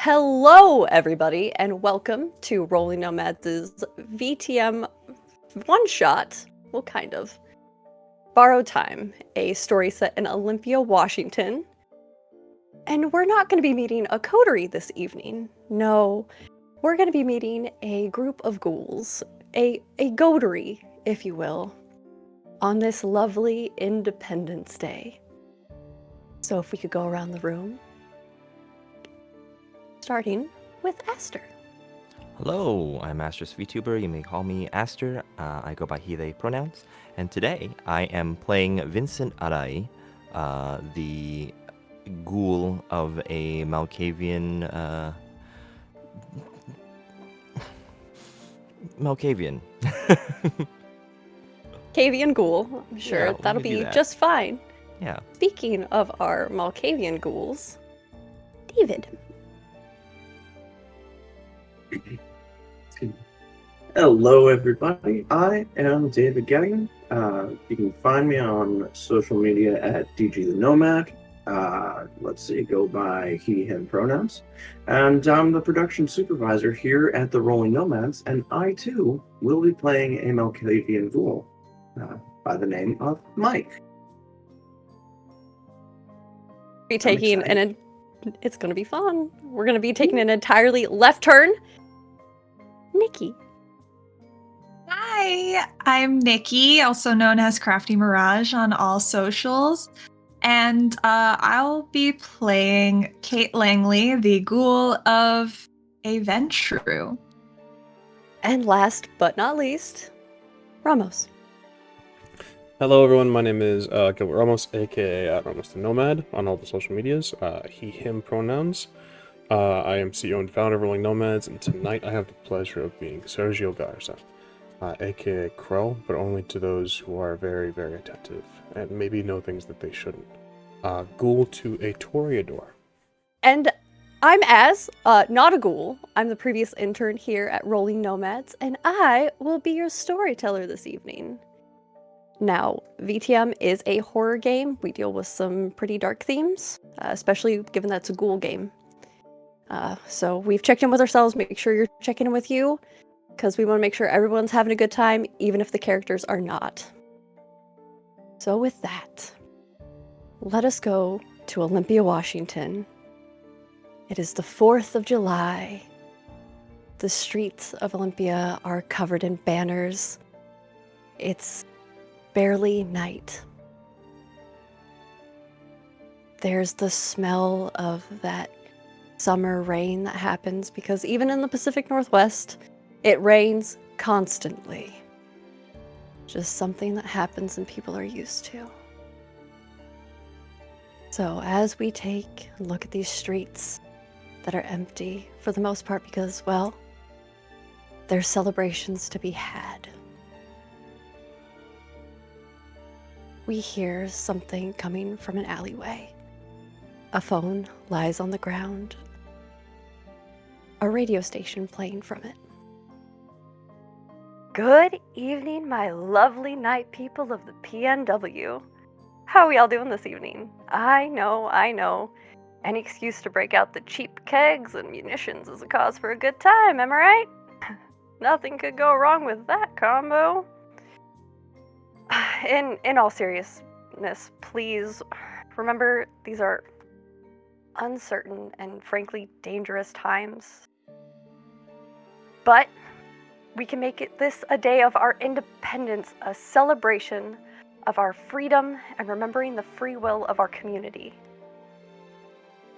Hello, everybody, and welcome to Rolling Nomads' VTM One-shot. Well, kind of. Borrowed Time, a story set in Olympia, Washington. And we're not going to be meeting a coterie this evening. No, we're going to be meeting a group of ghouls, a goaterie, if you will, on this lovely Independence Day. So if we could go around the room, starting with Aster. Hello, I'm Aster's VTuber. You may call me Aster. I go by he, they pronouns. And today I am playing Vincent Arai, the ghoul of a Malkavian. Malkavian. Malkavian ghoul. I'm sure Yeah, that'll we can do be that. just fine. Yeah. Speaking of our Malkavian ghouls, David. Hello, everybody. I am David Getting. You can find me on social media at DG the Nomad. Go by he, him pronouns. And I'm the production supervisor here at the Rolling Nomads, and I too will be playing a Malkavian ghoul by the name of Mike. Be taking it's gonna be fun. We're gonna be taking an entirely left turn. Nikki. Hi, I'm Nikki, also known as Crafty Mirage on all socials. And I'll be playing Kate Langley, the ghoul of a Ventru. And last but not least, Ramos. Hello everyone, my name is Gilbert Ramos, aka Ramos the Nomad on all the social medias, he, him pronouns. I am CEO and founder of Rolling Nomads, and tonight I have the pleasure of being Sergio Garza, aka Krell, but only to those who are very, very attentive and maybe know things that they shouldn't. Ghoul to a Toreador. And I'm not a ghoul. I'm the previous intern here at Rolling Nomads, and I will be your storyteller this evening. Now, VTM is a horror game. We deal with some pretty dark themes, especially given that it's a ghoul game. So we've checked in with ourselves, make sure you're checking in with you, because we want to make sure everyone's having a good time, even if the characters are not. So with that, let us go to Olympia, Washington. It is the 4th of July. The streets of Olympia are covered in banners. It's barely night. There's the smell of that summer rain that happens because even in the Pacific Northwest, it rains constantly. Just something that happens and people are used to. So as we take a look at these streets that are empty for the most part because, well, there's celebrations to be had. We hear something coming from an alleyway. A phone lies on the ground. A radio station playing from it. Good evening, my lovely night people of the PNW. How are y'all doing this evening? I know. Any excuse to break out the cheap kegs and munitions is a cause for a good time, am I right? Nothing could go wrong with that combo. In all seriousness, please remember these are uncertain and frankly dangerous times. But we can make this a day of our independence, a celebration of our freedom and remembering the free will of our community.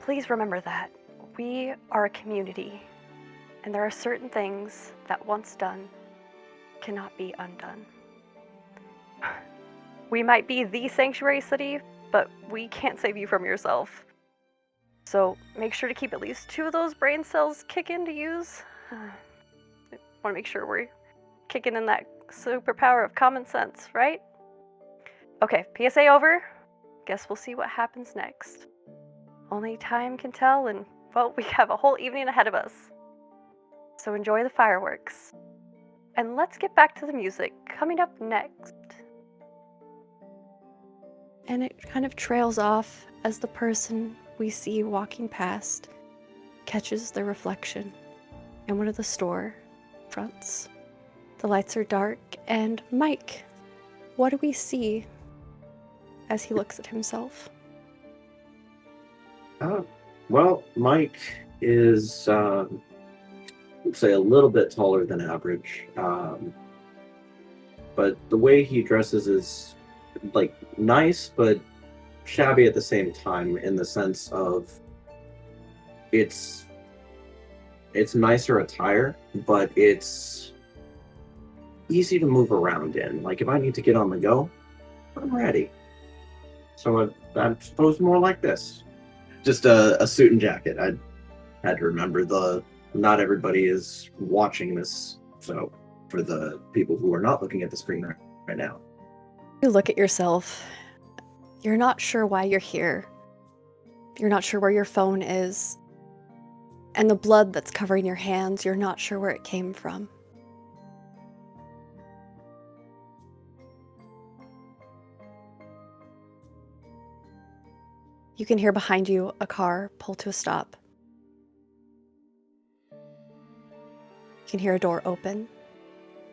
Please remember that we are a community and there are certain things that once done cannot be undone. We might be the sanctuary city, but we can't save you from yourself. So make sure to keep at least 2 of those brain cells kicking to use. Want to make sure we're kicking in that superpower of common sense, right? Okay, PSA over. Guess we'll see what happens next. Only time can tell, and well, we have a whole evening ahead of us. So enjoy the fireworks. And let's get back to the music coming up next. And it kind of trails off as the person we see walking past catches their reflection in one of the store fronts. The lights are dark, and Mike, what do we see as he looks at himself? Well, Mike is, I'd say, a little bit taller than average. But the way he dresses is like nice, but shabby at the same time, in the sense of it's nicer attire, but it's easy to move around in. Like if I need to get on the go, I'm ready. So I'm supposed more like this. Just a suit and jacket. I had to remember not everybody is watching this, so for the people who are not looking at the screen right now. You look at yourself. You're not sure why you're here. You're not sure where your phone is. And the blood that's covering your hands, you're not sure where it came from. You can hear behind you a car pull to a stop. You can hear a door open.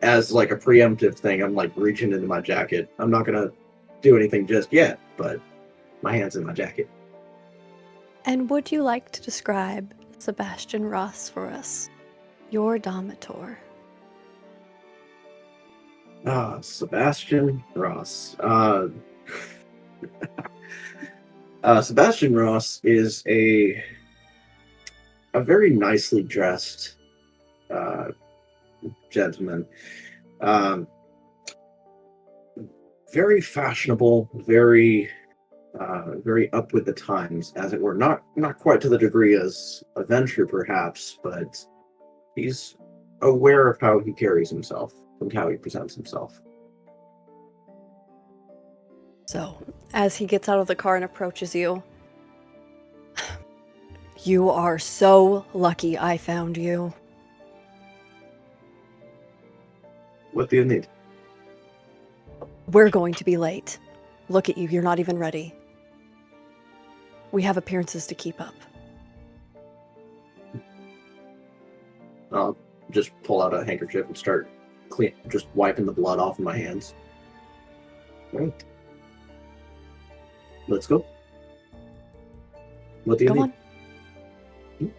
As like a preemptive thing, I'm like reaching into my jacket. I'm not gonna do anything just yet, but my hand's in my jacket. And would you like to describe Sebastian Ross for us? Your Domitor. Sebastian Ross. Sebastian Ross is a very nicely dressed gentleman. Very fashionable, very up with the times, as it were. Not quite to the degree as a Venture, perhaps, but he's aware of how he carries himself and how he presents himself. So, as he gets out of the car and approaches you, you are so lucky I found you. What do you need? We're going to be late. Look at you, you're not even ready. We have appearances to keep up. I'll just pull out a handkerchief and start just wiping the blood off of my hands. Right. Let's go. What do you Go need? on.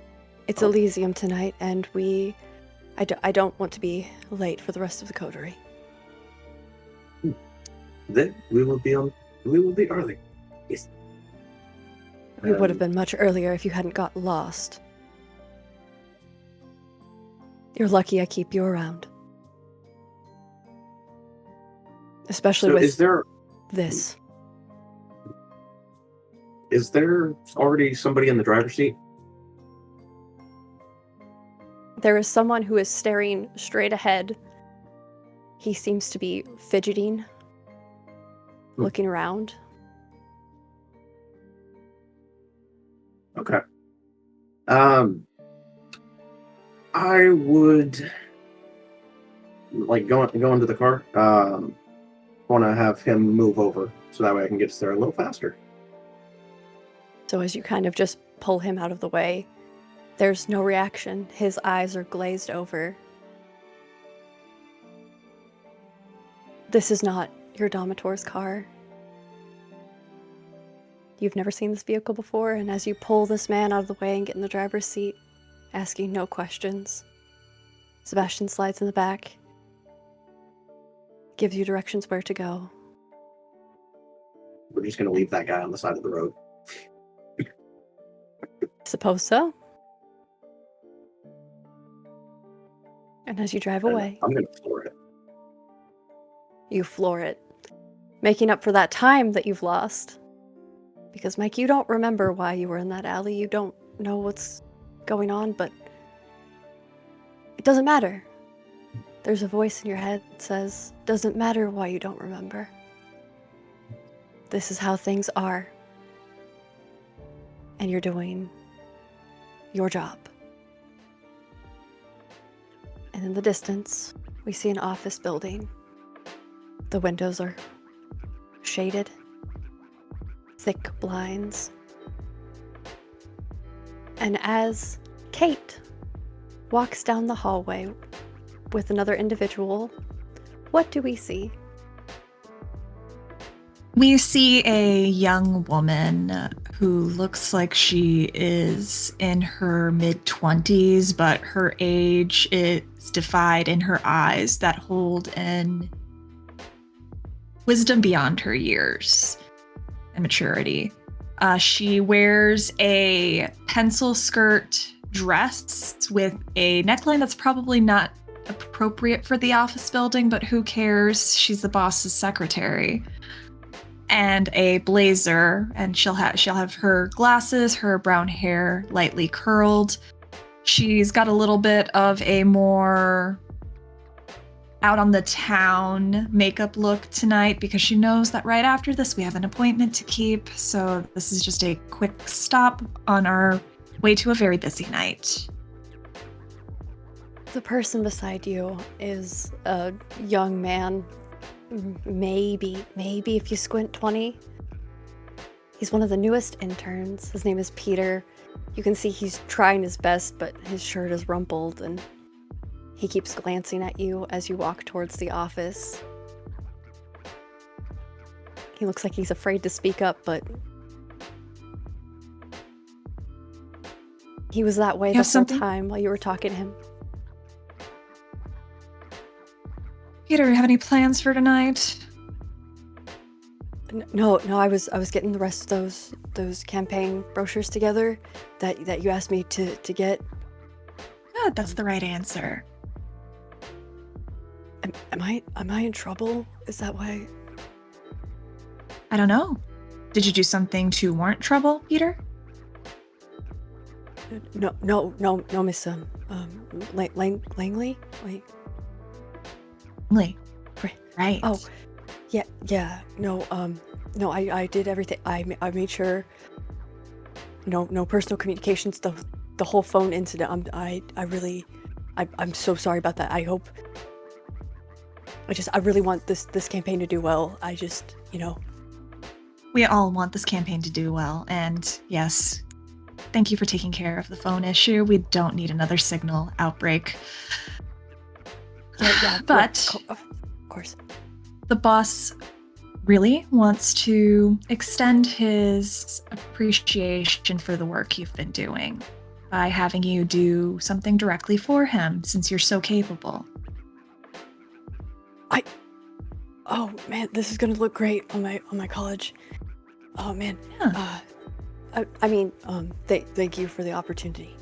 It's Oh. Elysium tonight, and I don't want to be late for the rest of the coterie. Then we will be early. Yes. We would have been much earlier if you hadn't got lost. You're lucky I keep you around. Especially So with is this. there already somebody in the driver's seat? There is someone who is staring straight ahead. He seems to be fidgeting, looking around. Okay. I would like go into the car. Want to have him move over so that way I can get us there a little faster. So as you kind of just pull him out of the way, there's no reaction. His eyes are glazed over. This is not your Domitor's car. You've never seen this vehicle before, and as you pull this man out of the way and get in the driver's seat, asking no questions, Sebastian slides in the back, gives you directions where to go. We're just going to leave that guy on the side of the road. Suppose so. And as you drive away, I'm going to floor it. you floor it, making up for that time that you've lost. Because, Mike, you don't remember why you were in that alley. You don't know what's going on, but it doesn't matter. There's a voice in your head that says, doesn't matter why you don't remember. This is how things are. And you're doing your job. And in the distance, we see an office building. The windows are shaded, thick blinds. And as Kate walks down the hallway with another individual. What do we see? We see a young woman who looks like she is in her mid-20s, but her age is defied in her eyes that hold an wisdom beyond her years and maturity. She wears a pencil skirt dress with a neckline that's probably not appropriate for the office building, but who cares? She's the boss's secretary. And a blazer, and she'll have her glasses, her brown hair lightly curled. She's got a little bit of a more out on the town makeup look tonight because she knows that right after this we have an appointment to keep. So this is just a quick stop on our way to a very busy night. The person beside you is a young man. Maybe if you squint 20. He's one of the newest interns. His name is Peter. You can see he's trying his best, but his shirt is rumpled and he keeps glancing at you as you walk towards the office. He looks like he's afraid to speak up, but he was that way the whole time while you were talking to him. Peter, you have any plans for tonight? No, I was getting the rest of those campaign brochures together that you asked me to get. Good, that's the right answer. Am I in trouble? Is that why? I don't know. Did you do something to warrant trouble, Peter? No, Miss Langley? Wait. Langley. Right. Oh, yeah. No, I did everything. I made sure. No personal communications. The whole phone incident. I'm so sorry about that. I really want this campaign to do well. We all want this campaign to do well, and yes, thank you for taking care of the phone issue. We don't need another signal outbreak. Yeah, but of course. The boss really wants to extend his appreciation for the work you've been doing by having you do something directly for him, since you're so capable. Oh man, this is gonna look great on my college. Oh man. Yeah. Thank you for the opportunity.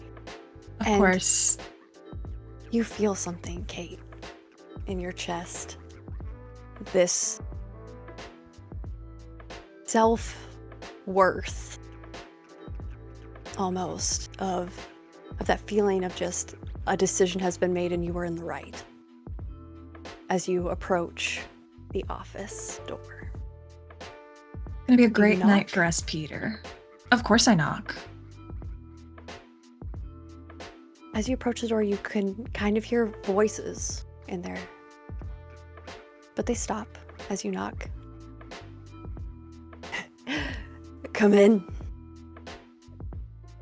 Of course. You feel something, Kate, in your chest. This self-worth, almost, of that feeling of just a decision has been made and you were in the right as you approach the office door. It's gonna be a great night for us, Peter. Of course I knock. As you approach the door, you can kind of hear voices in there. But they stop as you knock. Come in.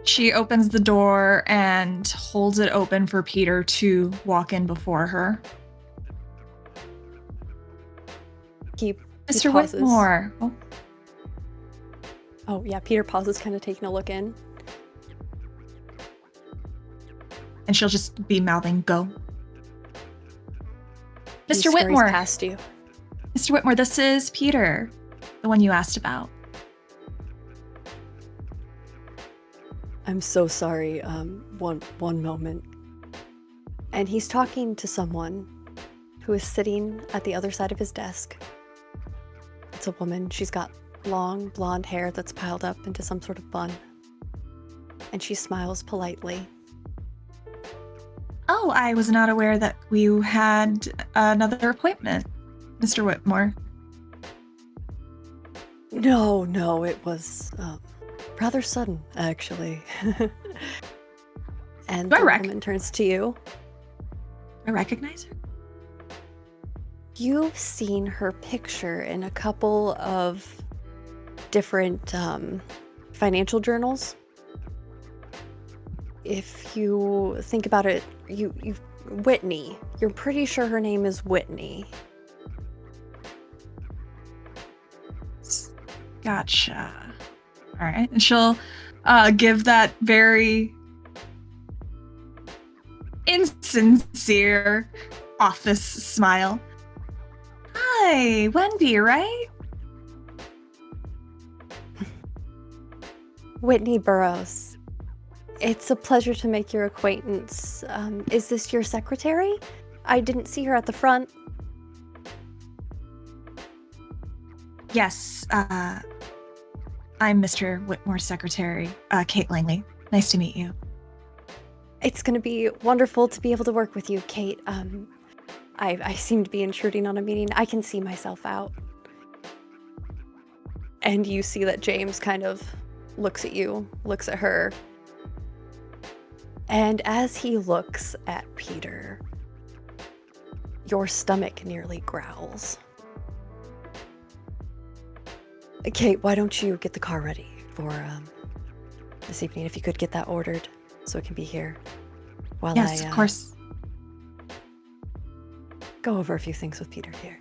She opens the door and holds it open for Peter to walk in before her. Mr. pauses. Whitmore. Oh, yeah, Peter pauses, kind of taking a look in. And she'll just be mouthing, "Go." He Mr. scurries Whitmore. past you. Mr. Whitmore, this is Peter, the one you asked about. I'm so sorry. One moment. And he's talking to someone who is sitting at the other side of his desk. It's a woman. She's got long blonde hair that's piled up into some sort of bun. And she smiles politely. Oh, I was not aware that we had another appointment, Mr. Whitmore. No, it was rather sudden, actually. And the woman turns to you. I recognize her. You've seen her picture in a couple of different financial journals. if you think about it, you Whitney. You're pretty sure her name is Whitney. Gotcha. All right. And she'll give that very insincere office smile. Hi, Wendy, right? Whitney Burroughs. It's a pleasure to make your acquaintance. Is this your secretary? I didn't see her at the front. Yes, I'm Mr. Whitmore's secretary, Kate Langley. Nice to meet you. It's going to be wonderful to be able to work with you, Kate. I seem to be intruding on a meeting. I can see myself out. And you see that James kind of looks at you, looks at her. And as he looks at Peter, your stomach nearly growls. Kate, why don't you get the car ready for this evening? If you could get that ordered so it can be here. While Yes, of course. Go over a few things with Peter here.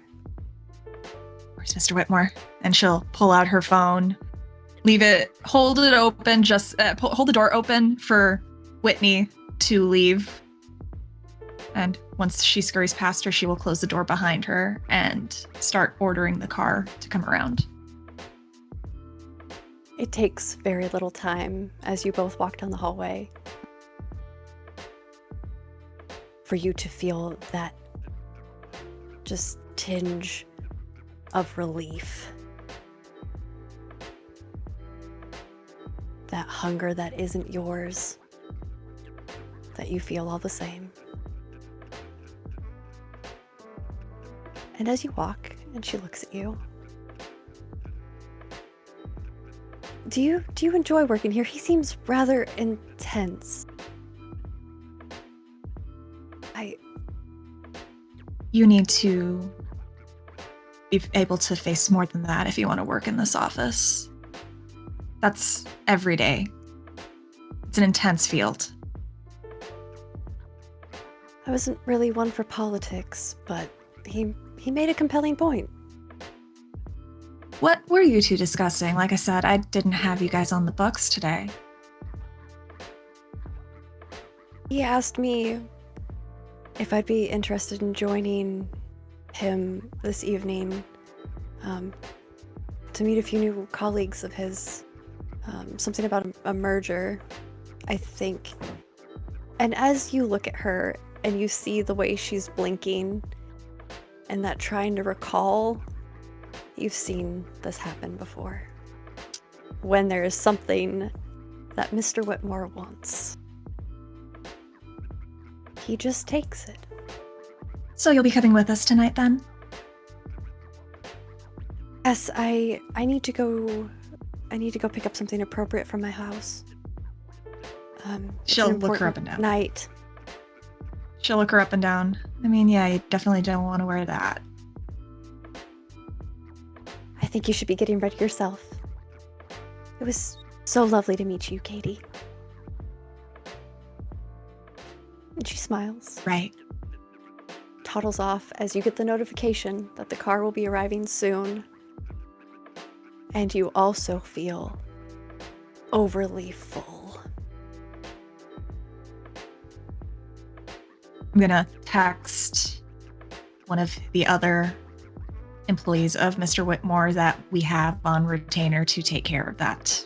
Of course, Mr. Whitmore. And she'll pull out her phone, hold it open, hold the door open for Whitney to leave. And once she scurries past her, she will close the door behind her and start ordering the car to come around. It takes very little time as you both walk down the hallway for you to feel that just tinge of relief. That hunger that isn't yours, that you feel all the same. And as you walk and she looks at you, do you enjoy working here? He seems rather intense. You need to be able to face more than that if you want to work in this office. That's every day. It's an intense field. I wasn't really one for politics, but he made a compelling point. What were you two discussing? Like I said, I didn't have you guys on the books today. He asked me if I'd be interested in joining him this evening to meet a few new colleagues of his. Something about a merger, I think. And as you look at her and you see the way she's blinking and that trying to recall, you've seen this happen before. When there is something that Mr. Whitmore wants, he just takes it. So you'll be coming with us tonight then? Yes, I need to go pick up something appropriate from my house. She'll look her up and down. Night. She'll look her up and down. I mean, yeah, you definitely don't want to wear that. I think you should be getting ready yourself. It was so lovely to meet you, Katie. And she smiles. Right. Toddles off as you get the notification that the car will be arriving soon. And you also feel overly full. I'm gonna text one of the other employees of Mr. Whitmore that we have on retainer to take care of that.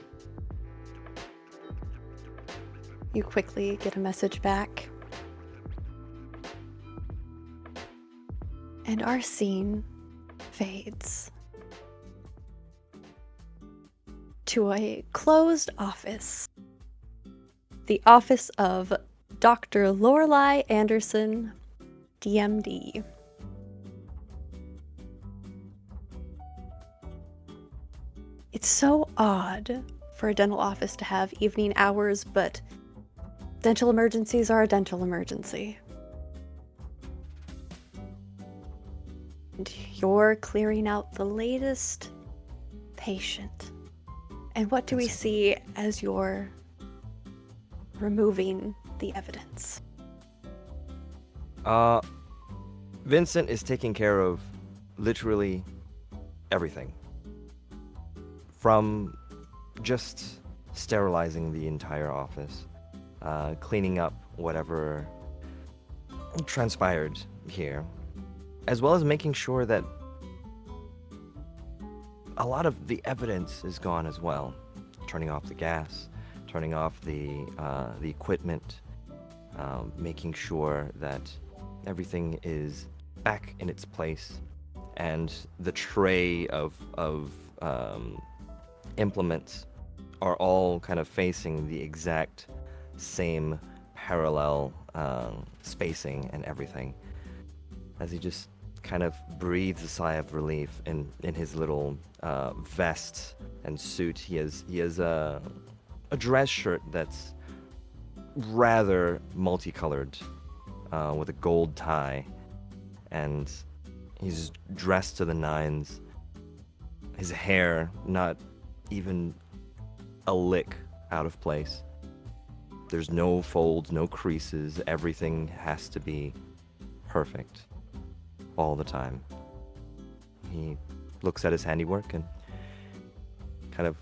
You quickly get a message back. And our scene fades to a closed office. The office of Dr. Lorelei Anderson, DMD. It's so odd for a dental office to have evening hours, but dental emergencies are a dental emergency. And you're clearing out the latest patient. And what do we see as you're removing the evidence? Vincent is taking care of literally everything. From just sterilizing the entire office, cleaning up whatever transpired here, as well as making sure that a lot of the evidence is gone as well. Turning off the gas, turning off the equipment, making sure that everything is back in its place, and the tray of implements are all kind of facing the exact same parallel spacing and everything. As he just kind of breathes a sigh of relief in his little vest and suit. He has a dress shirt that's rather multicolored, with a gold tie, and he's dressed to the nines. His hair not even a lick out of place. There's no folds, no creases. Everything has to be perfect all the time. He looks at his handiwork and kind of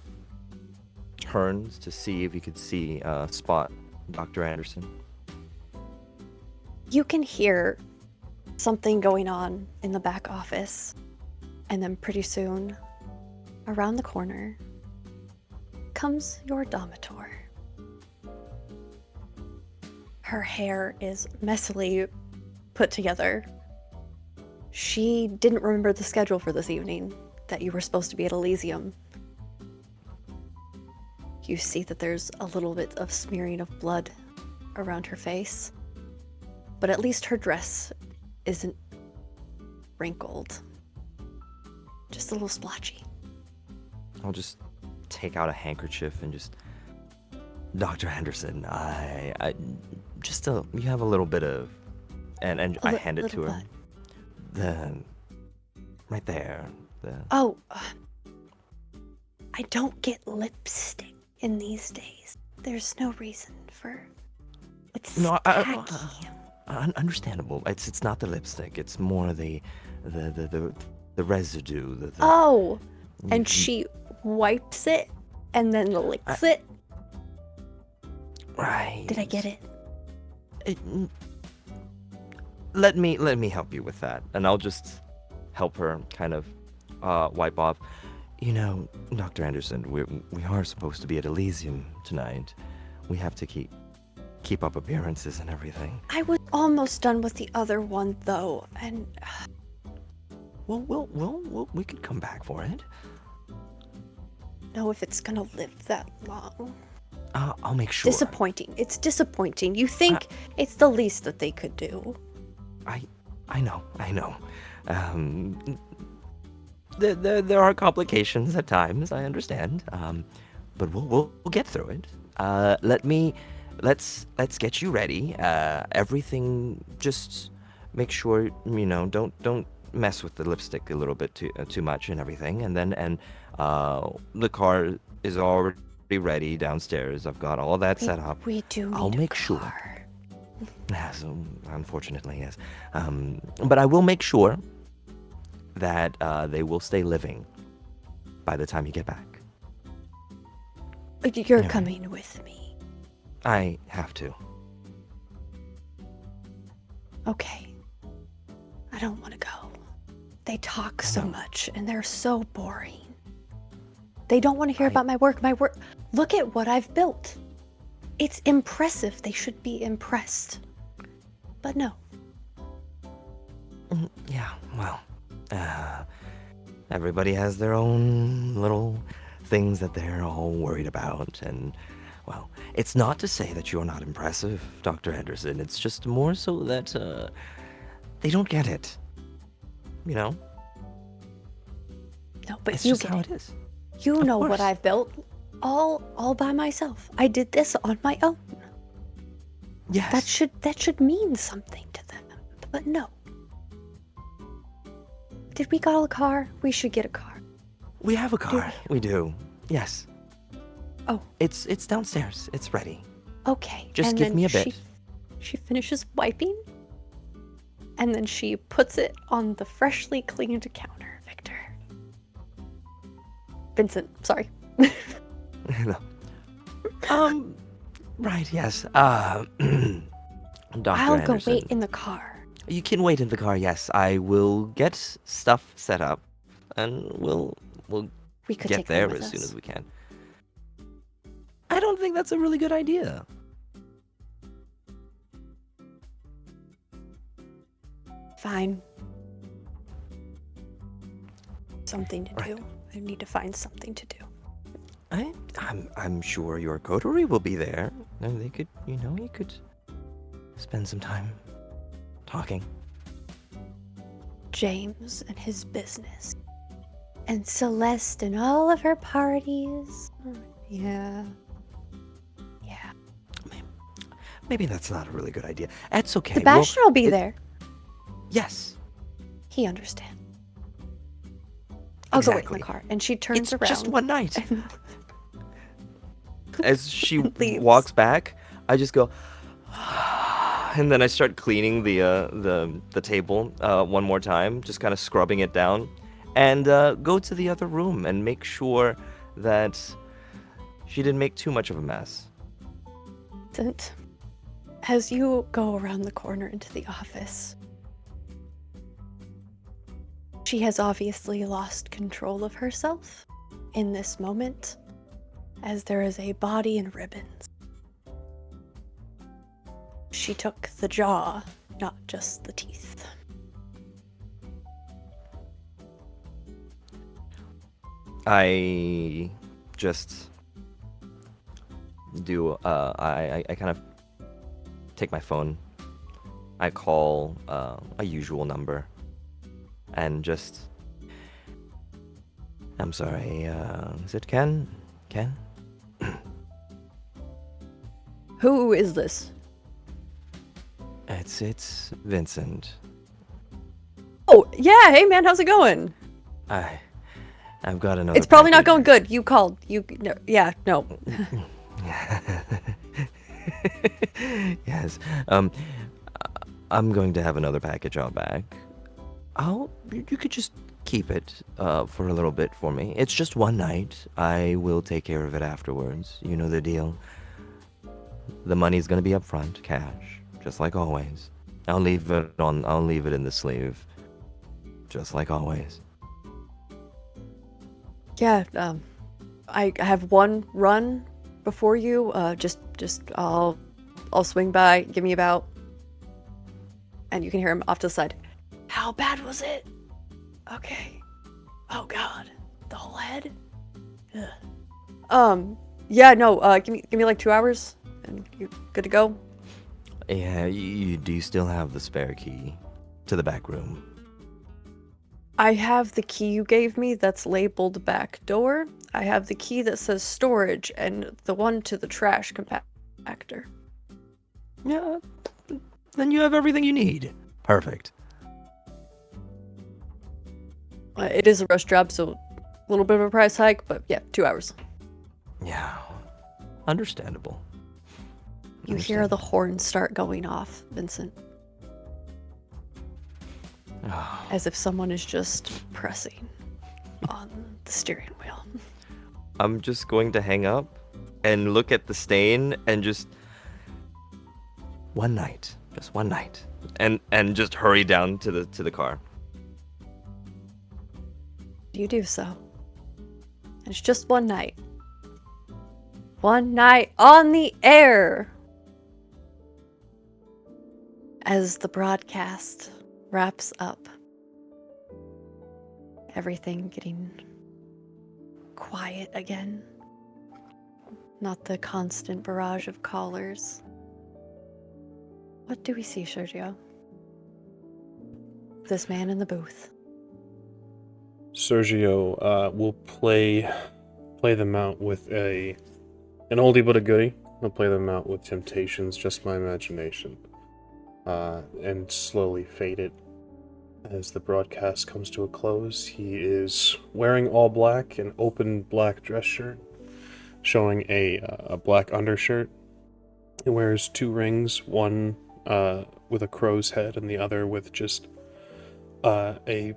turns to see if he could spot Dr. Anderson. You can hear something going on in the back office, and then pretty soon, around the corner, comes your Domitor. Her hair is messily put together. She didn't remember the schedule for this evening, that you were supposed to be at Elysium. You see that there's a little bit of smearing of blood around her face, but at least her dress isn't wrinkled. Just a little splotchy. I'll just take out a handkerchief and just, Dr. Anderson, I just you have a little bit of, and I hand it to her. Right there. Oh, I don't get lipstick in these days. There's no reason for. It's tacky. Understandable. It's not the lipstick. It's more the residue. Oh, and she wipes it and then licks it. Right. Did I get it? Let me help you with that, and I'll just help her kind of wipe off. You know, Dr. Anderson, we are supposed to be at Elysium tonight. We have to keep up appearances and everything. I was almost done with the other one though, and Well, we could come back for it. know if it's gonna live that long. I'll make sure. Disappointing. It's disappointing. You think it's the least that they could do. I know. There are complications at times. I understand. But we'll get through it. Let's get you ready. Everything. Just make sure don't mess with the lipstick a little bit too much and everything. And then the car is already ready downstairs. I've got all that set up. We do need I'll make a sure. car. Yes, unfortunately, yes. But I will make sure that they will stay living by the time you get back. You're Anyway. coming with me. I have to. Okay. I don't want to go. They talk I so know. much and they're so boring. They don't want to hear about my work. Look at what I've built. It's impressive. They should be impressed. But no. Yeah, well, everybody has their own little things that they're all worried about. And, well, it's not to say that you're not impressive, Dr. Anderson. It's just more so that they don't get it. You know? No, but It's you just get how it. it is. You Of know what course. I've built all by myself. I did this on my own. Yes. That should mean something to them. But no. Did we call a car? We should get a car. We have a car. We do. Yes. Oh. It's downstairs. It's ready. Okay. Just and give then me a bit. She finishes wiping, and then she puts it on the freshly cleaned counter. Victor. Vincent, sorry. No. Right, yes. Dr. I'll go Anderson. wait in the car. You can wait in the car, yes. I will get stuff set up, and we'll We could get take them there with as soon us. as we can. I don't think that's a really good idea. Fine. Something to Right. do. I need to find something to do. I'm sure your coterie will be there, and they could, you could spend some time talking. James and his business. And Celeste and all of her parties. Yeah. Yeah. Maybe that's not a really good idea. That's okay. Sebastian will be there. Yes. He understands. I'll go wait in Exactly. the car. And she turns It's around. just one night. and As she leaves. walks back, I just go, and then I start cleaning the table one more time, just kind of scrubbing it down, and go to the other room and make sure that she didn't make too much of a mess. Vincent, as you go around the corner into the office, she has obviously lost control of herself in this moment, as there is a body in ribbons. She took the jaw, not just the teeth. I just do, I kind of take my phone, I call a usual number, and just, I'm sorry, is it Ken? Ken? Who is this? It's Vincent. Oh, yeah, hey man, how's it going? I've got another. It's probably not package. going good. You called. No. Yes. I'm going to have another package out back. You could just keep it for a little bit for me. It's just one night. I will take care of it afterwards. You know the deal. The money's gonna be up front, cash, just like always. I'll leave it in the sleeve, just like always. Yeah, I have one run before you. I'll swing by, give me about, and you can hear him off to the side. How bad was it? Okay. Oh God, the whole head. Ugh. Yeah, no. Give me like 2 hours, and you're good to go. Yeah, do you still have the spare key to the back room? I have the key you gave me that's labeled back door. I have the key that says storage and the one to the trash compactor. Yeah, then you have everything you need. Perfect. It is a rush job, so a little bit of a price hike, but yeah, 2 hours. Yeah, understandable. You hear the horns start going off, Vincent, as if someone is just pressing on the steering wheel. I'm just going to hang up and look at the stain and just just one night, and just hurry down to the car. You do so. And it's just one night. One night on the air. As the broadcast wraps up, everything getting quiet again. Not the constant barrage of callers. What do we see, Sergio? This man in the booth. Sergio will play them out with an oldie but a goodie. He'll play them out with Temptations, Just My Imagination, and slowly fade it as the broadcast comes to a close. He is wearing all black, an open black dress shirt, showing a black undershirt, He wears 2 rings, one with a crow's head and the other with just a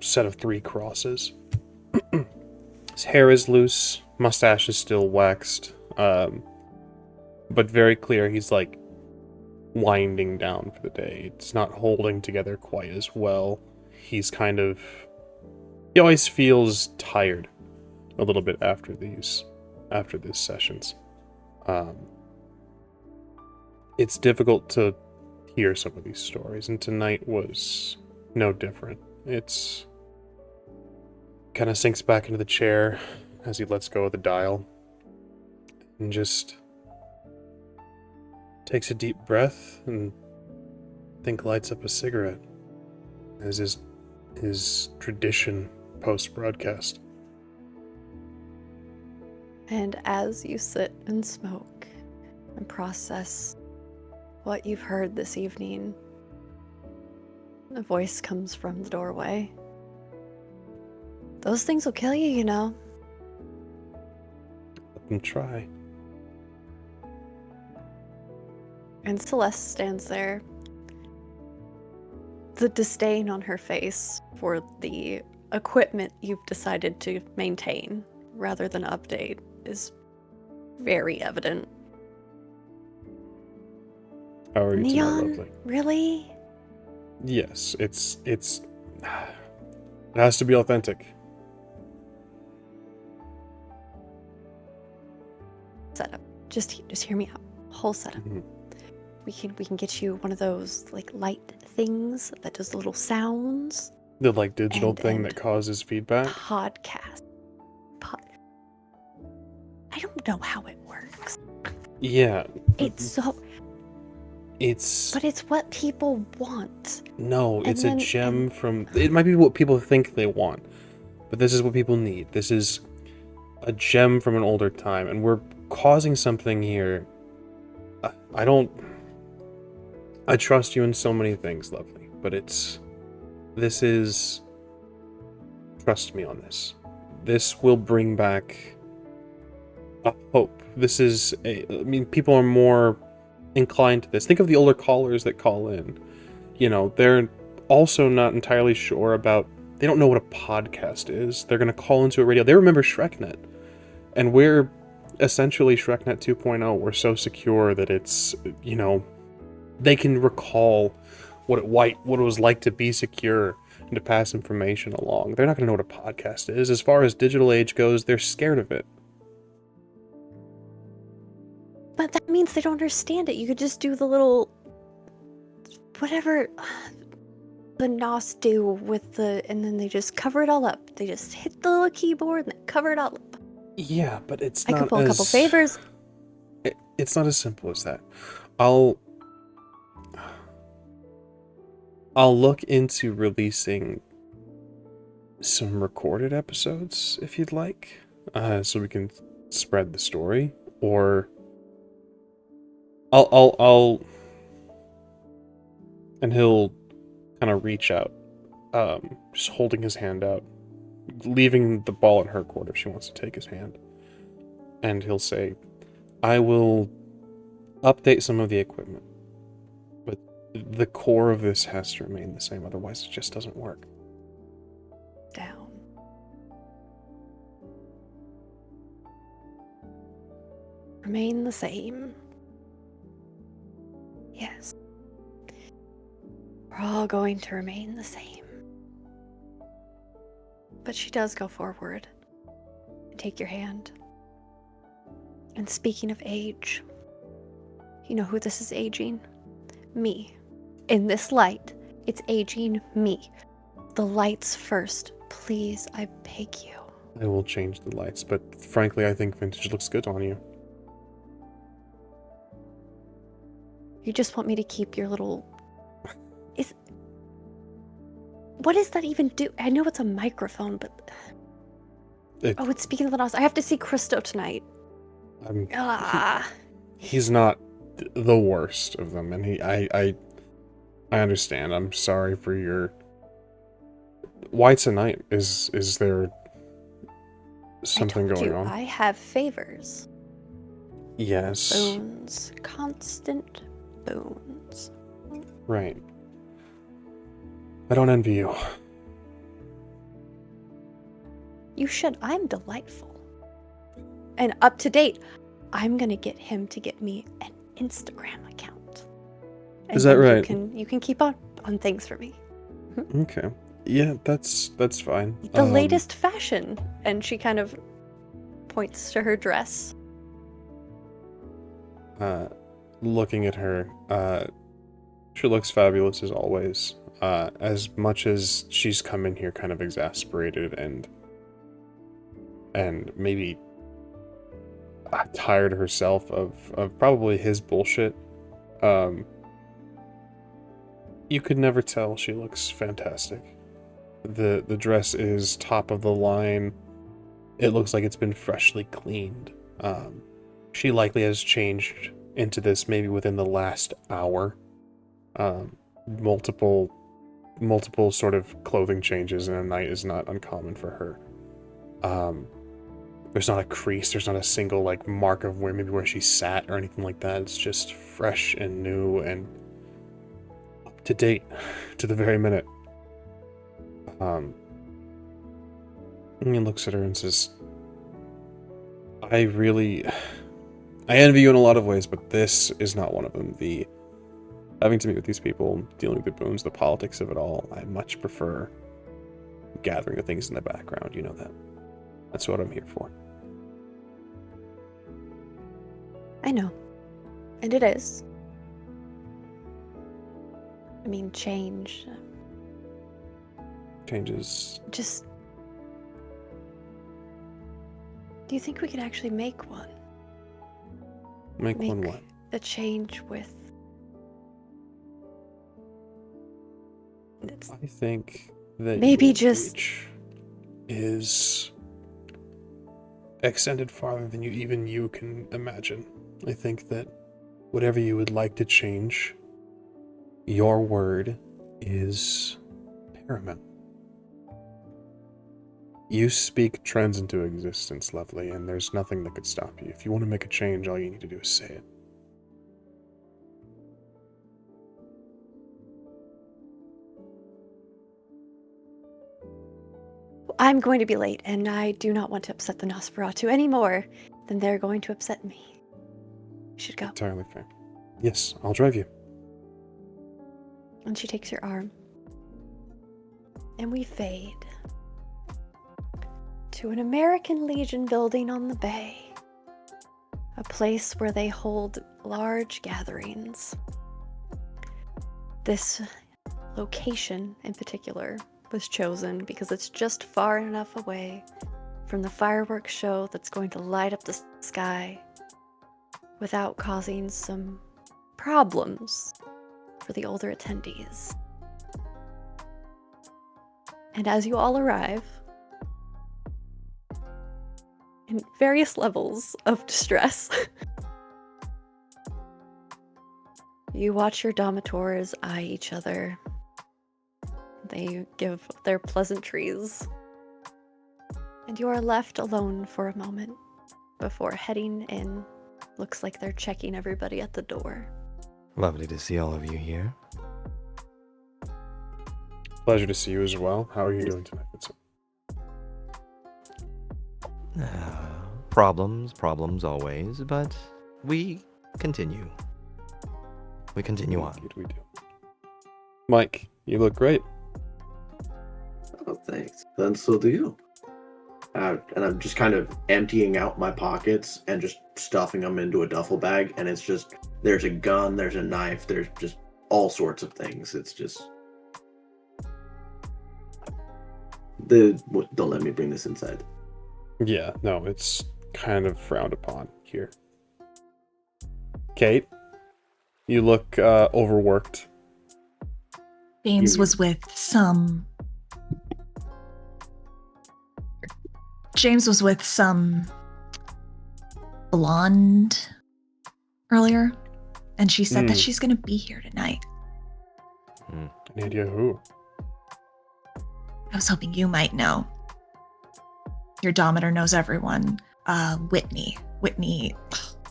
set of 3 crosses. His hair is loose, mustache is still waxed, but very clear he's like winding down for the day. It's not holding together quite as well. He always feels tired a little bit after these sessions. It's difficult to hear some of these stories, and tonight was no different. It's kind of sinks back into the chair as he lets go of the dial and just takes a deep breath and lights up a cigarette as his tradition post-broadcast. And as you sit and smoke and process what you've heard this evening, a voice comes from the doorway. Those things will kill you, you know. Let them try. And Celeste stands there, the disdain on her face for the equipment you've decided to maintain rather than update is very evident. How are you tonight, Neon? lovely? Really? Yes, it's it has to be authentic. Setup. Just hear me out. Whole setup. Mm-hmm. We can get you one of those like light things that does little sounds. The like digital thing and that causes feedback. Podcast. I don't know how it works. Yeah. But it's what people want. No, And it's then- a gem from... It might be what people think they want, but this is what people need. This is a gem from an older time, and we're causing something here. I trust you in so many things, lovely, but this is... Trust me on this. This will bring back a hope. People are more inclined to this. Think of the older callers that call in. You know, they're also not entirely sure about... They don't know what a podcast is. They're going to call into a radio. They remember ShrekNet. And we're essentially ShrekNet 2.0. We're so secure that it's, you know, they can recall what it was like to be secure and to pass information along. They're not going to know what a podcast is. As far as digital age goes, they're scared of it. But that means they don't understand it. You could just do the little whatever the NOS do with and then they just cover it all up. They just hit the little keyboard and they cover it all up. Yeah, but it's I not could pull a couple favors. It's not as simple as that. I'll look into releasing some recorded episodes if you'd like, so we can spread the story, or I'll and he'll kind of reach out, just holding his hand out, leaving the ball in her court if she wants to take his hand, and he'll say, I will update some of the equipment, but the core of this has to remain the same, otherwise it just doesn't work. Down. Remain the same. Yes. We're all going to remain the same. But she does go forward and take your hand. And speaking of age, you know who this is aging? Me. In this light, it's aging me. The lights first. Please, I beg you. I will change the lights, but frankly, I think vintage looks good on you. You just want me to keep your little... What does that even do? I know it's a microphone, but... it's speaking of the NOS. I have to see Christo tonight. He's not the worst of them, and I understand. I'm sorry for your... Why tonight? Is there something going on? I have favors. Yes. Boons. Constant boons. Right. I don't envy you. You should. I'm delightful. And up to date, I'm gonna get him to get me an Instagram account. And Is that then right? You can keep on things for me. Okay. Yeah, that's fine. The latest fashion. And she kind of points to her dress. Looking at her, she looks fabulous as always. As much as she's come in here kind of exasperated and maybe tired herself of probably his bullshit, you could never tell. She looks fantastic. The dress is top of the line. It looks like it's been freshly cleaned. She likely has changed into this maybe within the last hour. Multiple sort of clothing changes in a night is not uncommon for her. There's not a crease, there's not a single like mark of where she sat or anything like that. It's just fresh and new and up to date to the very minute. And he looks at her and says, I envy you in a lot of ways, but this is not one of them. Having to meet with these people, dealing with the boons, the politics of it all, I much prefer gathering the things in the background. You know that. That's what I'm here for. I know. And it is. I mean, change. Changes. Just. Do you think we could actually make one? Make one what? A change with. I think that maybe your just reach is extended farther than you can imagine. I think that whatever you would like to change, your word is paramount. You speak trends into existence, Lovely, and there's nothing that could stop you. If you want to make a change, all you need to do is say it. I'm going to be late, and I do not want to upset the Nosferatu any more than they're going to upset me. We should go. Entirely fair. Yes, I'll drive you. And she takes your arm. And we fade to an American Legion building on the bay. A place where they hold large gatherings. This location in particular was chosen because it's just far enough away from the fireworks show that's going to light up the sky without causing some problems for the older attendees. And as you all arrive, in various levels of distress, you watch your domitors eye each other. They give their pleasantries. And you are left alone for a moment before heading in. Looks like they're checking everybody at the door. Lovely to see all of you here. Pleasure to see you as well. How are you doing tonight, Vincent? Problems always, but we continue. We continue on. Indeed we do. Mike, you look great. Oh, thanks. Then so do you. And I'm just kind of emptying out my pockets and just stuffing them into a duffel bag. And it's just, there's a gun, there's a knife, there's just all sorts of things. It's just... Don't let me bring this inside. Yeah, no, it's kind of frowned upon here. Kate, you look overworked. James was with some blonde earlier, and she said that she's gonna be here tonight. Any idea who? I was hoping you might know. Your Domitor knows everyone. Whitney.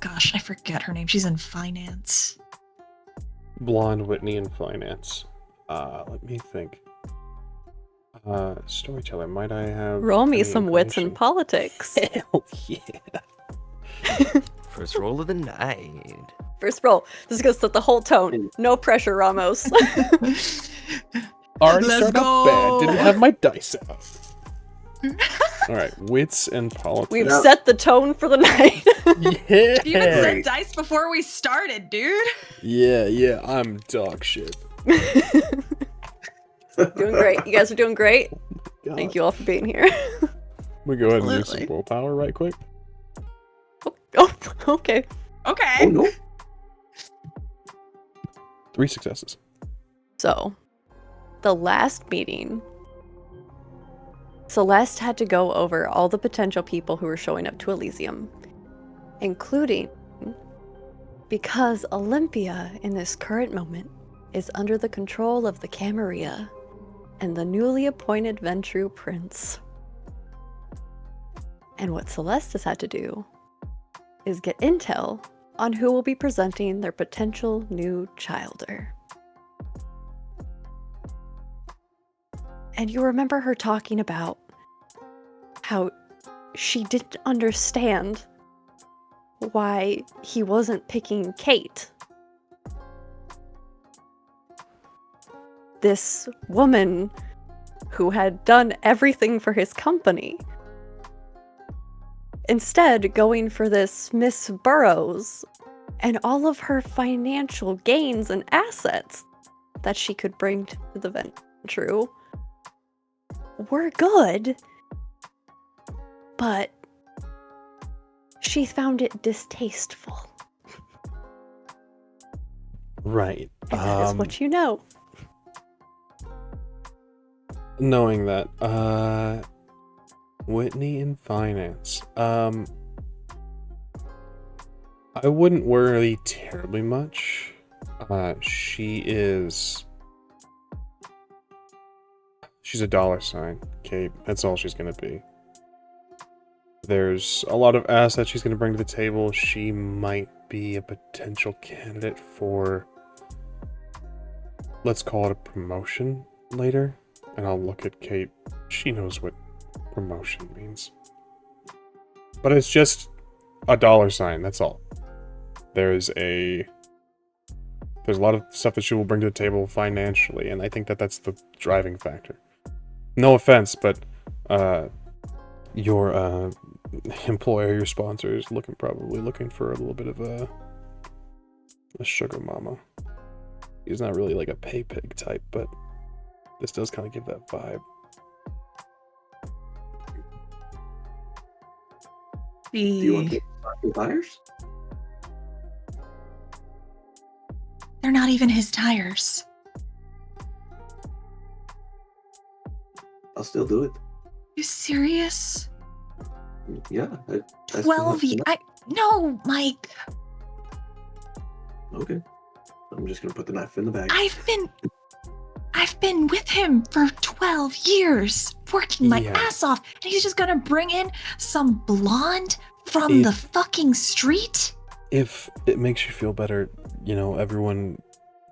gosh, I forget her name. She's in finance. Blonde Whitney in finance. Let me think. Storyteller, might I have Roll me any some wits and information? politics. Hell yeah. First roll of the night. First roll. This is gonna set the whole tone. No pressure, Ramos. Already Let's started off bad. Didn't go. have my dice out. All right, wits and politics. We've No. set the tone for the night. Yeah. You even said dice before we started, dude. Yeah, I'm dog shit. Doing great. You guys are doing great. God. Thank you all for being here. We go ahead and use Absolutely. some willpower right quick. Oh, okay. Okay. Oh no. 3 successes. So, the last meeting, Celeste had to go over all the potential people who were showing up to Elysium, including because Olympia in this current moment is under the control of the Camarilla and the newly appointed Ventru Prince. And what Celeste has had to do is get intel on who will be presenting their potential new childer. And you remember her talking about how she didn't understand why he wasn't picking Kate. This woman who had done everything for his company. Instead, going for this Miss Burroughs and all of her financial gains and assets that she could bring to the Ventru were good, but she found it distasteful. Right. And that is what you know. Knowing that, Whitney in finance. I wouldn't worry terribly much. She's a dollar sign, Kate. That's all she's gonna be. There's a lot of assets she's gonna bring to the table. She might be a potential candidate for, let's call it a promotion later. And I'll look at Kate. She knows what promotion means. But it's just a dollar sign, that's all. There's a lot of stuff that she will bring to the table financially, and I think that that's the driving factor. No offense, but your employer, your sponsor, is probably looking for a little bit of a sugar mama. He's not really like a pay pig type, but this does kind of give that vibe. Do you want to talk to buyers? They're not even his tires. I'll still do it. You serious? Yeah. I still 12 have to- No, Mike. Okay. I'm just gonna put the knife in the bag. I've been with him for 12 years, working my Yeah. ass off, and he's just gonna bring in some blonde from the fucking street? If it makes you feel better, you know, everyone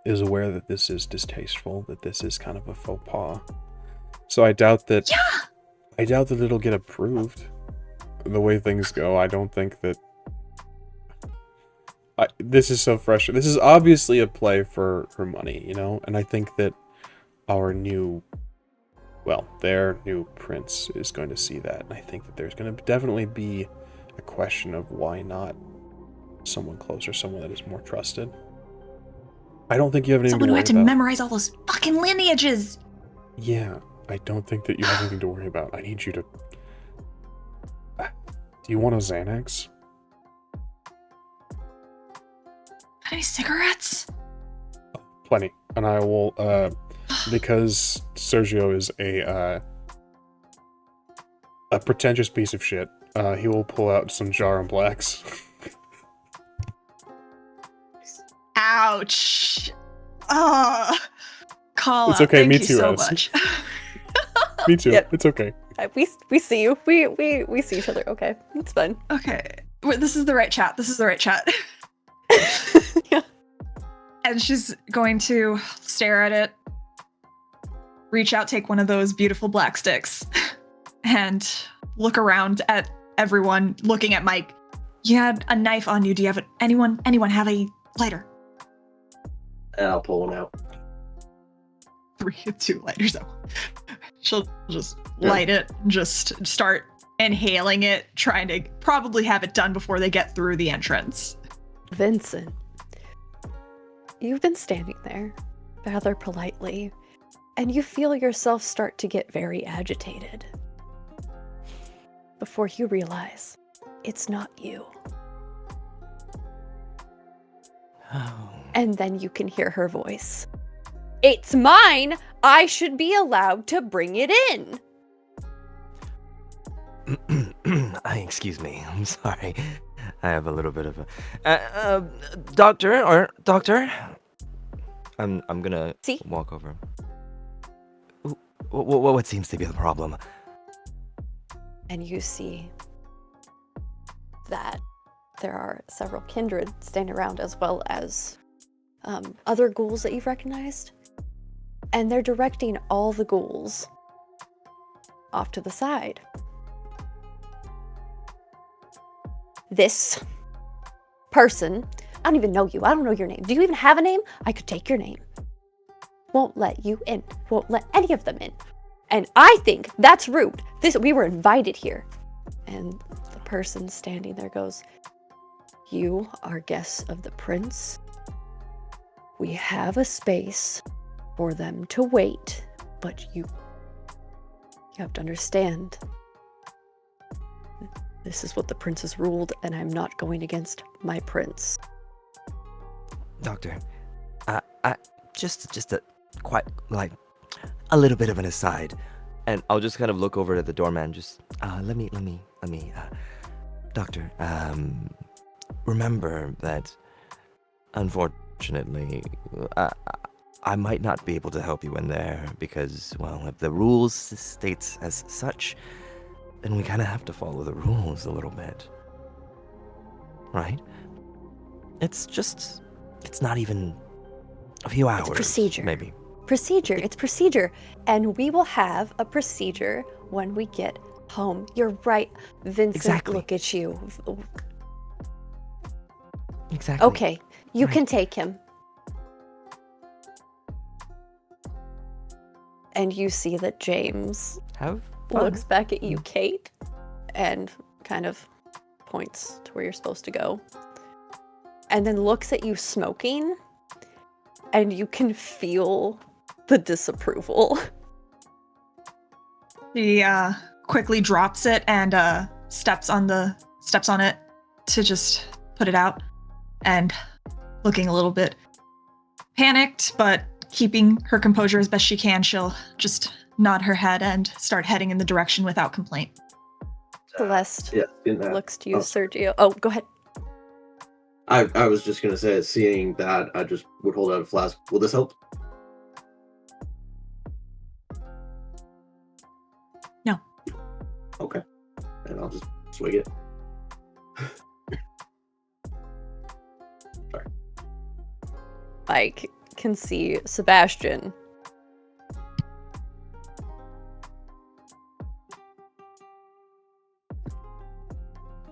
is aware that this is distasteful, that this is kind of a faux pas. So I doubt that it'll get approved. The way things go, I don't think that this is so fresh. This is obviously a play for money, you know, and I think that their new prince is going to see that, and I think that there's going to definitely be a question of why not someone closer, someone that is more trusted. I don't think you have anything Someone to who worry had to about. memorize all those fucking lineages. Yeah, I don't think that you have anything to worry about. I need you to... Do you want a Xanax? Any cigarettes? Plenty. And I will, because Sergio is a pretentious piece of shit, he will pull out some Jar and Blacks. Ouch. Call It's out. okay, Thank me you too, so Ez. much. Me too. Yep. It's okay. We see you. We see each other. Okay, it's fine. Okay. Wait, this is the right chat. This is the right chat. Yeah. And she's going to stare at it, reach out, take one of those beautiful black sticks, and look around at everyone, looking at Mike. You had a knife on you. Do you have anyone have a lighter? And I'll pull one out. 2 lighters. She'll just light it, just start inhaling it, trying to probably have it done before they get through the entrance. Vincent, you've been standing there rather politely, and you feel yourself start to get very agitated. Before you realize it's not you. Oh. And then you can hear her voice. It's mine! I should be allowed to bring it in! Excuse me. I'm sorry. I have a little bit of a doctor. I'm gonna See? walk over. What seems to be the problem? And you see that there are several kindred standing around, as well as other ghouls that you've recognized. And they're directing all the ghouls off to the side. This person, I don't even know you. I don't know your name. Do you even have a name? I could take your name. Won't let you in. Won't let any of them in. And I think that's rude. We were invited here. And the person standing there goes, you are guests of the prince. We have a space for them to wait, but you have to understand. This is what the prince has ruled, and I'm not going against my prince. Doctor, I just a quite like a little bit of an aside, and I'll just kind of look over to the doorman. Just let me, doctor. Remember that, unfortunately, I might not be able to help you in there because, well, if the rules states as such, then we kind of have to follow the rules a little bit, right? It's not even a few hours. It's procedure. Maybe. Procedure. It's procedure. And we will have a procedure when we get home. You're right, Vincent. Exactly. Look at you. Exactly. Okay, you Right. can take him. And you see that James Have fun. looks back at you, Kate, and kind of points to where you're supposed to go. And then looks at you smoking, and you can feel the disapproval. He quickly drops it and steps on it to just put it out, and looking a little bit panicked, but keeping her composure as best she can, she'll just nod her head and start heading in the direction without complaint. Celeste Yeah, in that. looks to you, Oh. Sergio. Oh, go ahead. I was just gonna say, seeing that, I just would hold out a flask. Will this help? No. Okay. And I'll just swig it. Sorry. Mike can see Sebastian.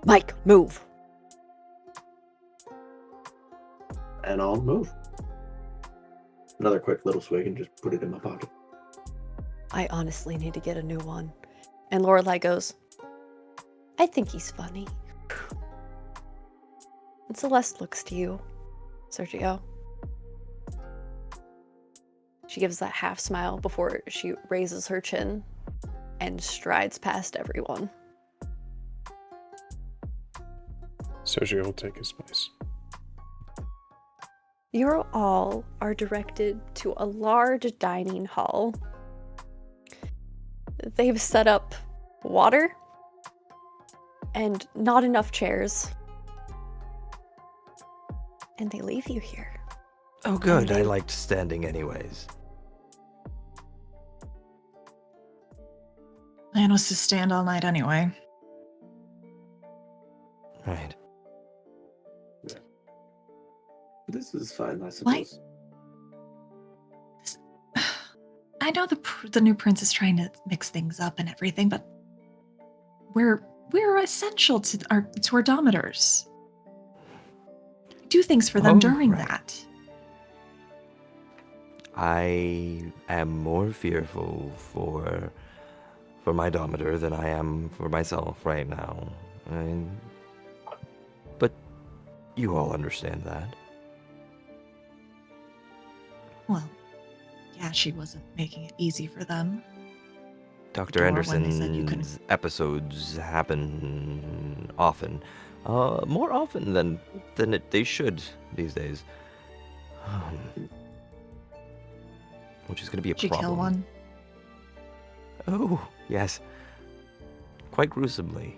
Mike, move. And I'll move. Another quick little swig and just put it in my pocket. I honestly need to get a new one. And Lorelai goes, I think he's funny. And Celeste looks to you, Sergio. She gives that half smile before she raises her chin and strides past everyone. Sergio will take his place. You all are directed to a large dining hall. They've set up water and not enough chairs. And they leave you here. Oh, good. And I they- liked standing anyways. Plan was to stand all night anyway. Right. This is fine, I suppose. I know the new prince is trying to mix things up and everything, but we're essential to our Domiters. Do things for them during right. that. I am more fearful for my Domitor than I am for myself right now. But you all understand that. Well, yeah, she wasn't making it easy for them. Dr. Or when they said you couldn't- Anderson's episodes happen often. More often than they should these days. Which is going to be a Did you problem. kill one? Oh, yes. Quite gruesomely.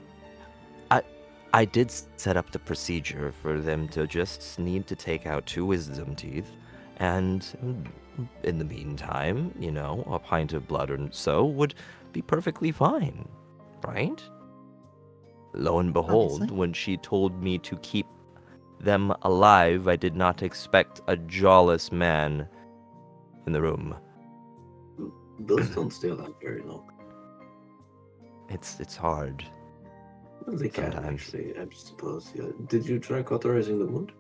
I did set up the procedure for them to just need to take out 2 wisdom teeth, and in the meantime, a pint of blood or so would be perfectly fine, right? Lo and behold, Obviously. when she told me to keep them alive, I did not expect a jawless man in the room. Those don't stay alive very long. It's hard. Well, they can Sometimes. actually, I suppose. Yeah. Did you try cauterizing the wound?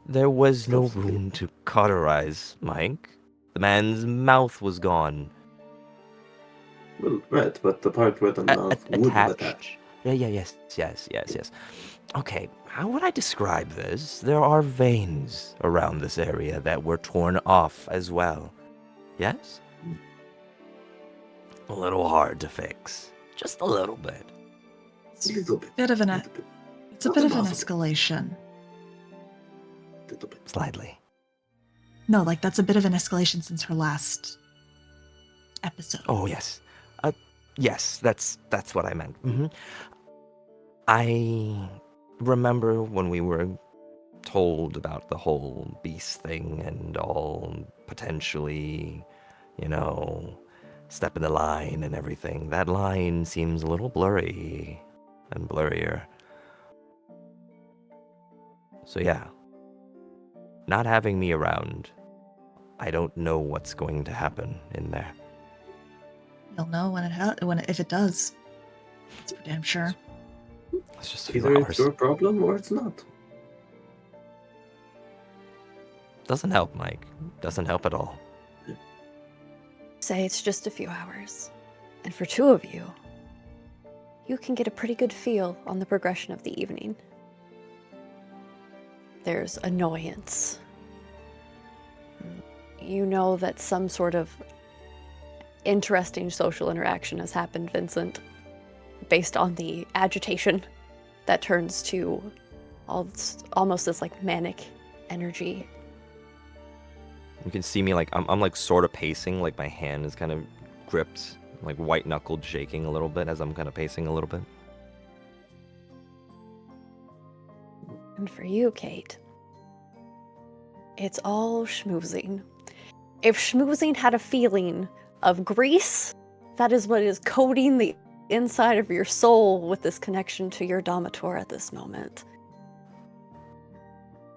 There was no Stops the room to cauterize, Mike. The man's mouth was gone. Well, right, but the part where the mouth would attach. Yes. Okay, how would I describe this? There are veins around this area that were torn off as well. Yes? A little hard to fix. Just a little bit. It's a little bit. It's a Not bit of an impossible. escalation. Little bit. Slightly. No, like that's a bit of an escalation since her last episode. Oh, yes. Yes, that's what I meant. I remember when we were told about the whole beast thing and all potentially, step in the line and everything. That line seems a little blurry and blurrier. So yeah, not having me around, I don't know what's going to happen in there. You'll know when if it does. That's for damn sure. It's just a few Either hours. it's your problem or it's not. Doesn't help, Mike. Doesn't help at all. Say it's just a few hours. And for 2 of you, you can get a pretty good feel on the progression of the evening. There's annoyance. You know that some sort of interesting social interaction has happened, Vincent, based on the agitation that turns to almost this like manic energy. You can see me I'm like sort of pacing, like my hand is kind of gripped, like white knuckled shaking a little bit as I'm kind of pacing a little bit. And for you, Kate, it's all schmoozing. If schmoozing had a feeling of grease, that is what is coating the inside of your soul with this connection to your Domitor at this moment.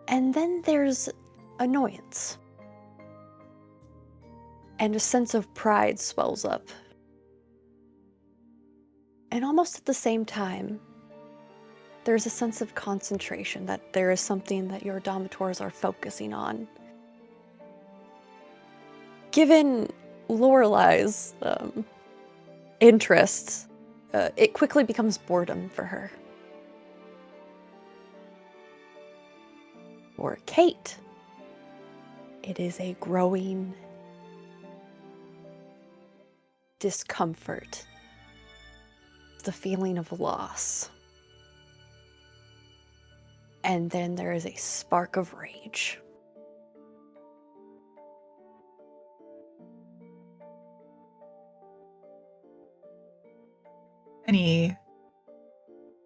And then there's annoyance. And a sense of pride swells up. And almost at the same time, there's a sense of concentration, that there is something that your Domitors are focusing on. Given Lorelei's interests, it quickly becomes boredom for her. For Kate, it is a growing discomfort, the feeling of loss. And then there is a spark of rage. Any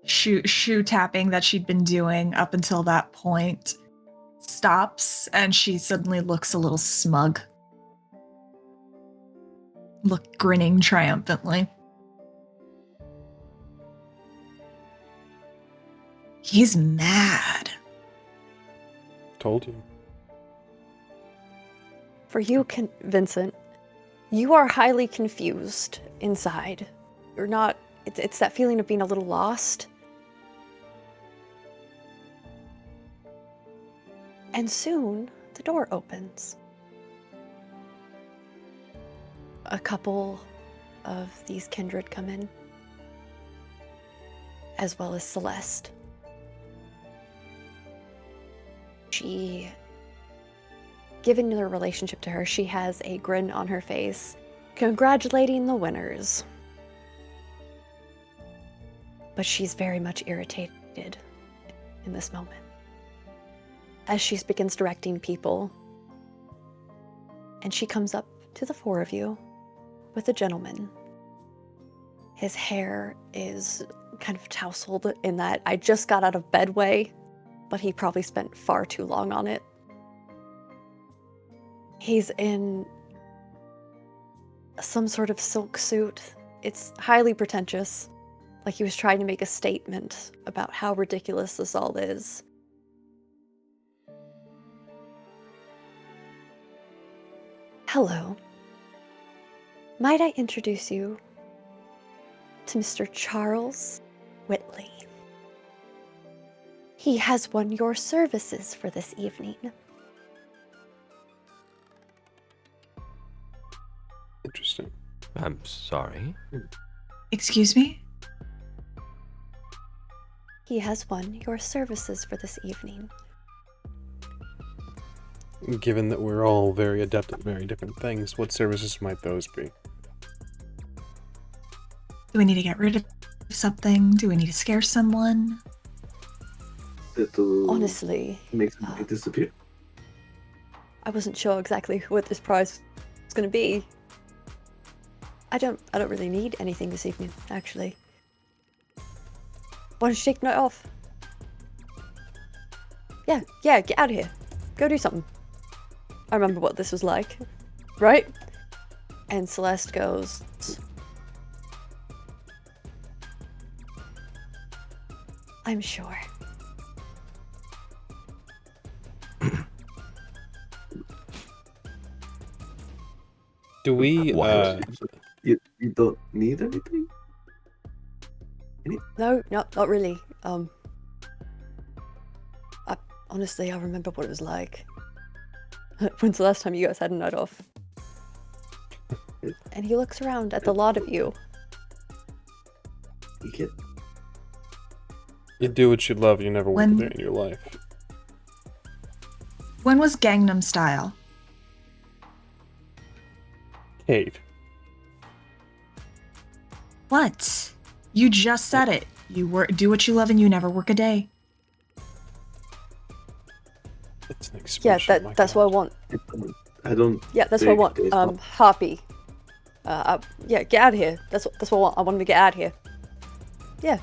shoe tapping that she'd been doing up until that point stops, and she suddenly looks a little smug. Grinning triumphantly. He's mad. told you. For you, Vincent, you are highly confused inside. You're not. It's that feeling of being a little lost. And soon, the door opens. A couple of these kindred come in, as well as Celeste. Given their relationship to her, she has a grin on her face, congratulating the winners. But she's very much irritated in this moment. As she begins directing people, and she comes up to the four of you with a gentleman. His hair is kind of tousled in that I just got out of bed way, but he probably spent far too long on it. He's in some sort of silk suit. It's highly pretentious, like he was trying to make a statement about how ridiculous this all is. Hello. Might I introduce you to Mr. Charles Whitley? He has won your services for this evening. Interesting. I'm sorry. Excuse me? He has won your services for this evening. Given that we're all very adept at very different things, what services might those be? Do we need to get rid of something? Do we need to scare someone? It'll Honestly, make somebody disappear. I wasn't sure exactly what this prize was going to be. I don't really need anything this evening, actually. Want to shake the night off? Yeah, get out of here. Go do something. I remember what this was like, right? And Celeste goes, I'm sure. Do we, What? You don't need anything? No, not really. Honestly, I remember what it was like. When's the last time you guys had a night off? And he looks around at the lot of you. You get you do what you love, you never work a When- day in your life. When was Gangnam Style? Kate. What? You just said it. You do what you love and you never work a day. It's an Yeah, expression. my that's what I God. want. I don't. Yeah, that's what I want. think there's Harpy. Yeah, get out of here. That's what I want. I want him to get out of here. Yeah.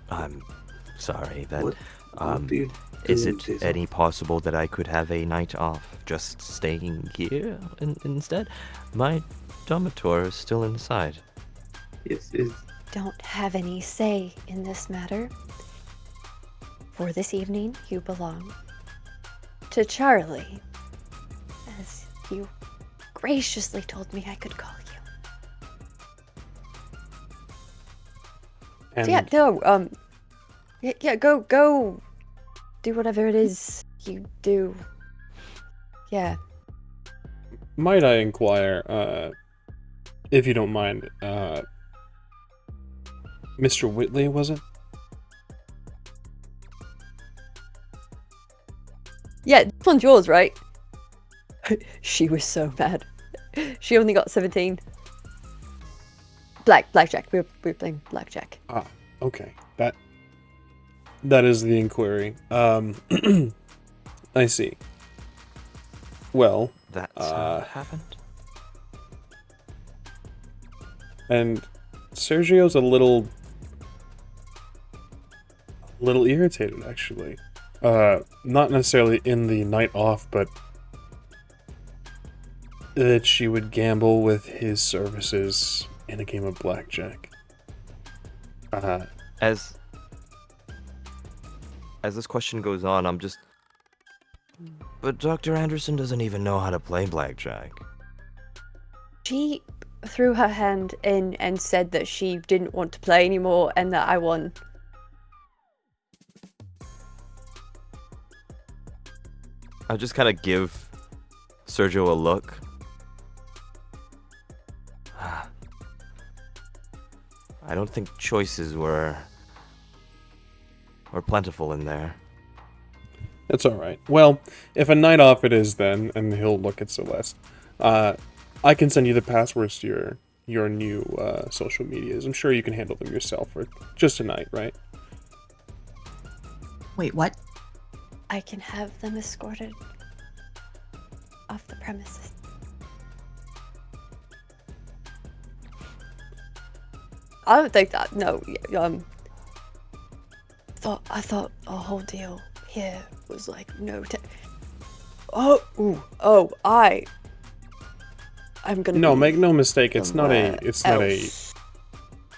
I'm sorry that. What do you Is do it this any off? possible that I could have a night off, just staying here instead? My dormitory is still inside. Yes, Don't have any say in this matter. For this evening, you belong to Charlie, as you graciously told me I could call you. And So yeah, no, yeah, go, do whatever it is you do. Yeah. might I inquire, if you don't mind, Mr. Whitley, was it? Yeah, this one's yours, right? She was so mad. She only got 17. Blackjack. We're playing blackjack. Ah, okay. That is the inquiry. I see. Well, That's how it happened. and Sergio's a little irritated, actually. Not necessarily in the night off, but that she would gamble with his services in a game of blackjack. As as this question goes on, I'm just. But Dr. Anderson doesn't even know how to play blackjack. She threw her hand in and said that she didn't want to play anymore and that I won. I just kind of give Sergio a look. I don't think choices were plentiful in there. It's alright. Well, if a night off it is then, and he'll look at Celeste, I can send you the passwords to your new social medias. I'm sure you can handle them yourself for just a night, right? Wait, what? I can have them escorted off the premises. I don't think that. No. I thought a whole deal here was like no. I'm gonna. No, be make no mistake. It's not else.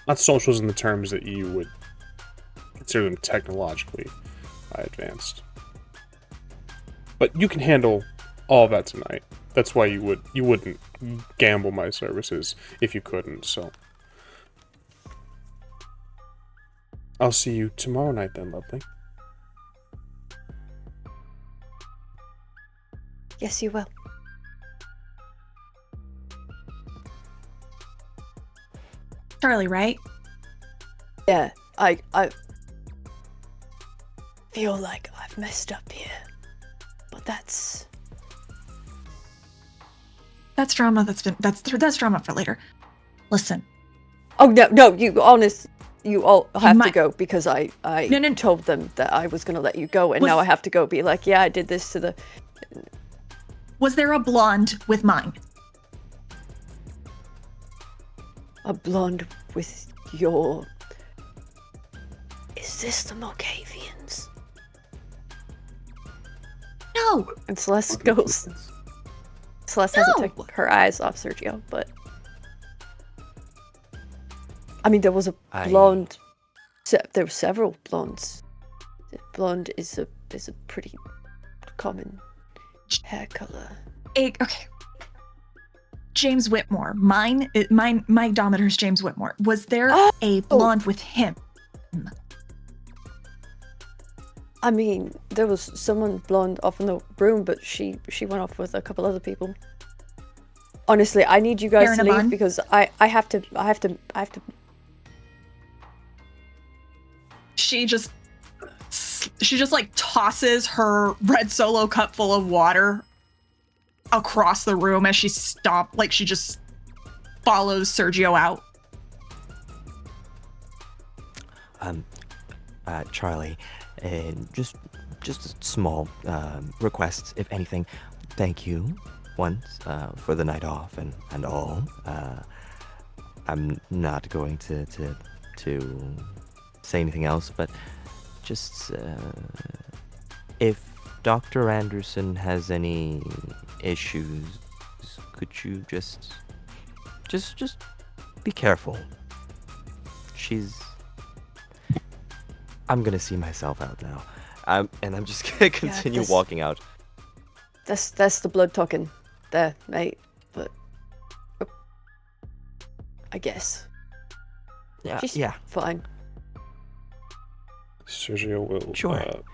not socials in the terms that you would consider them technologically advanced. But you can handle all of that tonight. That's why you wouldn't gamble my services if you couldn't. So I'll see you tomorrow night then, lovely. Yes, you will. Charlie, right? Yeah, I feel like I've messed up here, but that's drama. That's drama for later. Listen. Oh no! You all have to go because I No. told them that I was gonna let you go, and now I have to go be like, yeah, I did this to the. Was there a blonde with mine? A blonde with your. Is this the Malkavians? No. And Celeste goes. Celeste hasn't taken her eyes off Sergio, but. I mean, there was a blonde. There were several blondes. Blonde is a pretty common hair color. Okay. James Whitmore. My Dometer is James Whitmore. Was there a blonde with him? I mean, there was someone blonde off in the room, but she went off with a couple other people. Honestly, I need you guys to leave because I have to. She just like tosses her red Solo cup full of water across the room as she she just follows Sergio out. Charlie, just a small request, if anything. Thank you once for the night off and all. I'm not going to say anything else, but just if Dr. Anderson has any issues, could you just be careful. I'm gonna see myself out now. And I'm just gonna continue walking out. That's the blood talking there, mate. But I guess. She's fine. Sergio will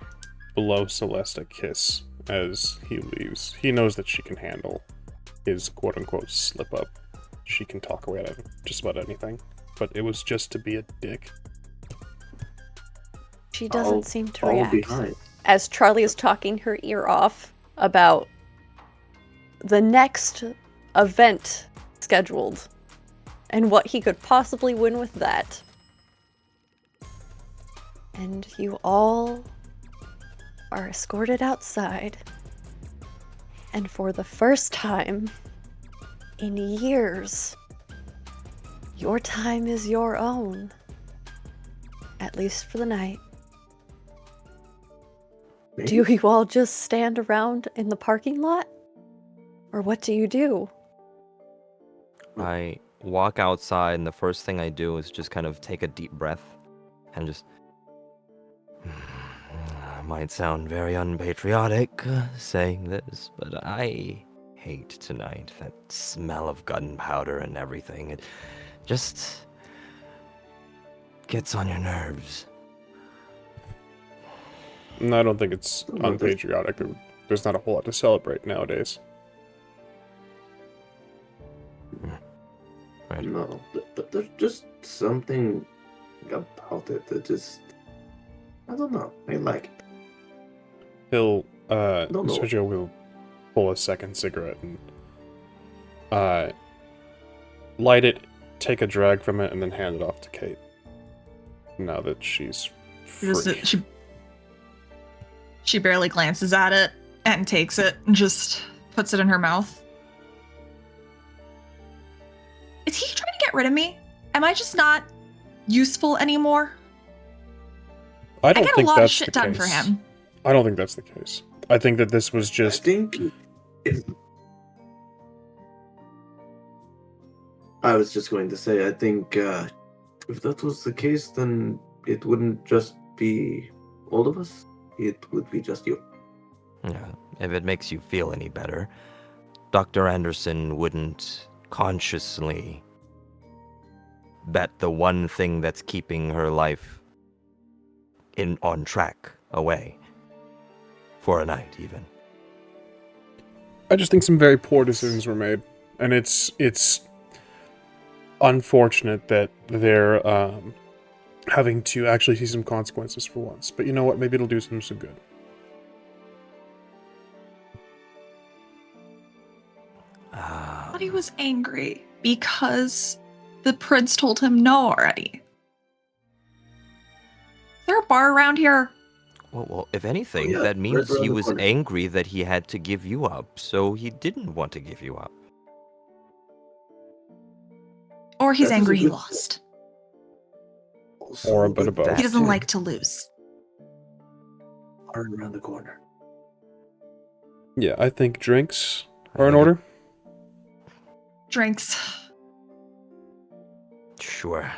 blow Celeste a kiss as he leaves. He knows that she can handle his quote-unquote slip-up. She can talk away out of just about anything. But it was just to be a dick. She doesn't seem to react. As Charlie is talking her ear off about the next event scheduled and what he could possibly win with that. And you all are escorted outside. And for the first time in years, your time is your own. At least for the night. Do you all just stand around in the parking lot? Or what do you do? I walk outside, and the first thing I do is just kind of take a deep breath and just might sound very unpatriotic saying this, but I hate tonight. That smell of gunpowder and everything. It just gets on your nerves. No, I don't think it's No, there's- unpatriotic. There's not a whole lot to celebrate nowadays. Right. No, but there's just something about it that just, I don't know. I like it. He'll, No. Sergio will pull a second cigarette and, light it, take a drag from it, and then hand it off to Kate. Now that she's free. She barely glances at it and takes it and just puts it in her mouth. Is he trying to get rid of me? Am I just not useful anymore? I don't get a think lot of that's shit the done case. for him. I don't think that's the case. I think that this was I just think I was just going to say, I think if that was the case, then it wouldn't just be all of us. It would be just you. Yeah, if it makes you feel any better, Dr. Anderson wouldn't consciously bet the one thing that's keeping her life on track away for a night, even. I just think some very poor decisions were made, and it's unfortunate that they're having to actually see some consequences for once. But you know what? Maybe it'll do some good. I thought he was angry because the prince told him no already. Is there a bar around here? Well, if anything, Oh, yeah, that means right around he the was corner. angry that he had to give you up, so he didn't want to give you up. Or he's That is a angry he good- lost. Also, Or a bit of both. That He doesn't too. like to lose. Are around the corner. Yeah, I think drinks I are in think order. Drinks. Sure.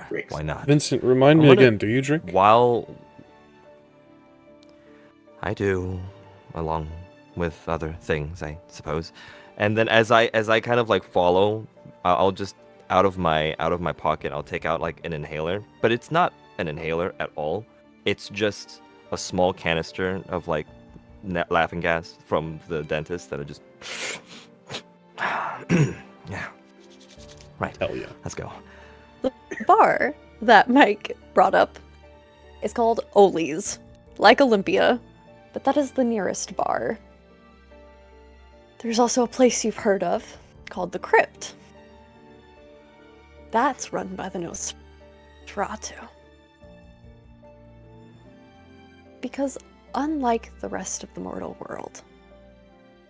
Drinks. Why not? Vincent, remind I'm me gonna- again, do you drink? While I do, along with other things, I suppose. And then as I kind of like follow, I'll just out of my pocket, I'll take out like an inhaler, but it's not an inhaler at all. It's just a small canister of like laughing gas from the dentist that I just yeah. Right. Hell yeah. Let's go. The bar that Mike brought up is called Oli's, like Olympia, but that is the nearest bar. There's also a place you've heard of called the Crypt. That's run by the Nosferatu. Because unlike the rest of the mortal world,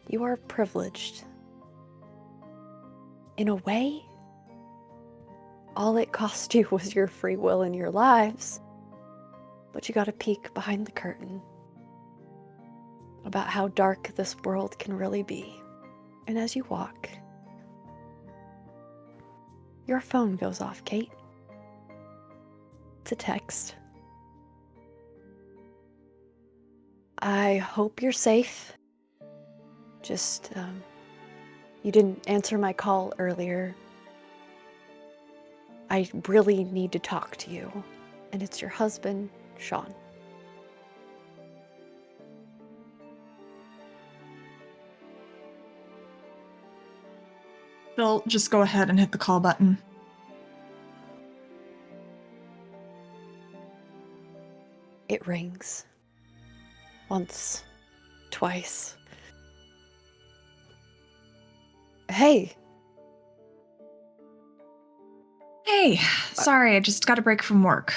you are privileged. In a way, all it cost you was your free will and your lives. But you got a peek behind the curtain about how dark this world can really be. And as you walk, your phone goes off, Kate. It's a text. I hope you're safe. Just, you didn't answer my call earlier. I really need to talk to you. And it's your husband, Sean. They'll just go ahead and hit the call button. It rings. Once. Twice. Hey, Hey, sorry, I just got a break from work.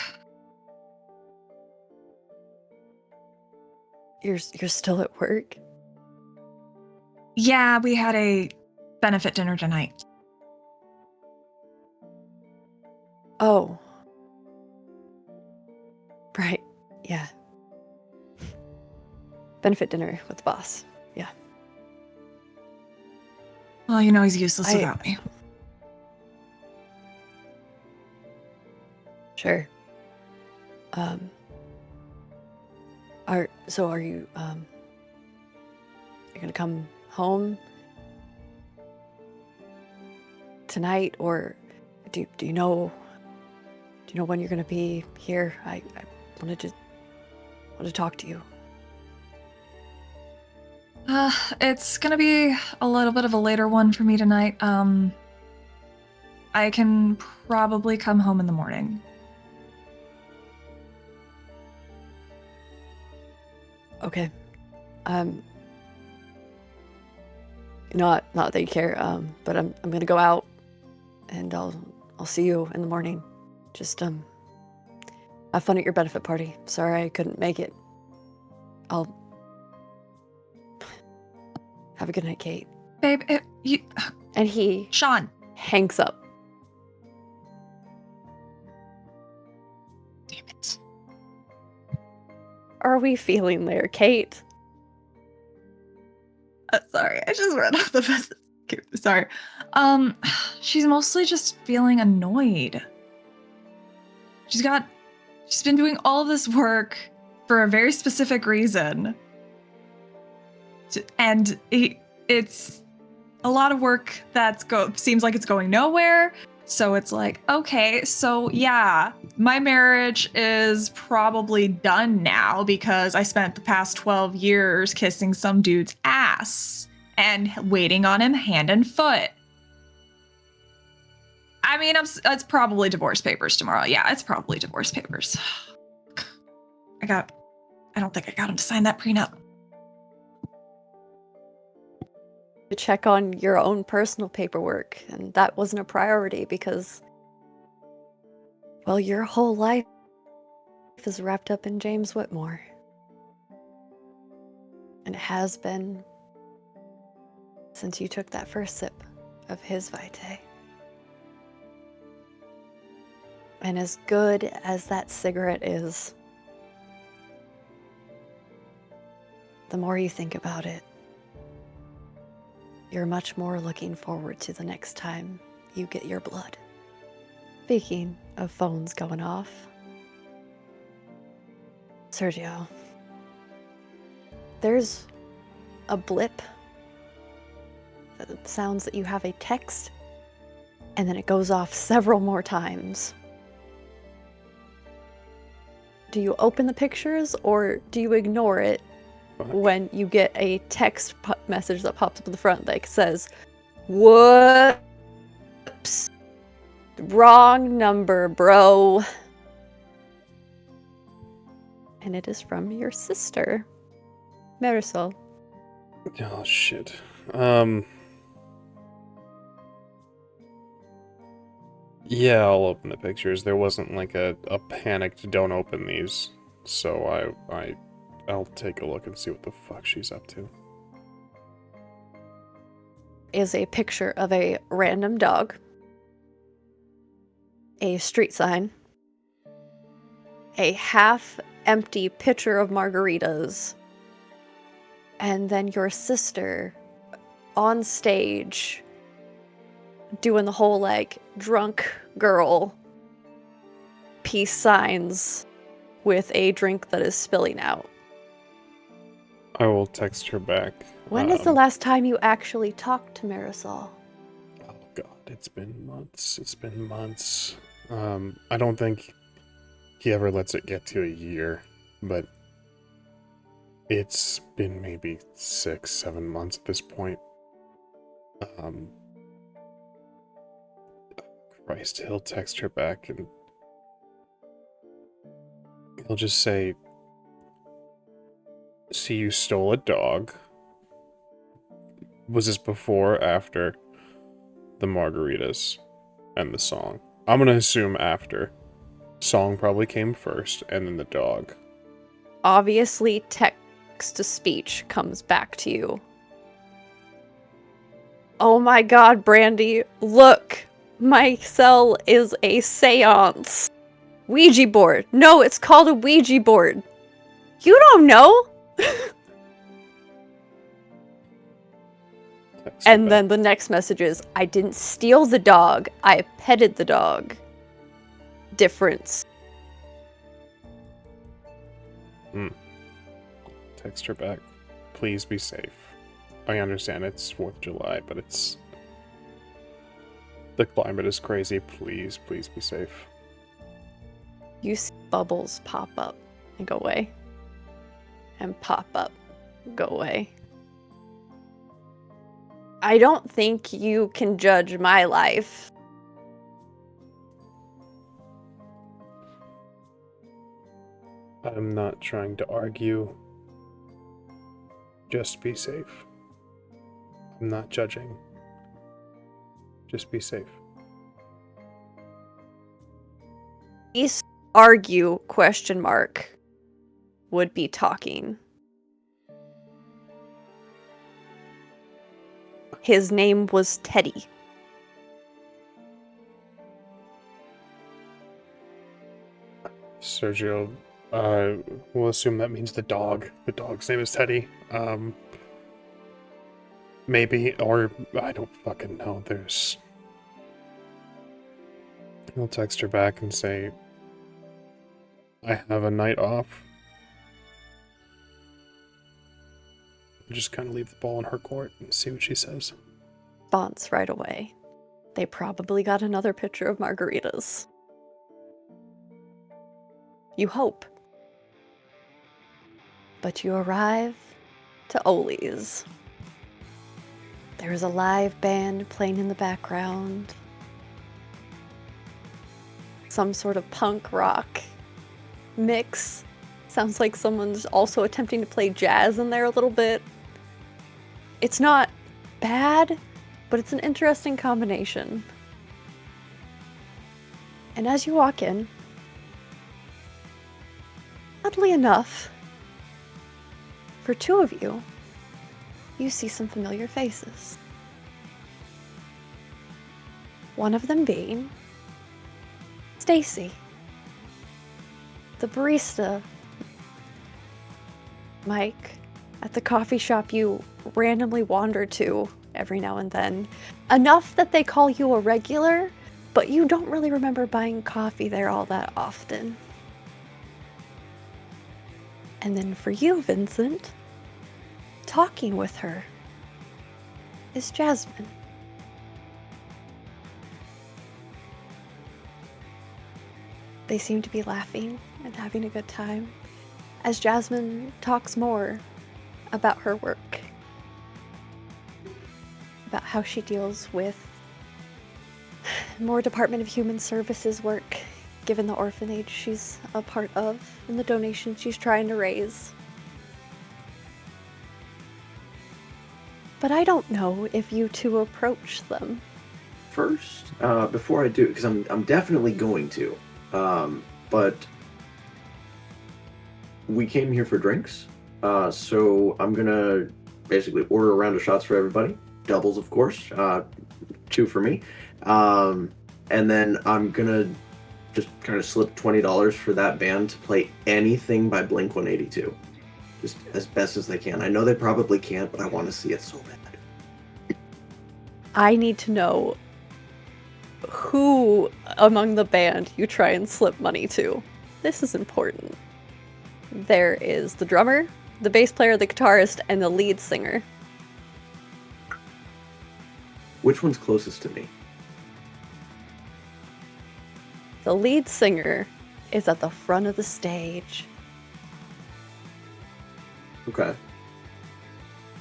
you're still at work? Yeah, we had a benefit dinner tonight. Oh. Right. Yeah. Benefit dinner with the boss. Yeah. Well, you know he's useless I- without me. Sure. Are you gonna come home tonight, or do you know when you're gonna be here? I wanted to talk to you. It's gonna be a little bit of a later one for me tonight. I can probably come home in the morning. Okay. Not that you care, but I'm gonna go out, and I'll see you in the morning. Just have fun at your benefit party. Sorry I couldn't make it. I'll have a good night, Kate. Babe, And he Sean. hangs up. Damn it. Are we feeling there, Kate? Sorry, I just read off the message. Okay, sorry. She's mostly just feeling annoyed. She's been doing all this work for a very specific reason. And it's a lot of work seems like it's going nowhere. So it's like, okay, so yeah, my marriage is probably done now because I spent the past 12 years kissing some dude's ass and waiting on him hand and foot. I mean, it's probably divorce papers tomorrow. Yeah, it's probably divorce papers. I don't think I got him to sign that prenup. To check on your own personal paperwork, and that wasn't a priority because, well, your whole life is wrapped up in James Whitmore. And it has been since you took that first sip of his Vitae. And as good as that cigarette is, the more you think about it, you're much more looking forward to the next time you get your blood. Speaking of phones going off, Sergio, there's a blip that sounds that you have a text, and then it goes off several more times. Do you open the pictures, or do you ignore it when you get a text message that pops up in the front that says, "Whoops, wrong number, bro"? And it is from your sister, Marisol. Oh, shit. Yeah, I'll open the pictures. There wasn't like a panicked don't open these. So I'll take a look and see what the fuck she's up to. Is a picture of a random dog, a street sign, a half-empty pitcher of margaritas, and then your sister on stage doing the whole, like, drunk girl peace signs with a drink that is spilling out. I will text her back. When is the last time you actually talked to Marisol? Oh god, it's been months. I don't think he ever lets it get to a year, but it's been maybe 6-7 months at this point. Christ, he'll text her back and he'll just say, "See, you stole a dog." Was this before or after the margaritas and the song? I'm gonna assume after. Song probably came first, and then the dog. Obviously, text-to-speech comes back to you. "Oh my god, Brandy, look! My cell is a seance. Ouija board. No, it's called a Ouija board. You don't know!" And then the next message is, "I didn't steal the dog, I petted the dog." Difference. Text her back. Please be safe. I understand it's 4th of July, but it's... The climate is crazy. Please, please be safe. You see bubbles pop up and go away. And pop up, go away. I don't think you can judge my life. I'm not trying to argue. Just be safe. I'm not judging. Just be safe. Least argue, question mark, would be talking. His name was Teddy. Sergio, we'll assume that means the dog. The dog's name is Teddy. Maybe, or I don't fucking know. I'll text her back and say, I have a night off. Just kind of leave the ball in her court and see what she says. Response right away. They probably got another picture of margaritas. You hope. But you arrive to Oli's. There is a live band playing in the background. Some sort of punk rock mix. Sounds like someone's also attempting to play jazz in there a little bit. It's not bad, but it's an interesting combination. And as you walk in, oddly enough, for two of you, you see some familiar faces. One of them being Stacy, the barista, Mike, at the coffee shop you randomly wander to every now and then. Enough that they call you a regular, but you don't really remember buying coffee there all that often. And then for you, Vincent, talking with her is Jasmine. They seem to be laughing and having a good time as Jasmine talks more about her work, about how she deals with more Department of Human Services work, given the orphanage she's a part of and the donations she's trying to raise. But I don't know if you two approach them. First, before I do, because I'm definitely going to, but we came here for drinks, so I'm gonna basically order a round of shots for everybody, doubles of course, 2 for me, and then I'm gonna just kind of slip $20 for that band to play anything by Blink-182, just as best as they can. I know they probably can't, but I want to see it so bad. I need to know who among the band you try and slip money to. This is important. There is the drummer, the bass player, the guitarist, and the lead singer. Which one's closest to me? The lead singer is at the front of the stage. Okay.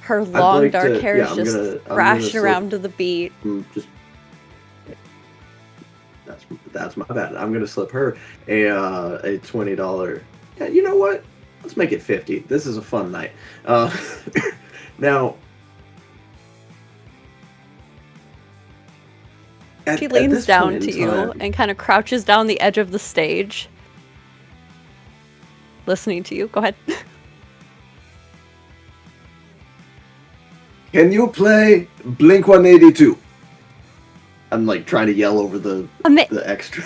Her long like dark to- hair yeah, is I'm just gonna thrashing slip- around to the beat. Just that's my bad. I'm gonna slip her a $20. Yeah, you know what? Let's make it 50. This is a fun night. Now, She at leans this down point to in you time- and kind of crouches down the edge of the stage, listening to you. Go ahead. Can you play Blink-182? I'm like trying to yell over the extra.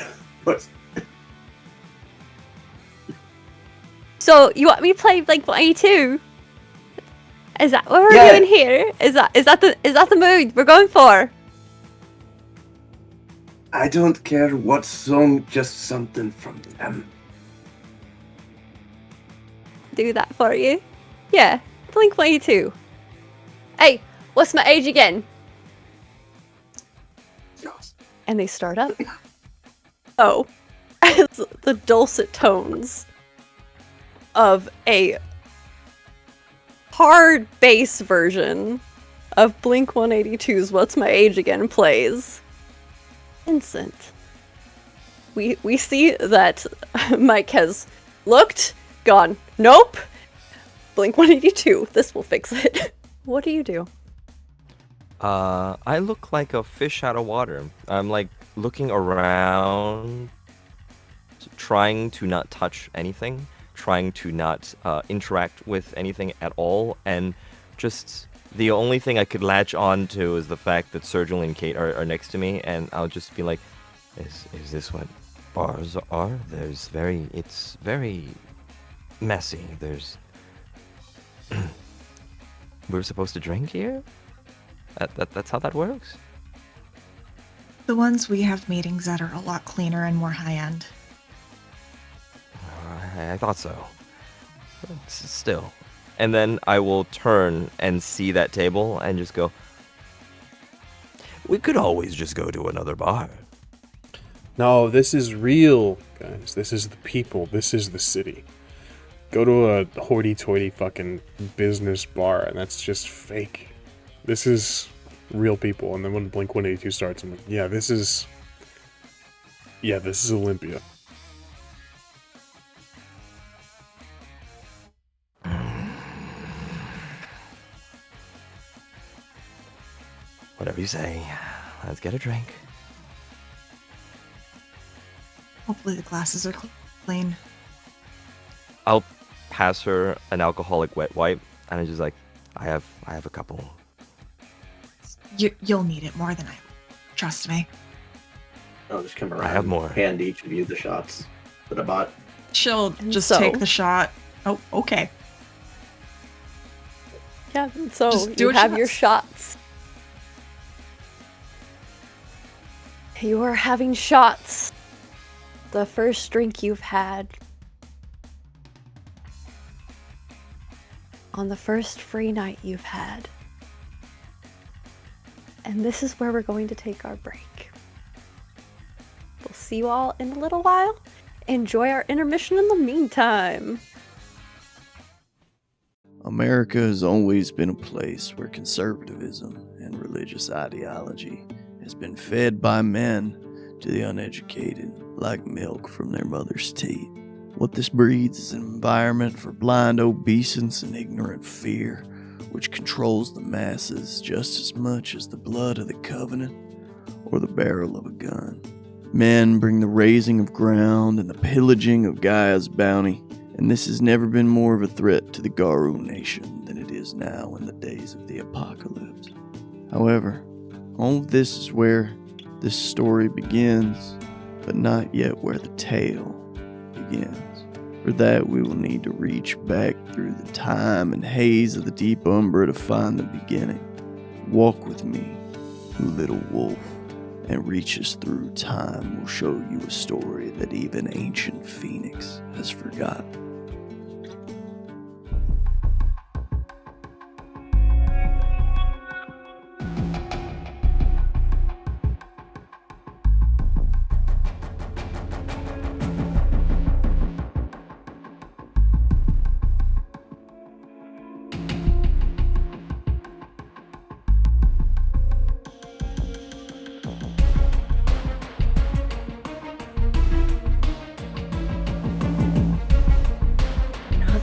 So you want me to play Blink-182? Is that what we're Yeah. doing here? Is that the mood we're going for? I don't care what song, just something from them. Do that for you. Yeah, Blink-182. Hey, what's my age again? And they start up. Oh, as the dulcet tones of a hard bass version of Blink-182's What's My Age Again plays. Vincent. We see that Mike has looked, gone, nope. Blink-182, this will fix it. What do you do? I look like a fish out of water. I'm like looking around, trying to not touch anything, trying to not interact with anything at all, and just the only thing I could latch on to is the fact that Sergil and Kate are next to me, and I'll just be like, is this what bars are? It's very messy. We're supposed to drink here? That's how that works? The ones we have meetings at are a lot cleaner and more high-end. I thought so. Still. And then I will turn and see that table and just go, we could always just go to another bar. No, this is real, guys. This is the people. This is the city. Go to a hoity-toity fucking business bar, and that's just fake. This is real people. And then when Blink-182 starts, I'm like, yeah, this is Olympia. Whatever you say. Let's get a drink. Hopefully the glasses are clean. I'll pass her an alcoholic wet wipe, and I'm just like, I have a couple. You'll need it more than I will. Trust me. I'll just come around. I have more. Hand each of you the shots that I bought. She'll just So- take the shot. Oh, okay. Yeah, so Just do you what have she your wants. shots. You are having shots. The first drink you've had. On the first free night you've had. And this is where we're going to take our break. We'll see you all in a little while. Enjoy our intermission in the meantime. America has always been a place where conservatism and religious ideology has been fed by men to the uneducated like milk from their mother's teat. What this breeds is an environment for blind obeisance and ignorant fear, which controls the masses just as much as the blood of the covenant or the barrel of a gun. Men bring the raising of ground and the pillaging of Gaia's bounty, and this has never been more of a threat to the Garou nation than it is now in the days of the apocalypse. However, all of this is where this story begins, but not yet where the tale begins. For that, we will need to reach back through the time and haze of the deep umbra to find the beginning. Walk with me, you little wolf, and reach us through time will show you a story that even ancient Phoenix has forgotten.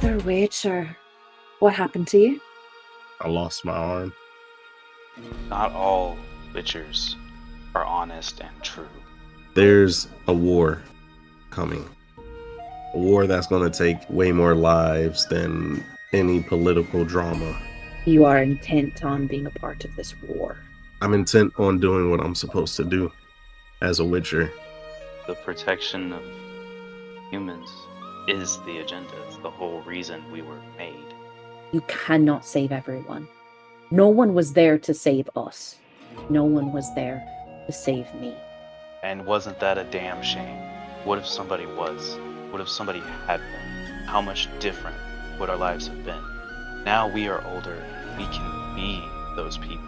Another witch, or what happened to you? I lost my arm. Not all witchers are honest and true. There's a war coming. A war that's going to take way more lives than any political drama. You are intent on being a part of this war. I'm intent on doing what I'm supposed to do as a witcher. The protection of humans is the agenda. It's the whole reason we were made. You cannot save everyone. No one was there to save us. No one was there to save me. And wasn't that a damn shame? What if somebody was? What if somebody had been? How much different would our lives have been? Now we are older. We can be those people.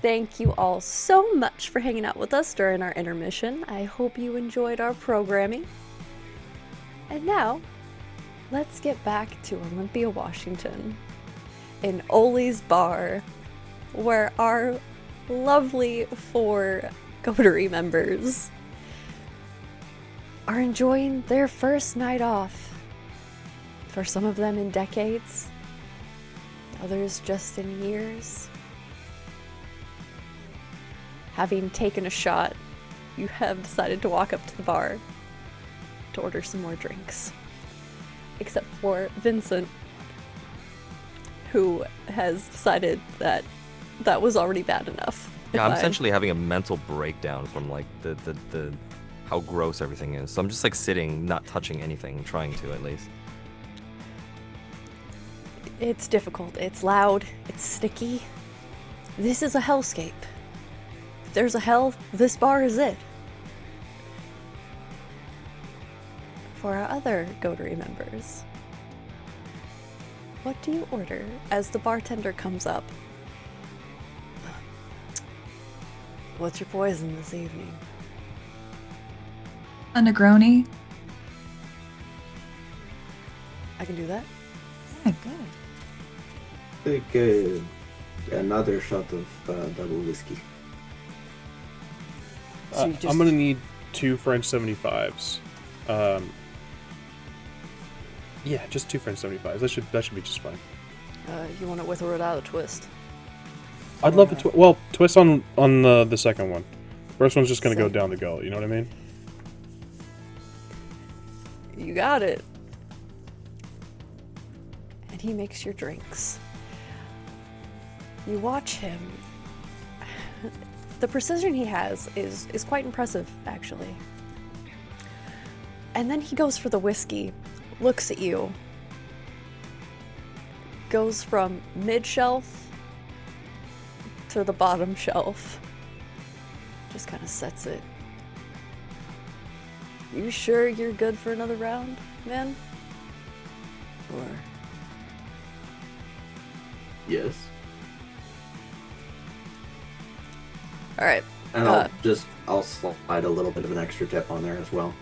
Thank you all so much for hanging out with us during our intermission. I hope you enjoyed our programming. And now, let's get back to Olympia, Washington, in Oli's Bar, where our lovely 4 Coterie members are enjoying their first night off. For some of them in decades, others just in years. Having taken a shot, you have decided to walk up to the bar to order some more drinks. Except for Vincent, who has decided that that was already bad enough. Yeah, I'm essentially having a mental breakdown from like the how gross everything is. So I'm just like sitting, not touching anything, trying to at least. It's difficult, it's loud, it's sticky. This is a hellscape. If there's a hell, this bar is it. For our other Coterie members, what do you order as the bartender comes up? What's your poison this evening? A Negroni. I can do that. Oh, good. Take another shot of double whiskey. So you just- I'm gonna need 2 French 75s. Yeah, just 2 French 75s. That should be just fine. You want it with or without a twist? I'd love a twist on the second one. First one's just gonna go down the gullet. You know what I mean? You got it. And he makes your drinks. You watch him. The precision he has is quite impressive, actually. And then he goes for the whiskey, looks at you, goes from mid-shelf to the bottom shelf, just kind of sets it. You sure you're good for another round, man? Or... Yes. Alright. And I'll slide a little bit of an extra tip on there as well.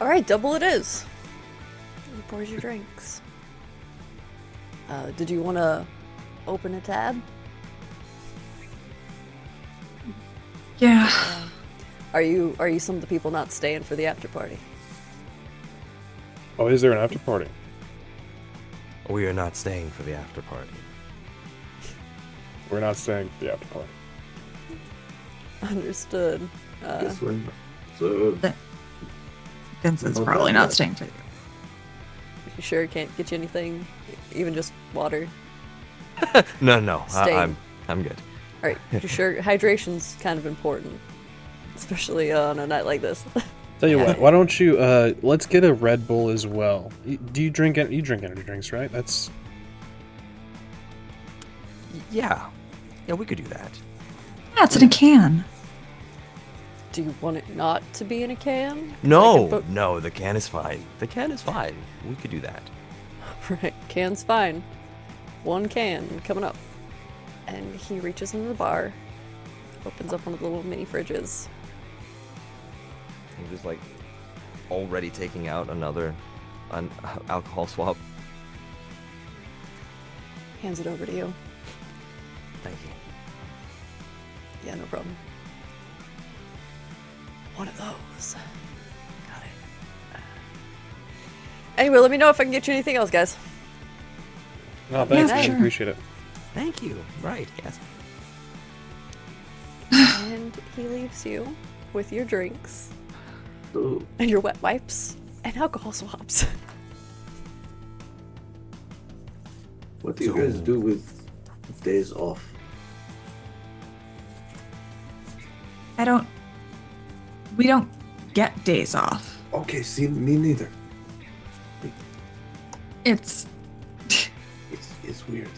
Alright, double it is. He pours your drinks. Did you want to open a tab? Yeah. Are you some of the people not staying for the after party? Oh, is there an after party? We are not staying for the after party. We're not staying for the after party. Understood. Guess we're not. So Vincent's Well, probably that- not staying for you. You sure can't get you anything? Even just water? No, Staying. I'm good. Alright, you sure? Hydration's kind of important. Especially on a night like this. Tell you what, why don't you let's get a Red Bull as well. Do you drink energy drinks, right? That's Yeah, we could do that. Yeah, it's in a can. Do you want it not to be in a can? No, no, the can is fine. The can is fine. We could do that. Right, can's fine. 1 can coming up. And he reaches into the bar, opens up one of the little mini fridges. I'm just like already taking out another alcohol swap. Hands it over to you. Thank you. Yeah, no problem. One of those. Got it. Anyway, let me know if I can get you anything else, guys. no, thanks, Yeah, man. sure. Appreciate it. Thank you. Right, yes. And he leaves you with your drinks Ooh. and your wet wipes and alcohol swabs. What do you guys do with days off? We don't get days off. Okay, see, me neither. It's It's weird.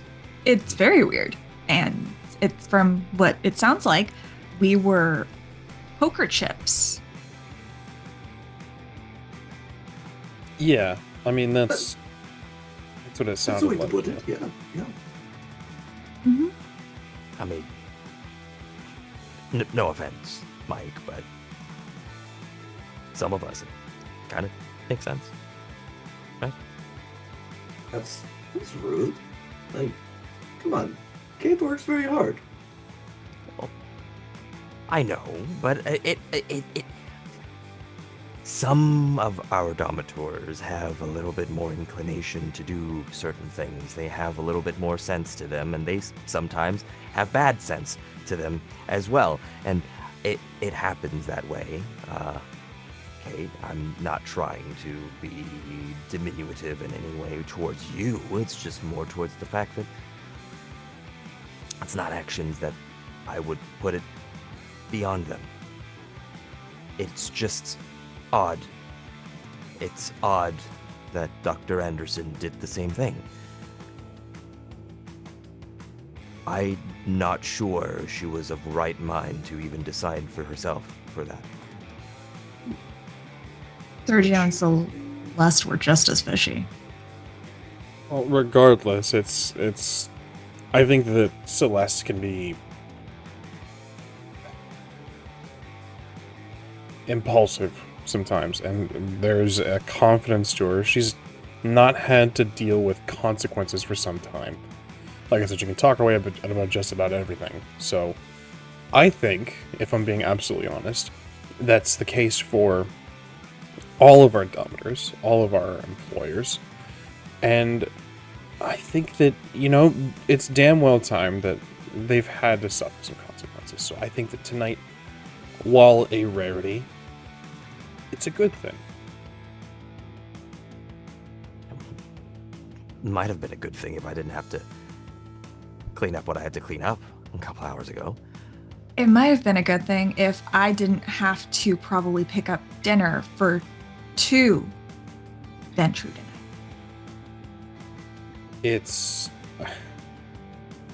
it's very weird. And it's from what it sounds like, we were poker chips. Yeah, I mean that's what it That's the sounded way to like. put it. Yeah. Mm-hmm. I mean, no offense, Mike, but some of us, it kind of makes sense, right? That's rude. Like, come on. Kate works very hard. I know, but it some of our domitors have a little bit more inclination to do certain things. They have a little bit more sense to them, and they sometimes have bad sense to them as well. And it happens that way. Kate, I'm not trying to be diminutive in any way towards you. It's just more towards the fact that it's not actions that I would put it beyond them. It's just odd. It's odd that Dr. Anderson did the same thing. I'm not sure she was of right mind to even decide for herself for that. 30 on Celeste were just as fishy. Well, regardless, it's. I think that Celeste can be impulsive sometimes, and there's a confidence to her. She's not had to deal with consequences for some time. Like I said, she can talk her way about just about everything. So, I think, if I'm being absolutely honest, that's the case for all of our dominators, all of our employers, and I think that, it's damn well timed that they've had to suffer some consequences. So I think that tonight, while a rarity, it's a good thing. Might have been a good thing if I didn't have to clean up what I had to clean up a couple hours ago. It might have been a good thing if I didn't have to probably pick up dinner for 2 Ventrue dinners.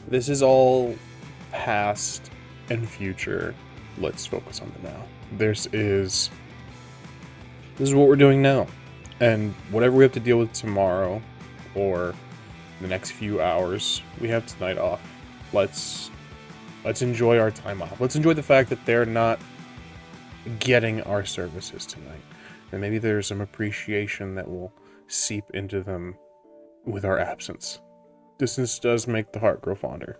This is all past and future. Let's focus on the now. This is what we're doing now. And whatever we have to deal with tomorrow or the next few hours, we have tonight off. Let's enjoy our time off. Let's enjoy the fact that they're not getting our services tonight. And maybe there's some appreciation that will seep into them with our absence. Distance does make the heart grow fonder.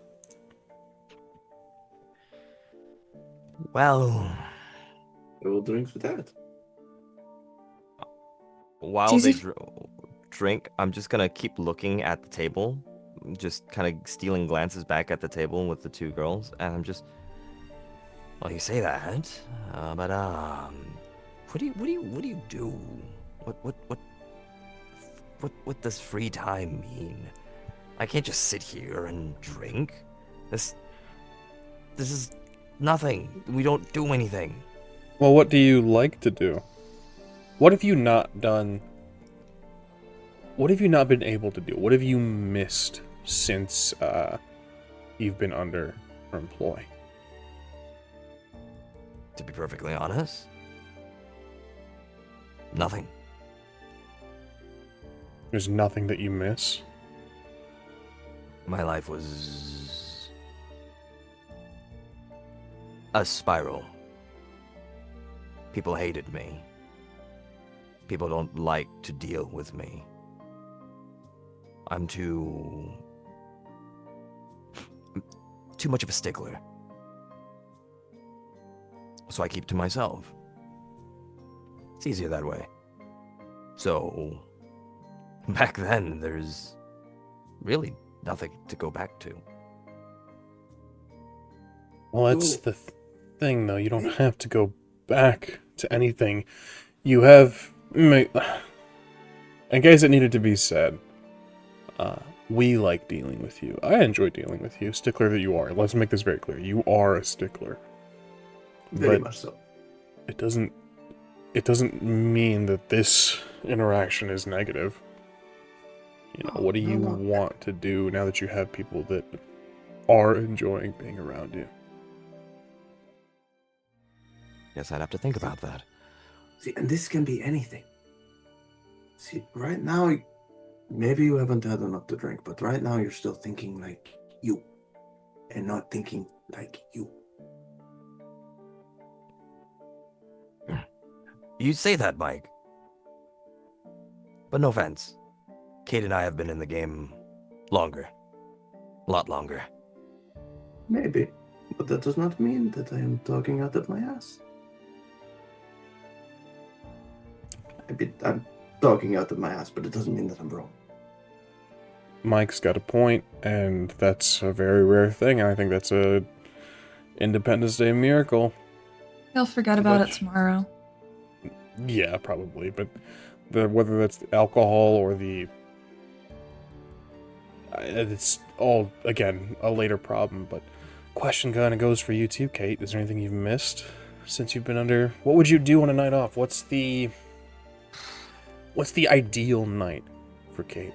Well, We'll drink for that. while It's they easy- drink, I'm just gonna keep looking at the table, just kind of stealing glances back at the table with the 2 girls, and I'm just, well, you say that, but what do you do? What does free time mean? I can't just sit here and drink. This is nothing. We don't do anything. Well, what do you like to do? What have you not done? What have you not been able to do? What have you missed since you've been under her employ? To be perfectly honest, nothing. There's nothing that you miss? My life was a spiral. People hated me. People don't like to deal with me. I'm too much of a stickler. So I keep to myself. It's easier that way. So back then, there's really nothing to go back to. Well, that's thing, though. You don't have to go back to anything. You have... I guess it needed to be said. We like dealing with you. I enjoy dealing with you, stickler that you are. Let's make this very clear. You are a stickler. Very much so. It doesn't mean that this interaction is negative. You know, what do you want to do now that you have people that are enjoying being around you? Guess I'd have to think about that. See, and this can be anything. See, right now, maybe you haven't had enough to drink, but right now you're still thinking like you, and not thinking like you. You say that, Mike. But no offense. Kate and I have been in the game longer. A lot longer. Maybe, but that does not mean that I am talking out of my ass. I'm talking out of my ass, but it doesn't mean that I'm wrong. Mike's got a point, and that's a very rare thing. I think that's a Independence Day miracle. He'll forget about it tomorrow. Yeah, probably, but whether that's the alcohol or the... it's all, again, a later problem, but question kind of goes for you too, Kate. Is there anything you've missed since you've been under... What would you do on a night off? What's the ideal night for Kate?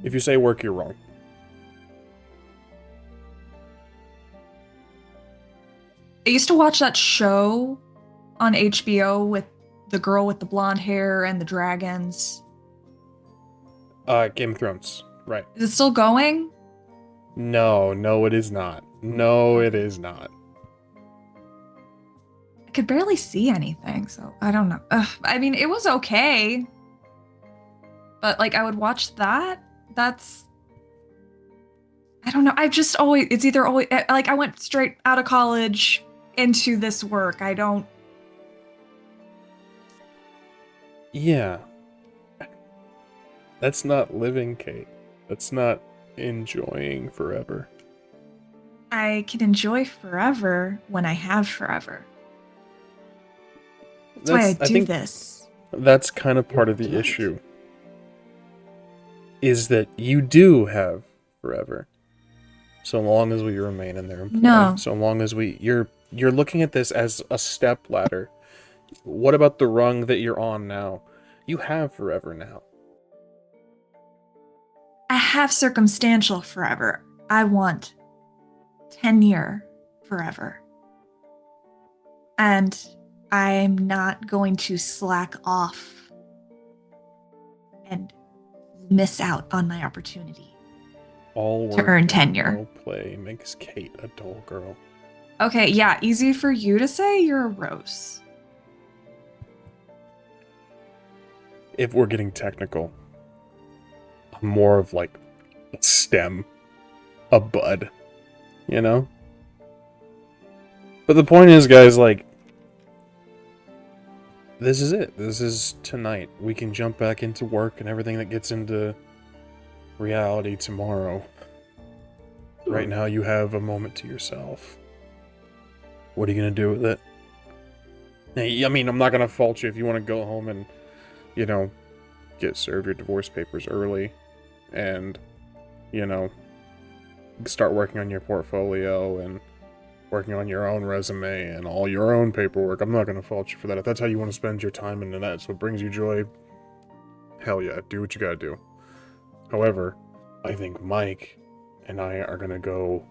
If you say work, you're wrong. I used to watch that show on HBO with the girl with the blonde hair and the dragons. Game of Thrones, right. Is it still going? No, it is not. No, it is not. I could barely see anything, so I don't know. I mean, it was okay. But, like, I would watch that. That's... I don't know. I've just always... It's either always... Like, I went straight out of college into this work. I don't... Yeah. That's not living, Kate. That's not enjoying forever. I can enjoy forever when I have forever. That's why I do this. That's kind of part of the issue. Is that you do have forever. So long as we remain in their employ. No. So long as you're looking at this as a step ladder. What about the rung that you're on now? You have forever now. I have circumstantial forever. I want tenure forever. And I'm not going to slack off and miss out on my opportunity All to work earn and tenure. no play makes Kate a dull girl. Okay, yeah, easy for you to say. You're a rose. If we're getting technical, I'm more of like a stem, a bud, you know? But the point is, guys, like, this is it. This is tonight. We can jump back into work and everything that gets into reality tomorrow. Right now, you have a moment to yourself. What are you going to do with it? Hey, I mean, I'm not going to fault you if you want to go home and, you know, get served your divorce papers early and, you know, start working on your portfolio and working on your own resume and all your own paperwork. I'm not going to fault you for that. If that's how you want to spend your time and that's what brings you joy, hell yeah, do what you got to do. However, I think Mike and I are going to go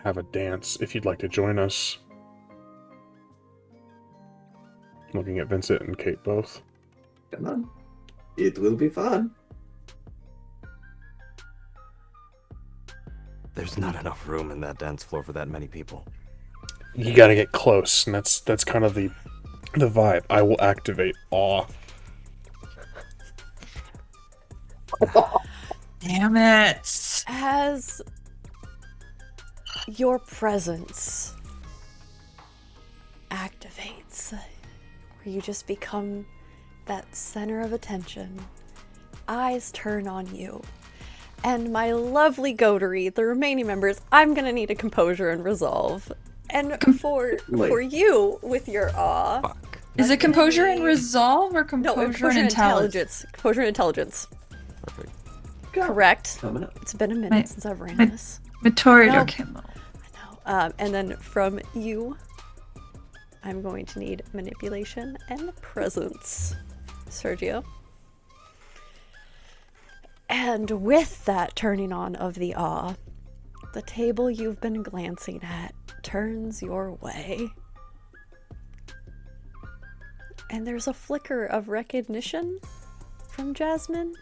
have a dance if you'd like to join us. Looking at Vincent and Kate both. Come on. It will be fun. There's not enough room in that dance floor for that many people. You got to get close, and that's kind of the vibe. I will activate awe. Damn it. As your presence activates, where you just become that center of attention, eyes turn on you And my lovely Goatery, the remaining members, I'm gonna need a composure and resolve. And for you, with your awe... Fuck. Is it composure and resolve or composure and intelligence? Composure and intelligence. Perfect. Correct. Coming up. It's been a minute since I've ran this. Vittorio No. Kimmel. I know. And then from you, I'm going to need manipulation and presence. Sergio. And with that turning on of the awe, the table you've been glancing at turns your way. And there's a flicker of recognition from Jasmine.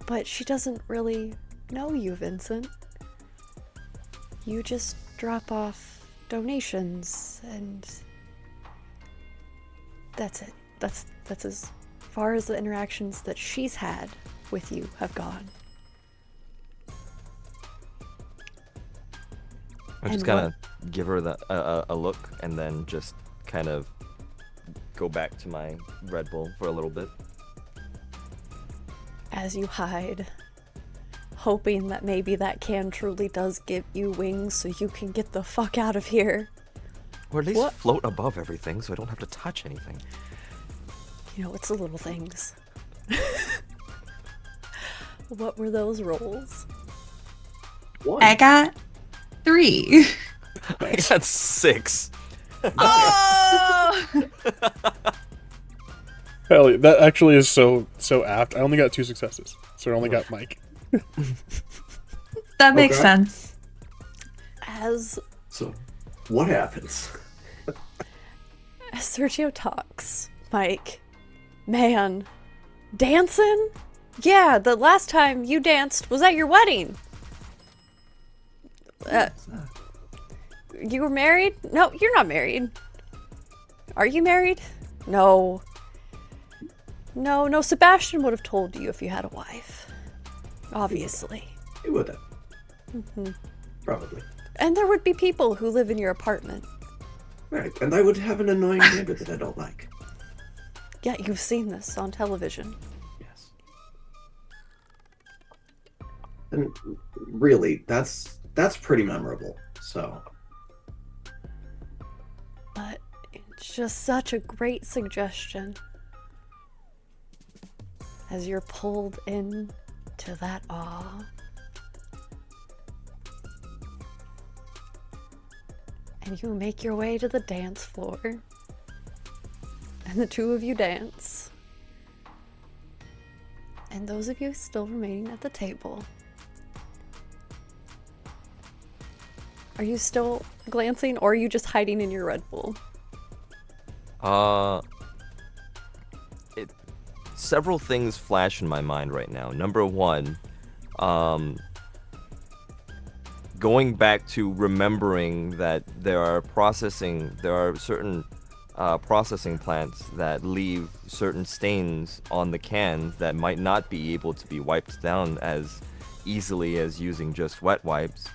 But she doesn't really know you, Vincent. You just drop off donations and that's it. That's as far as the interactions that she's had with you have gone. I'm just gonna give her a look and then just kind of go back to my Red Bull for a little bit. As you hide, hoping that maybe that can truly does give you wings so you can get the fuck out of here. Or at least float above everything so I don't have to touch anything. You know, it's the little things. What were those rolls? 1. I got 3. I got 6. Oh! Hell, that actually is so apt. I only got 2 successes, so I only got Mike. That makes sense. So, what happens? As Sergio talks, Mike, man, dancing? Yeah, the last time you danced was at your wedding. You were married? No, you're not married. Are you married? No. No, Sebastian would have told you if you had a wife. Obviously. He would have. Mm-hmm. Probably. And there would be people who live in your apartment. Right, and I would have an annoying neighbor that I don't like. Yeah, you've seen this on television. Yes. And really, that's pretty memorable, so... But it's just such a great suggestion. As you're pulled in to that awe. And you make your way to the dance floor. And the two of you dance. And those of you still remaining at the table. Are you still glancing, or are you just hiding in your Red Bull? Several things flash in my mind right now. Number one, going back to remembering that there are certain processing plants that leave certain stains on the cans that might not be able to be wiped down as easily as using just wet wipes.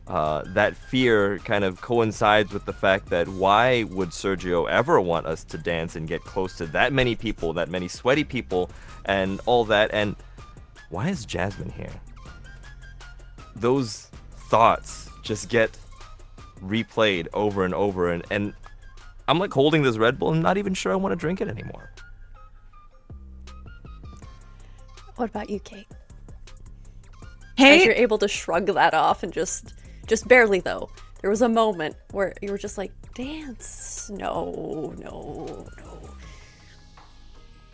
That fear kind of coincides with the fact that why would Sergio ever want us to dance and get close to that many people, that many sweaty people, and all that? And why is Jasmine here? Those thoughts just get replayed over and over, and I'm like holding this Red Bull and not even sure I want to drink it anymore. What about you, Kate? Hey, As you're able to shrug that off and just barely though. There was a moment where you were just like, dance. No.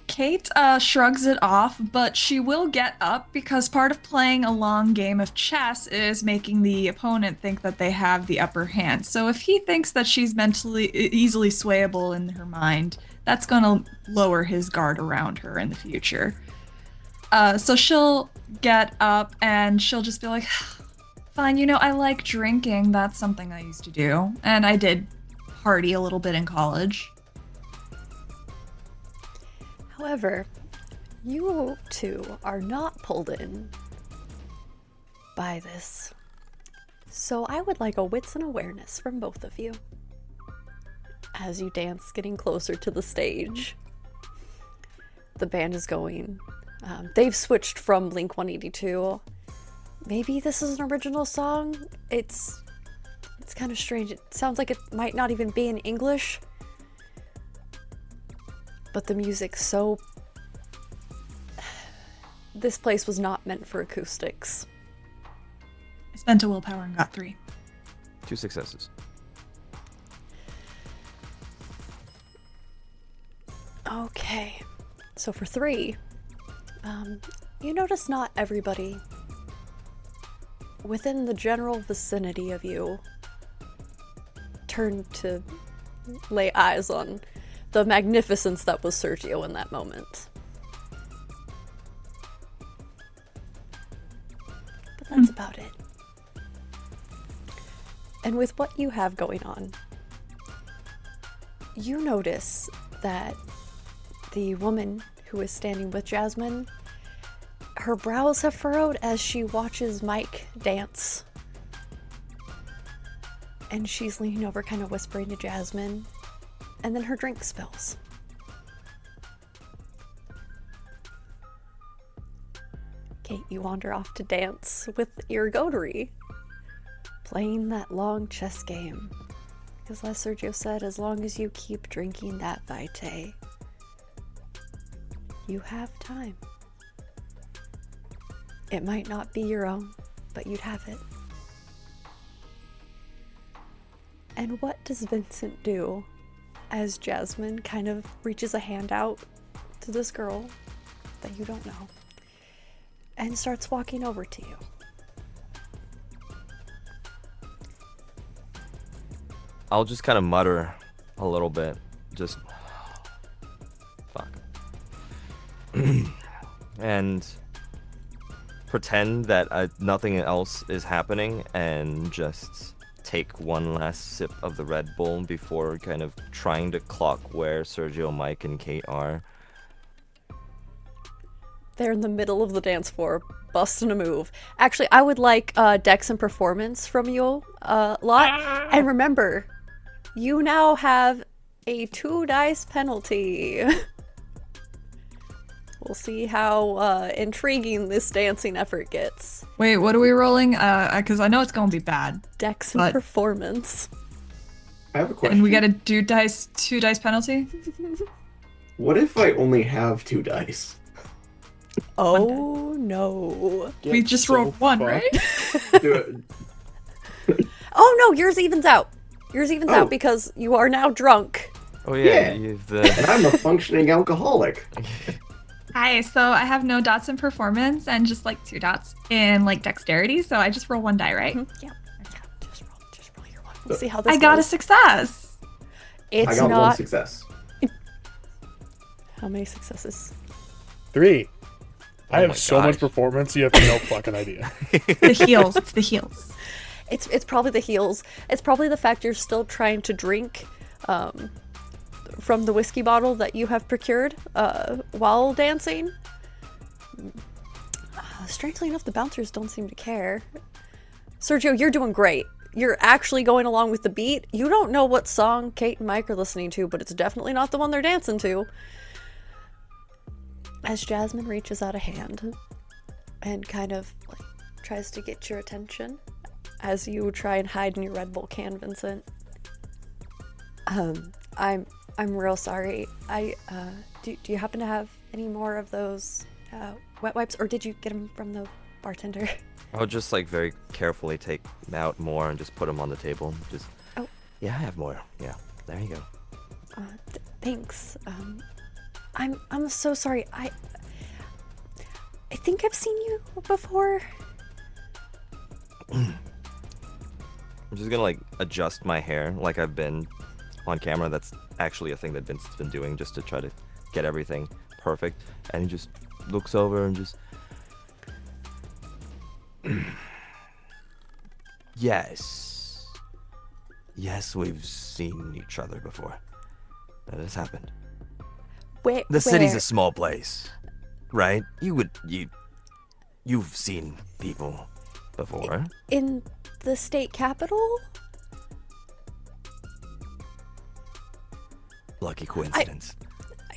Kate shrugs it off, but she will get up because part of playing a long game of chess is making the opponent think that they have the upper hand. So if he thinks that she's mentally easily swayable in her mind, that's going to lower his guard around her in the future. So she'll get up and she'll just be like, fine, I like drinking. That's something I used to do. And I did party a little bit in college. However, you two are not pulled in by this. So I would like a wits and awareness from both of you. As you dance, getting closer to the stage. the band is going. They've switched from Blink-182. Maybe this is an original song? It's kind of strange. It sounds like it might not even be in English. But the music's so... This place was not meant for acoustics. I spent a willpower and got 3. 2 successes. Okay. So for 3, you notice not everybody within the general vicinity of you turned to lay eyes on the magnificence that was Sergio in that moment. But that's about it. And with what you have going on, you notice that the woman who is standing with Jasmine, her brows have furrowed as she watches Mike dance. And she's leaning over, kind of whispering to Jasmine, and then her drink spills. Kate, you wander off to dance with your goatery, playing that long chess game. Because as Sergio said, as long as you keep drinking that Vitae, you have time. It might not be your own, but you'd have it. And what does Vincent do as Jasmine kind of reaches a hand out to this girl that you don't know and starts walking over to you? I'll just kind of mutter a little bit. Just... Fuck. And pretend that nothing else is happening and just take one last sip of the Red Bull before kind of trying to clock where Sergio, Mike, and Kate are. They're in the middle of the dance floor, busting a move. Actually, I would like Dex and Performance from you lot. And remember, you now have a 2 dice penalty. We'll see how intriguing this dancing effort gets. Wait, what are we rolling? Because I know it's gonna be bad. Dex and Performance. I have a question. And we get a 2 dice penalty? What if I only have 2 dice? Oh no. We just rolled 1, right? Oh no, yours evens out. Yours evens out because you are now drunk. Oh yeah, And I'm a functioning alcoholic. Hi, so I have no dots in performance and just like 2 dots in like dexterity, so I just roll 1 die, right? Yeah. Just roll your 1. We'll see how this I got a goes. success. It's I got not 1 success. How many successes? 3. I Oh have my so much gosh. performance, you have no fucking idea. The heels. It's the heels. It's probably the heels. It's probably the fact you're still trying to drink from the whiskey bottle that you have procured while dancing. Strangely enough, the bouncers don't seem to care. Sergio, you're doing great. You're actually going along with the beat. You don't know what song Kate and Mike are listening to, but it's definitely not the one they're dancing to. As Jasmine reaches out a hand and kind of like tries to get your attention as you try and hide in your Red Bull can, Vincent. I'm real sorry. Do you happen to have any more of those wet wipes, or did you get them from the bartender? I'll just like very carefully take out more and just put them on the table. Just, oh, yeah, I have more. Yeah, there you go. Thanks. I'm so sorry. I think I've seen you before. I'm just gonna like adjust my hair like I've been on camera. That's actually a thing that Vince's been doing just to try to get everything perfect. And he just looks over and just... Yes. Yes, we've seen each other before. That has happened. The city's a small place, right? You've seen people before. In the state capital? Lucky coincidence.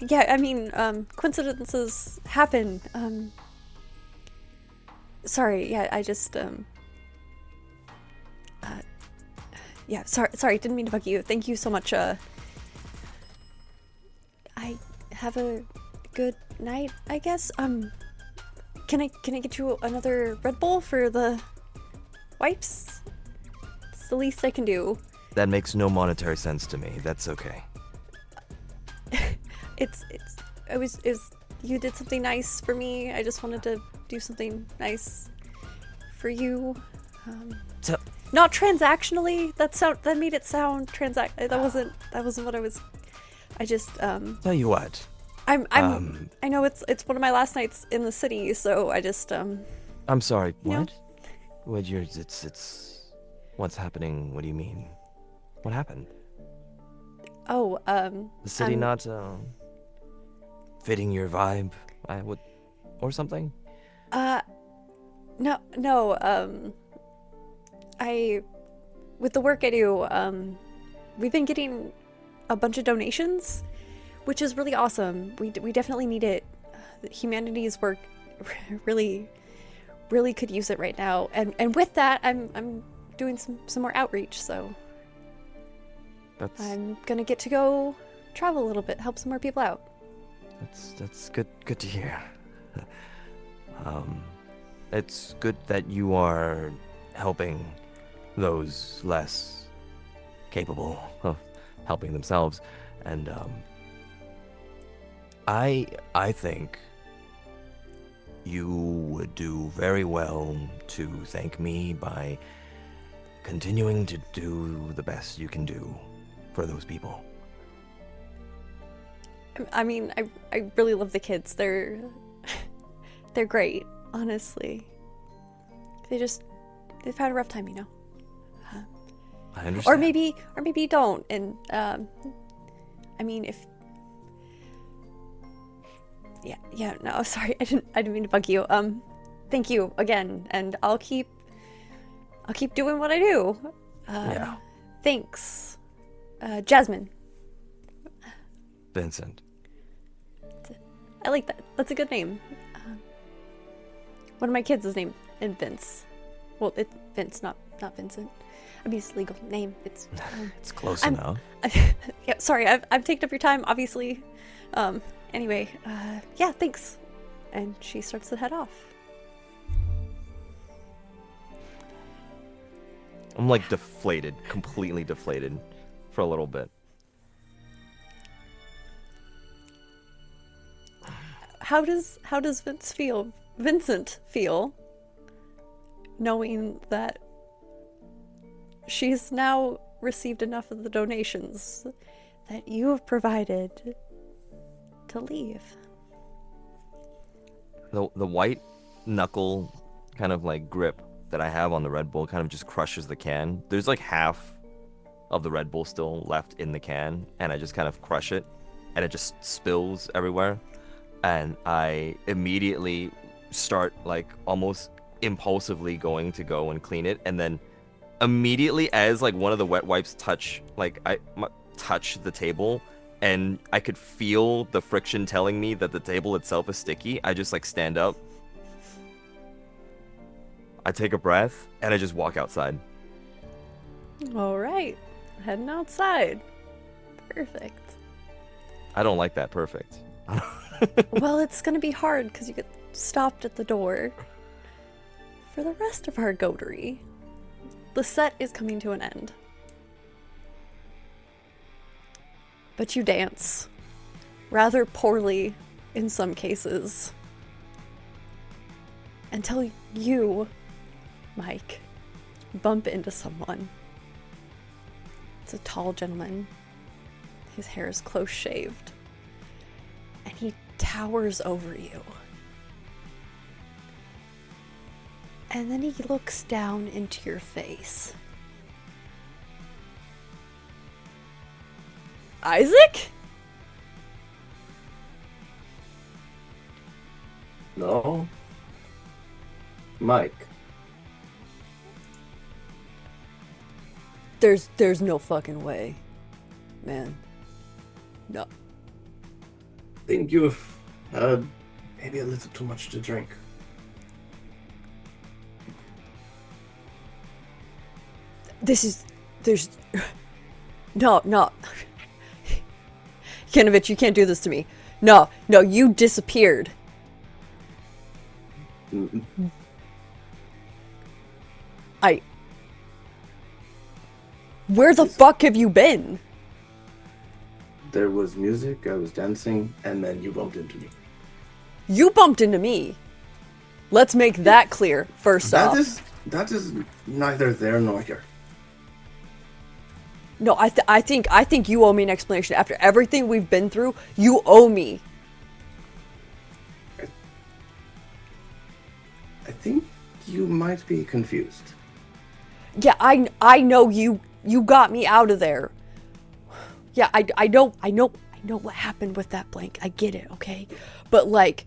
Yeah, I mean, coincidences happen. Sorry, yeah, I just, yeah, sorry, didn't mean to bug you. Thank you so much, I have a good night, I guess. Can I get you another Red Bull for the wipes? It's the least I can do. That makes no monetary sense to me. That's okay. You did something nice for me. I just wanted to do something nice for you. Not transactionally. That made it sound that wasn't what I was. I just Tell you what. I know it's one of my last nights in the city, so I just I'm sorry. you know? What? What? It's. What's happening? What do you mean? What happened? Oh, The city not fitting your vibe? Or something? No, with the work I do, we've been getting a bunch of donations, which is really awesome. We definitely need it. Humanity's work really could use it right now. And with that, I'm doing some more outreach, so I'm gonna get to go travel a little bit, help some more people out. That's good to hear. It's good that you are helping those less capable of helping themselves, and I think you would do very well to thank me by continuing to do the best you can do for those people. I mean, I really love the kids. They're great, honestly. They've had a rough time, you know. I understand. Or maybe you don't. And I mean, if yeah, no, sorry, I didn't mean to bug you. Thank you again, and I'll keep doing what I do. Yeah. Thanks, Jasmine. Vincent. I like that. That's a good name. One of my kids is named Vince. Well, it's Vince, not Vincent. I mean, it's legal name. It's It's close enough. Yeah, sorry, I've taken up your time, obviously. Anyway, yeah, thanks. And she starts to head off. I'm like deflated, completely deflated for a little bit. How does Vincent feel knowing that she's now received enough of the donations that you have provided to leave? The white knuckle kind of like grip that I have on the Red Bull kind of just crushes the can. There's like half of the Red Bull still left in the can, and I just kind of crush it, and it just spills everywhere. And I immediately start like almost impulsively going to go and clean it, and then immediately as like one of the wet wipes touch the table, and I could feel the friction telling me that the table itself is sticky, I just like stand up, I take a breath, and I just walk outside. All right, heading outside. Perfect. I don't like that perfect. Well, it's gonna be hard because you get stopped at the door. For the rest of our goatery, the set is coming to an end. But you dance. Rather poorly in some cases. Until you, Mike, bump into someone. It's a tall gentleman. His hair is close shaved. And he towers over you. And then he looks down into your face. Isaac? No. Mike. There's no fucking way. Man. No. think you've had maybe a little too much to drink. There's... No. Yanovich, you can't do this to me. No, you disappeared. Where the fuck have you been? There was music, I was dancing, and then you bumped into me. You bumped into me. Let's make that clear, first off. That is neither there nor here. No, I think you owe me an explanation. After everything we've been through, you owe me. I think you might be confused. Yeah, I know you got me out of there. Yeah, I know what happened with that blank. I get it, okay? But like,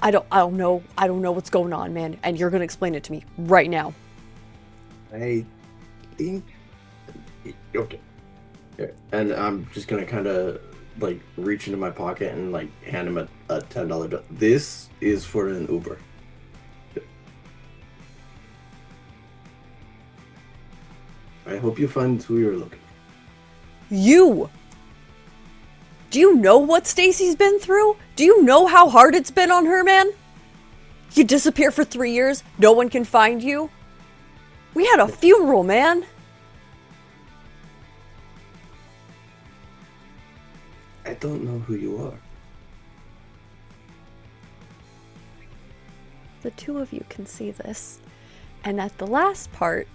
I don't know what's going on, man, and you're gonna explain it to me right now. I think okay. And I'm just gonna kind of like reach into my pocket and like hand him a $10 bill. This is for an Uber. I hope you find who you're looking for. You! Do you know what Stacy's been through? Do you know how hard it's been on her, man? You disappear for 3 years, no one can find you. We had a funeral, man. I don't know who you are. The two of you can see this. And at the last part,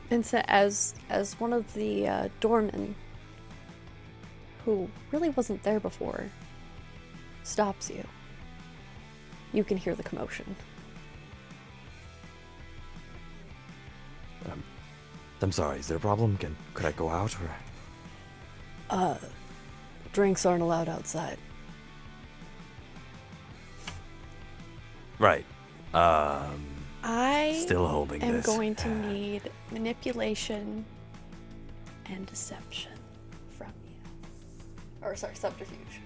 Vincent, as one of the doormen, who really wasn't there before, stops you. You can hear the commotion. I'm sorry, is there a problem? Could I go out or? Drinks aren't allowed outside. Right. I Still holding am this. going to need manipulation and deception from you. Or sorry, subterfuge.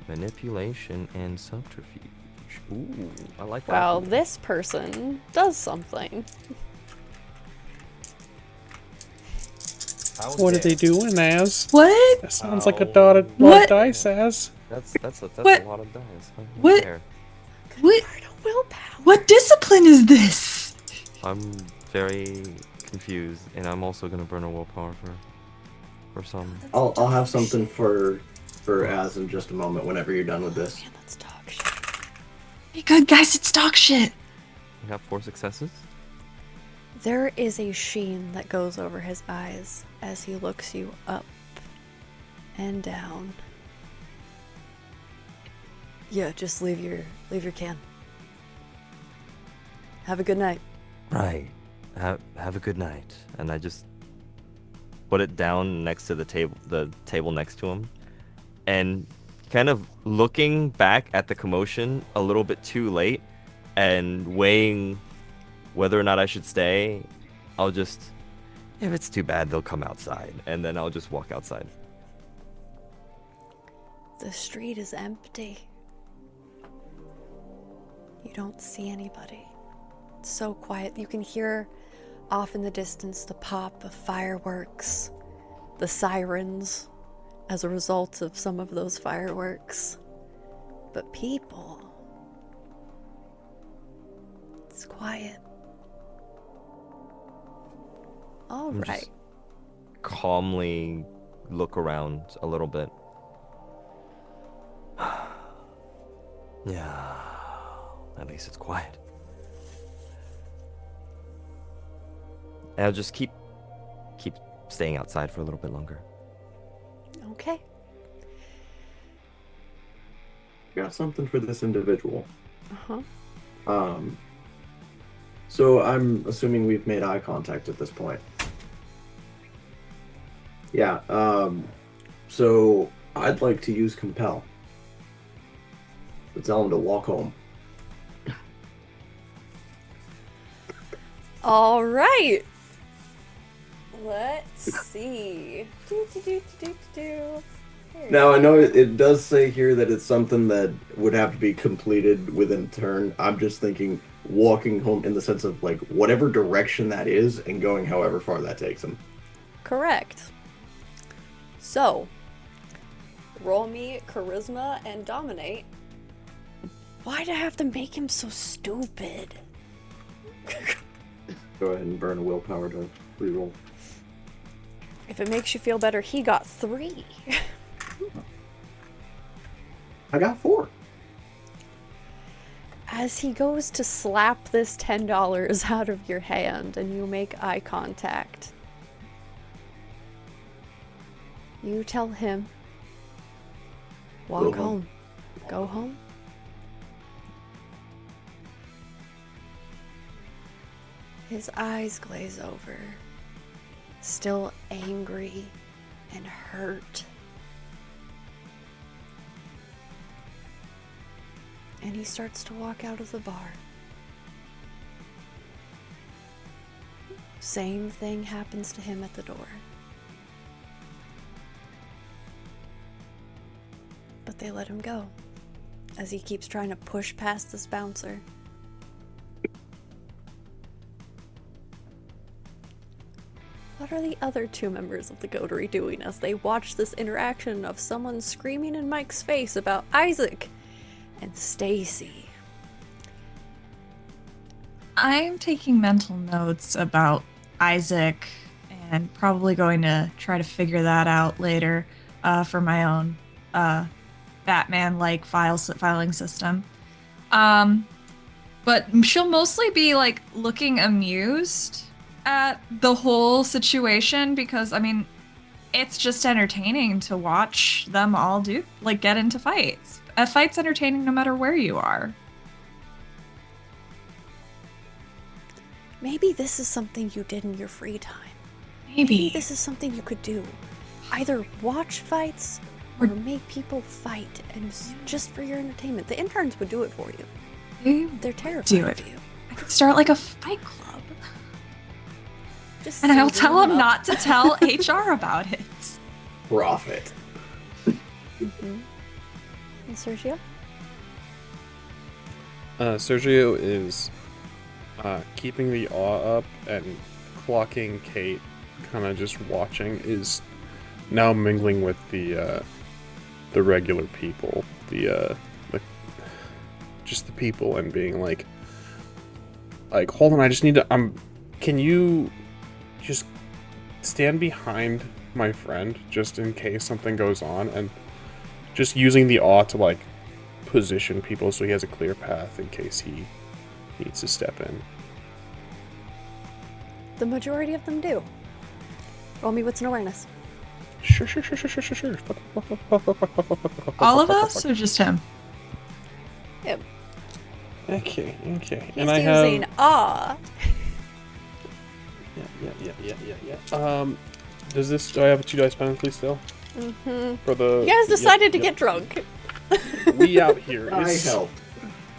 Manipulation and subterfuge. Ooh, I like that. Well, this person does something. What are they doing, Az? What? That sounds like a lot of What? dice, Az. That's What? a lot of dice. What? There. What? Willpower. What discipline is this? I'm very confused, and I'm also gonna burn a willpower for some. I'll have something for Az in just a moment whenever you're done with this. Man, that's dog shit. Hey, good guys, it's dog shit. We have 4 successes. There is a sheen that goes over his eyes as he looks you up and down. Yeah, just leave your can. Have a good night. Right. Have a good night. And I just put it down next to the table next to him, and kind of looking back at the commotion a little bit too late and weighing whether or not I should stay, I'll just, if it's too bad, they'll come outside, and then I'll just walk outside. The street is empty. You don't see anybody. It's so quiet. You can hear off in the distance the pop of fireworks, the sirens as a result of some of those fireworks. But people, it's quiet. All I'm right. just calmly look around a little bit. Yeah, at least it's quiet. And I'll just keep staying outside for a little bit longer. Okay. Got something for this individual. Uh-huh. So I'm assuming we've made eye contact at this point. Yeah, so I'd like to use compel. To tell him to walk home. All right. Let's see. Do. Now, I know it does say here that it's something that would have to be completed within turn. I'm just thinking walking home in the sense of, like, whatever direction that is and going however far that takes him. Correct. So, roll me charisma and dominate. Why'd I have to make him so stupid? Go ahead and burn a willpower to reroll. If it makes you feel better, he got 3. I got 4. As he goes to slap this $10 out of your hand and you make eye contact, you tell him, walk home. Go home. His eyes glaze over, still angry and hurt. And he starts to walk out of the bar. Same thing happens to him at the door. But they let him go, as he keeps trying to push past this bouncer. What are the other 2 members of the Coterie doing as they watch this interaction of someone screaming in Mike's face about Isaac and Stacy? I'm taking mental notes about Isaac and probably going to try to figure that out later for my own Batman-like filing system. But she'll mostly be like looking amused at the whole situation because, I mean, it's just entertaining to watch them all get into fights. A fight's entertaining no matter where you are. Maybe this is something you did in your free time. Maybe this is something you could do. Either watch fights or make people fight, and just for your entertainment. The interns would do it for you. They're terrified of you. I could start like a fight club. Just and I'll season tell them up. not to tell HR about it. Profit. Mm-hmm. And Sergio? Sergio is keeping the awe up and clocking Kate, kind of just watching, is now mingling with the regular people, just the people, and being like, hold on, I just need to, can you just stand behind my friend just in case something goes on, and just using the awe to like position people so he has a clear path in case he needs to step in. The majority of them do. Roll me wits and awareness. Sure. All of us, or just him? Yep. Okay. He's And I using have awe. Yeah. Does this? Do I have a 2 dice penalty still? Mm-hmm. For the. You guys decided to get drunk. We out here. I help.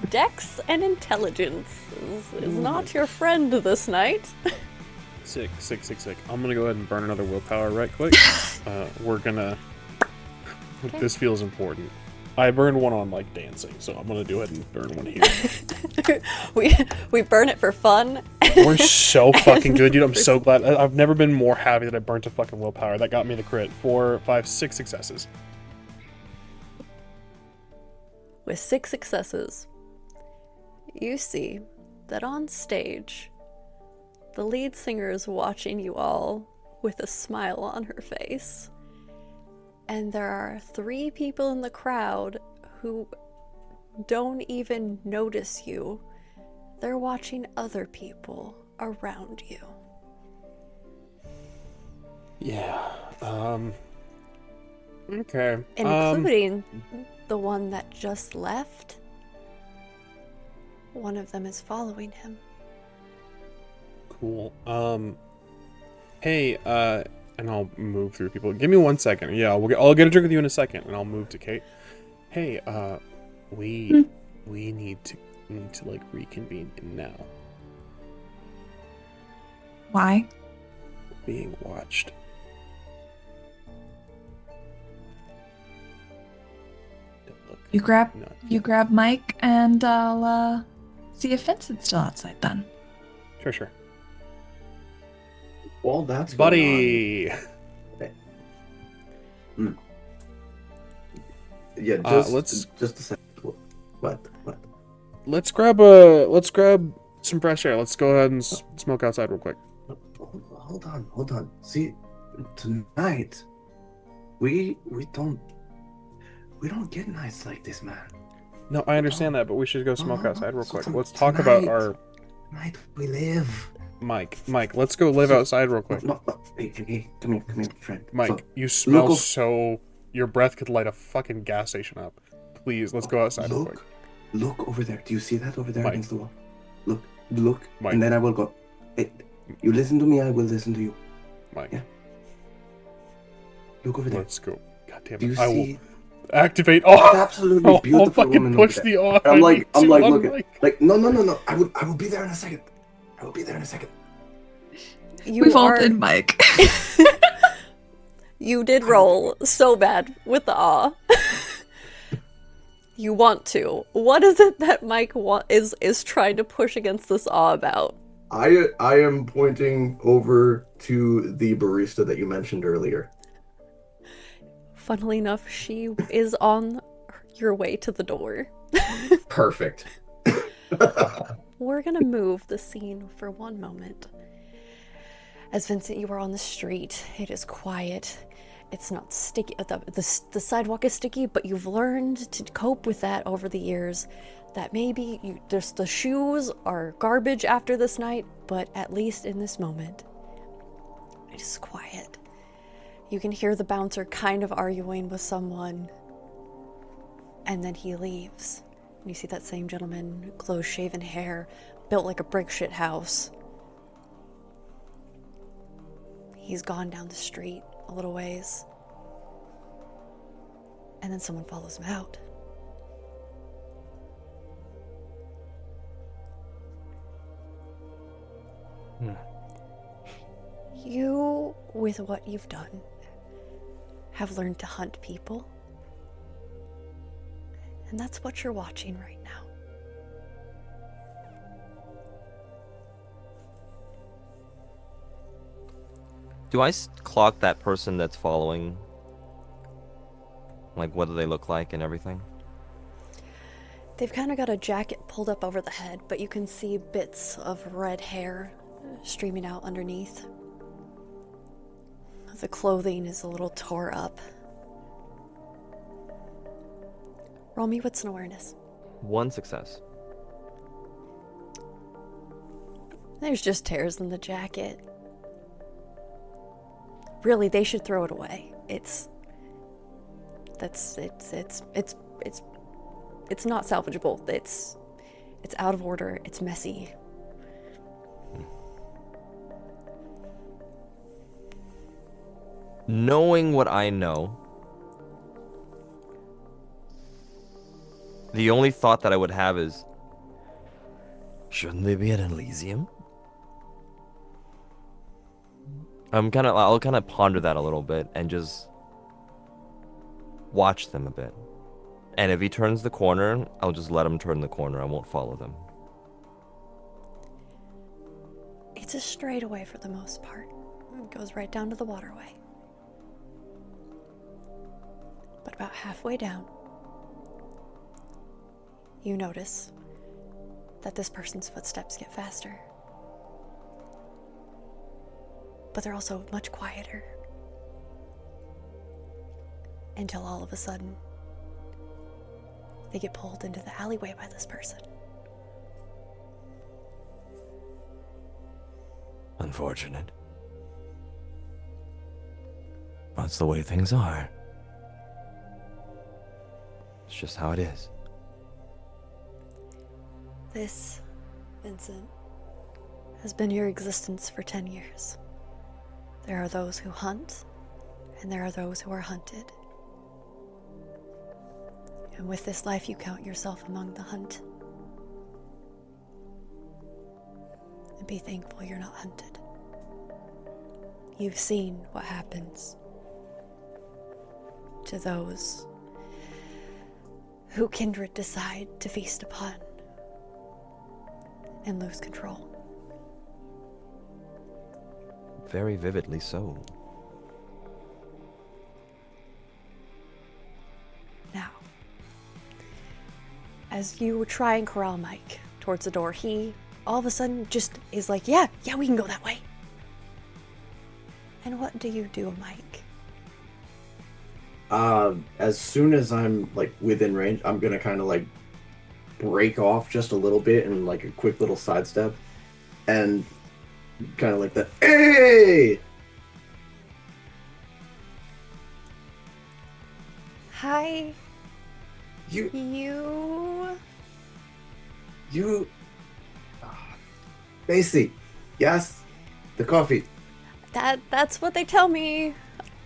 Dex and intelligence is not your friend this night. Sick. I'm gonna go ahead and burn another willpower right quick. We're gonna. Okay. This feels important. I burned one on like dancing, so I'm gonna go ahead and burn one here. we burn it for fun. We're so fucking good, dude. I'm so glad. I've never been more happy that I burnt a fucking willpower. That got me the crit. 4, 5, 6 successes. With 6 successes, you see that on stage, the lead singer is watching you all with a smile on her face. And there are 3 people in the crowd who don't even notice you. They're watching other people around you. Yeah. Okay. Including the one that just left. One of them is following him. Cool. Hey, and I'll move through people. Give me 1 second. Yeah, I'll get a drink with you in a second, and I'll move to Kate. Hey, we need to like reconvene now. Why? being watched. Don't look. You grab Not you grab Mike, and I'll see if Vincent's still outside then. Sure. While that's Buddy! going on, yeah, let's just a second. What? let's grab some fresh air. Let's go ahead and smoke outside real quick. Hold on. See, tonight we don't get nights like this, man. No, I understand that, but we should go smoke outside real quick. So Let's talk about tonight- our Tonight we live. Mike, let's go live outside real quick. No. Hey, come here, friend. Mike, So, you smell look so... Your breath could light a fucking gas station up. Please, let's go outside real quick. Look over there. Do you see that over there Mike. against the wall? Look, Mike. and then I will go. Hey, you listen to me, I will listen to you. Mike, Yeah. Look over there. let's go. God damn Do you it. I will see activate... that Oh! absolutely I'll beautiful fucking woman push over there? the off. I'm I like, need to, looking. Like, no. I will be there in a second. You We've are... ulted Mike. You did roll so bad with the awe. You want to. What is it that Mike is trying to push against this awe about? I am pointing over to the barista that you mentioned earlier. Funnily enough, she is on your way to the door. Perfect. We're gonna move the scene for one moment. As Vincent, you are on the street. It is quiet. It's not sticky. The sidewalk is sticky, but you've learned to cope with that over the years. That maybe the shoes are garbage after this night, but at least in this moment, it is quiet. You can hear the bouncer kind of arguing with someone, and then he leaves. And you see that same gentleman, close-shaven hair, built like a brick shit house. He's gone down the street a little ways. And then someone follows him out. You, with what you've done, have learned to hunt people. And that's what you're watching right now. Do I clock that person that's following? Like, what do they look like and everything? They've kind of got a jacket pulled up over the head, but you can see bits of red hair streaming out underneath. The clothing is a little tore up. Roll me wits and awareness. 1 success. There's just tears in the jacket. Really, they should throw it away. It's not salvageable. It's out of order. It's messy. Knowing what I know, the only thought that I would have is, shouldn't they be at Elysium? I'll kind of ponder that a little bit and just watch them a bit. And if he turns the corner, I'll just let him turn the corner. I won't follow them. It's a straightaway for the most part. It goes right down to the waterway. But about halfway down, you notice that this person's footsteps get faster. But they're also much quieter. Until all of a sudden, they get pulled into the alleyway by this person. Unfortunate. That's the way things are. It's just how it is. This, Vincent, has been your existence for 10 years. There are those who hunt, and there are those who are hunted. And with this life, you count yourself among the hunt. And be thankful you're not hunted. you've seen what happens to those who Kindred decide to feast upon and lose control. Very vividly so. Now, as you try and corral Mike towards the door, he all of a sudden just is like, yeah, we can go that way. And what do you do, Mike? As soon as I'm like within range, I'm gonna kind of like break off just a little bit and like a quick little sidestep, and kind of like the hey. Hi. You. Macy. Yes. The coffee. That's what they tell me.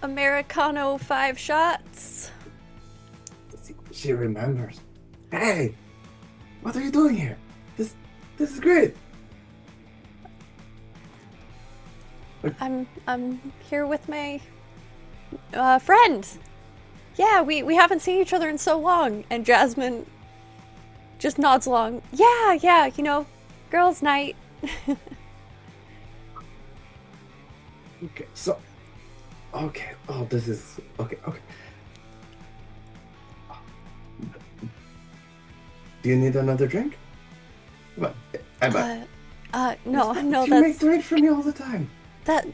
Americano 5 shots. She remembers. Hey, what are you doing here? This is great. I'm here with my friend. Yeah, we haven't seen each other in so long. And Jasmine just nods along. Yeah, you know, girls' night. Okay, so okay. Oh, this is okay. Do you need another drink? What? No, You that's make drinks for me all the time. what?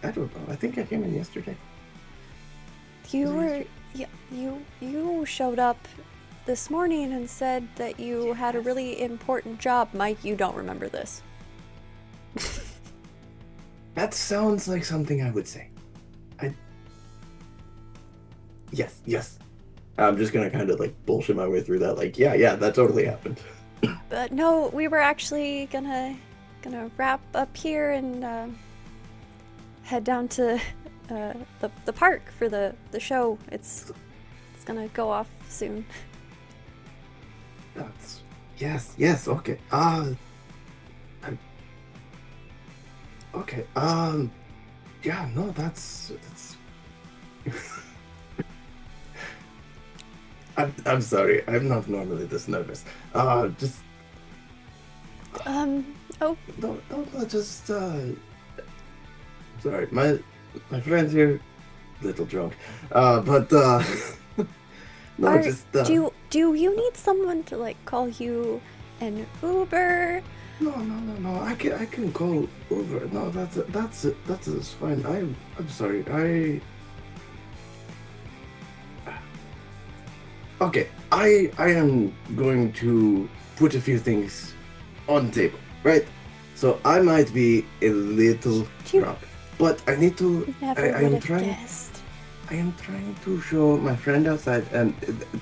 I don't know. I think I came in yesterday. You showed up this morning and said that you had a really important job. Mike, you don't remember this. That sounds like something I would say. Yes. I'm just gonna kind of like bullshit my way through that. Like, yeah, that totally happened. But no, we were actually gonna wrap up here and head down to the park for the show. It's gonna go off soon. That's yes. Okay. Okay. Yeah. No. That's. I'm sorry. I'm not normally this nervous. Just. Oh. No. Just. Sorry. My friend's here. Little drunk. But. No. Just. Do you need someone to like call you an Uber? No. I can call Uber. No, that's fine. I'm sorry. Okay. I am going to put a few things on the table, right? So I might be a little drunk, but I need to. I am trying. Guessed. I am trying to show my friend outside and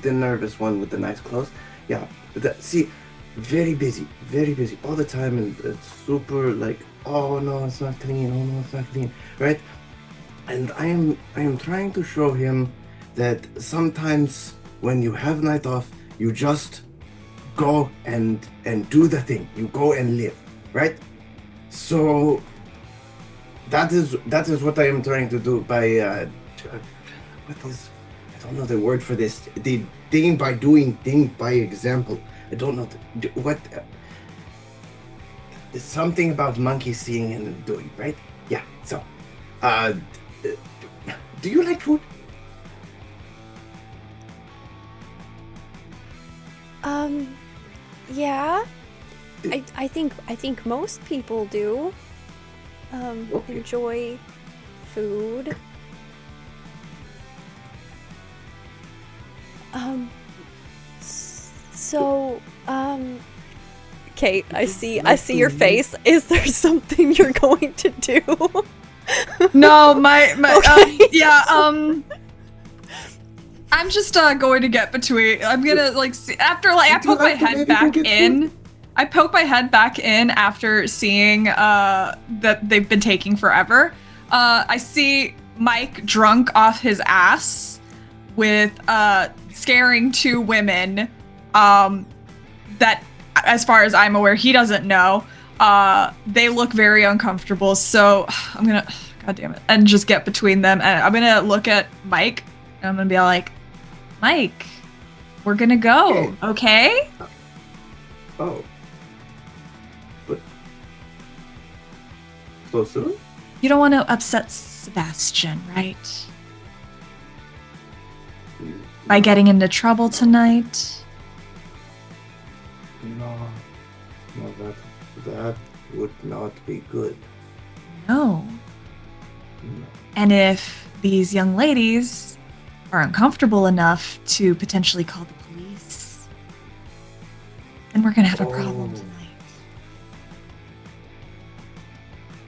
the nervous one with the nice clothes. Yeah. See. Very busy all the time, and it's super like, oh no, it's not clean, right? And I am trying to show him that sometimes when you have night off, you just go and do the thing. You go and live, right? So that is what I am trying to do by what is, I don't know the word for this. The thing by doing, thing by example. I don't know what. There's something about monkeys seeing and doing, right? Yeah. So, do you like food? Yeah. I think most people do. Okay. Enjoy food. So, Kate, I see your face. Is there something you're going to do? No, Okay. I'm just going to get between. I'm gonna like see, after like I poke my head back in. I poke my head back in after seeing that they've been taking forever. I see Mike drunk off his ass with scaring two women that, as far as I'm aware, he doesn't know. they look very uncomfortable. So I'm gonna, God damn it, and just get between them. And I'm gonna look at Mike, and I'm gonna be like, Mike, we're gonna go, okay? Oh. But so soon? You don't want to upset Sebastian, right? By getting into trouble tonight. No, that would not be good. No. No. And if these young ladies are uncomfortable enough to potentially call the police, then we're gonna have a problem tonight.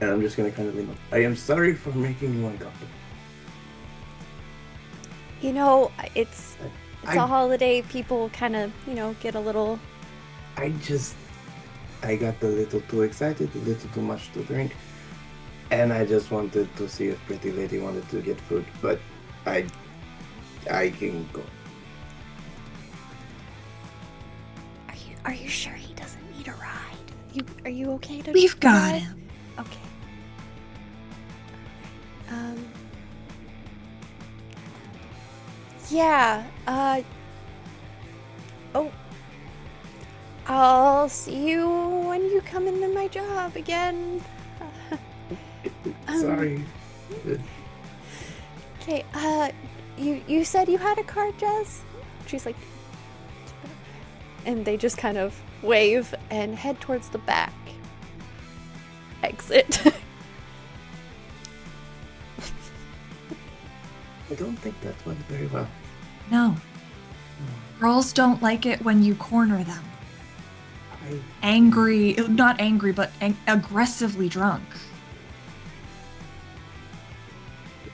And I'm just gonna kind of lean up. I am sorry for making you uncomfortable. You know, it's a holiday. People kind of, get a little. I got a little too excited, a little too much to drink, and I just wanted to see if Pretty Lady wanted to get food, but I can go. Are you sure he doesn't need a ride? Are you okay to? We've got drive? him. Okay. Yeah. Oh. I'll see you when you come into my job again. Sorry. Okay, you said you had a car, Jess? She's like, and they just kind of wave and head towards the back exit. I don't think that went very well. No. Girls don't like it when you corner them. Not angry, but aggressively drunk.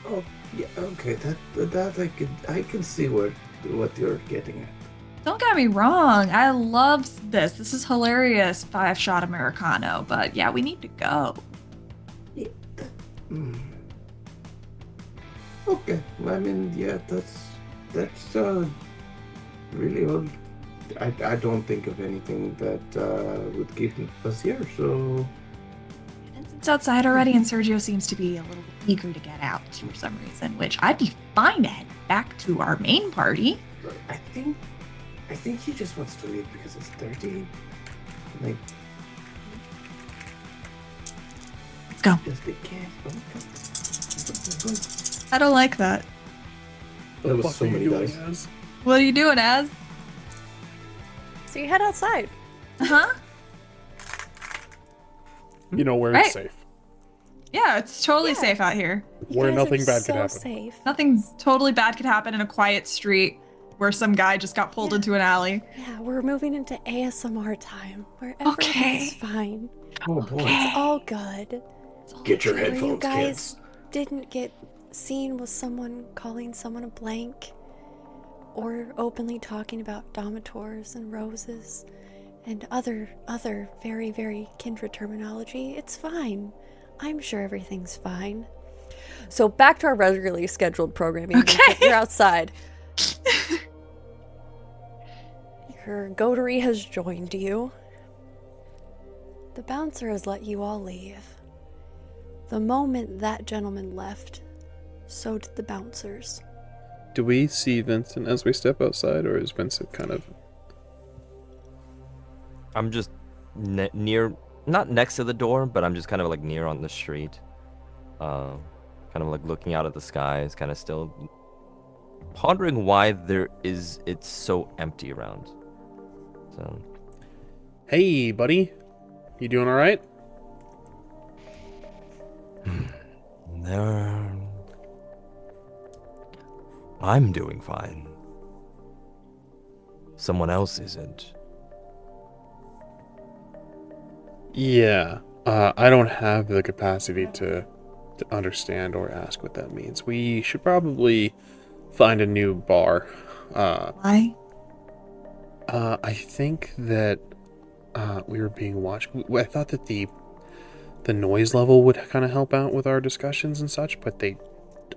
Oh, yeah, okay, that I can see what you're getting at. Don't get me wrong, I love this. This is hilarious, 5-shot Americano, but yeah, we need to go. Yeah, Okay, I mean, yeah, that's really all. I don't think of anything that would keep us here, so... And it's outside already, and Sergio seems to be a little eager to get out for some reason, which I'd be fine to head back to our main party. I think he just wants to leave because it's dirty. Like... Let's go. Just be careful. I don't like that. That was so many dice. What are you doing, Az? So you head outside. Uh-huh. You know where Right. it's safe. Yeah, it's totally safe out here. Where You guys nothing are bad so could happen. Safe. Nothing totally bad could happen in a quiet street where some guy just got pulled into an alley. Yeah, we're moving into ASMR time, where Okay. everything's fine. Oh boy. It's all good. Get your Where you headphones, guys kids. didn't get seen with someone calling someone a blank, or openly talking about domitors and roses and other very, very kindred terminology. It's fine. I'm sure everything's fine. So back to our regularly scheduled programming. Okay. You're outside. Your goatery has joined you. The bouncer has let you all leave. The moment that gentleman left, so did the bouncers. Do we see Vincent as we step outside, or is Vincent kind of... I'm just near, not next to the door, but I'm just kind of like near on the street. Kind of like looking out at the skies, kind of still pondering why it's so empty around. So, Hey, buddy. You doing alright? I'm doing fine. Someone else isn't. Yeah. I don't have the capacity to understand or ask what that means. We should probably find a new bar. Why? I think that we were being watched. I thought that the noise level would kind of help out with our discussions and such, but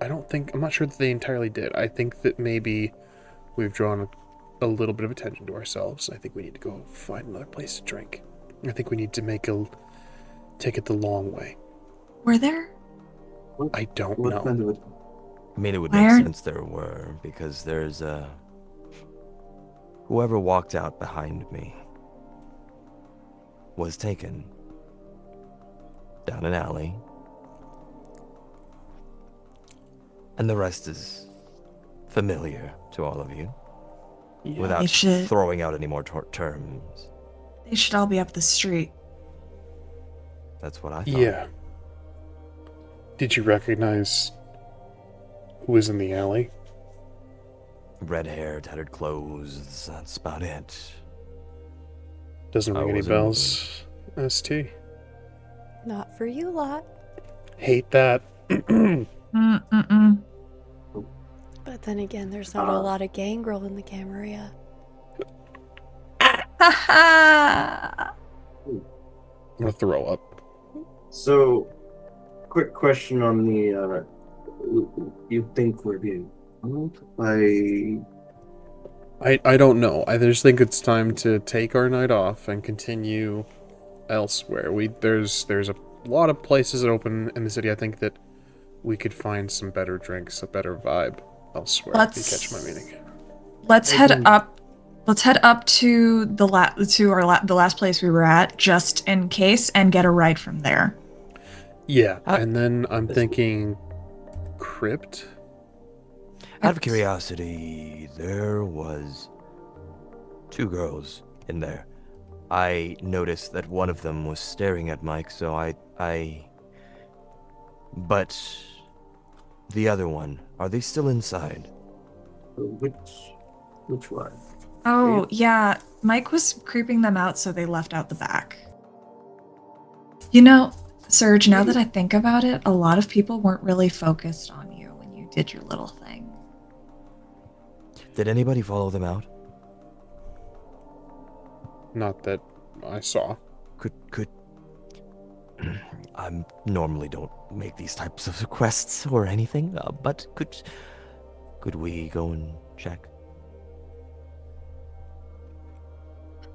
I'm not sure that they entirely did. I think that maybe we've drawn a little bit of attention to ourselves. I think we need to go find another place to drink. I think we need to make take it the long way. Were there? I don't What know. kind of I mean, it would Why make aren't- sense there were, because there's whoever walked out behind me was taken down an alley, and the rest is familiar to all of you. Yeah. Without They should- throwing out any more terms. They should all be up the street. That's what I thought. Yeah. Did you recognize who was in the alley? Red hair, tattered clothes, that's about it. Doesn't I ring any wasn't- bells. ST. Not for you lot. Hate that. Mm-mm-mm. But then again, there's not a lot of gangrel in the Camarilla. Ha I'm gonna throw up. So, quick question on the, you think we're being followed by... I don't know. I just think it's time to take our night off and continue elsewhere. There's a lot of places that open in the city. I think that we could find some better drinks, a better vibe elsewhere. If you catch my meaning. Let's I head can- up. Let's head up to the last place we were at, just in case, and get a ride from there. Yeah, Uh, and then I'm this- thinking crypt. Out of curiosity, there was 2 girls in there. I noticed that one of them was staring at Mike, so But the other one, are they still inside? Which one? Oh, yeah. Mike was creeping them out, so they left out the back. You know, Serge, now that I think about it, a lot of people weren't really focused on you when you did your little thing. Did anybody follow them out? Not that I saw. Could I normally don't make these types of requests or anything, but could we go and check?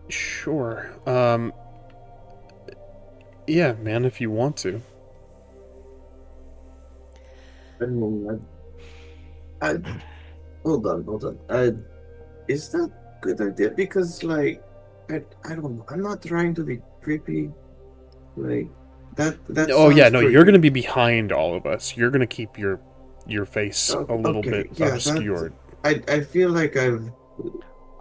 Sure. Yeah, man, if you want to. I mean, hold on. Is that a good idea? Because, like, I don't know. I'm not trying to be creepy. Like, that Oh yeah, sounds no, creepy. you're gonna be behind all of us. You're gonna keep your face Oh, a little okay, bit yeah, that's- obscured. I feel like I've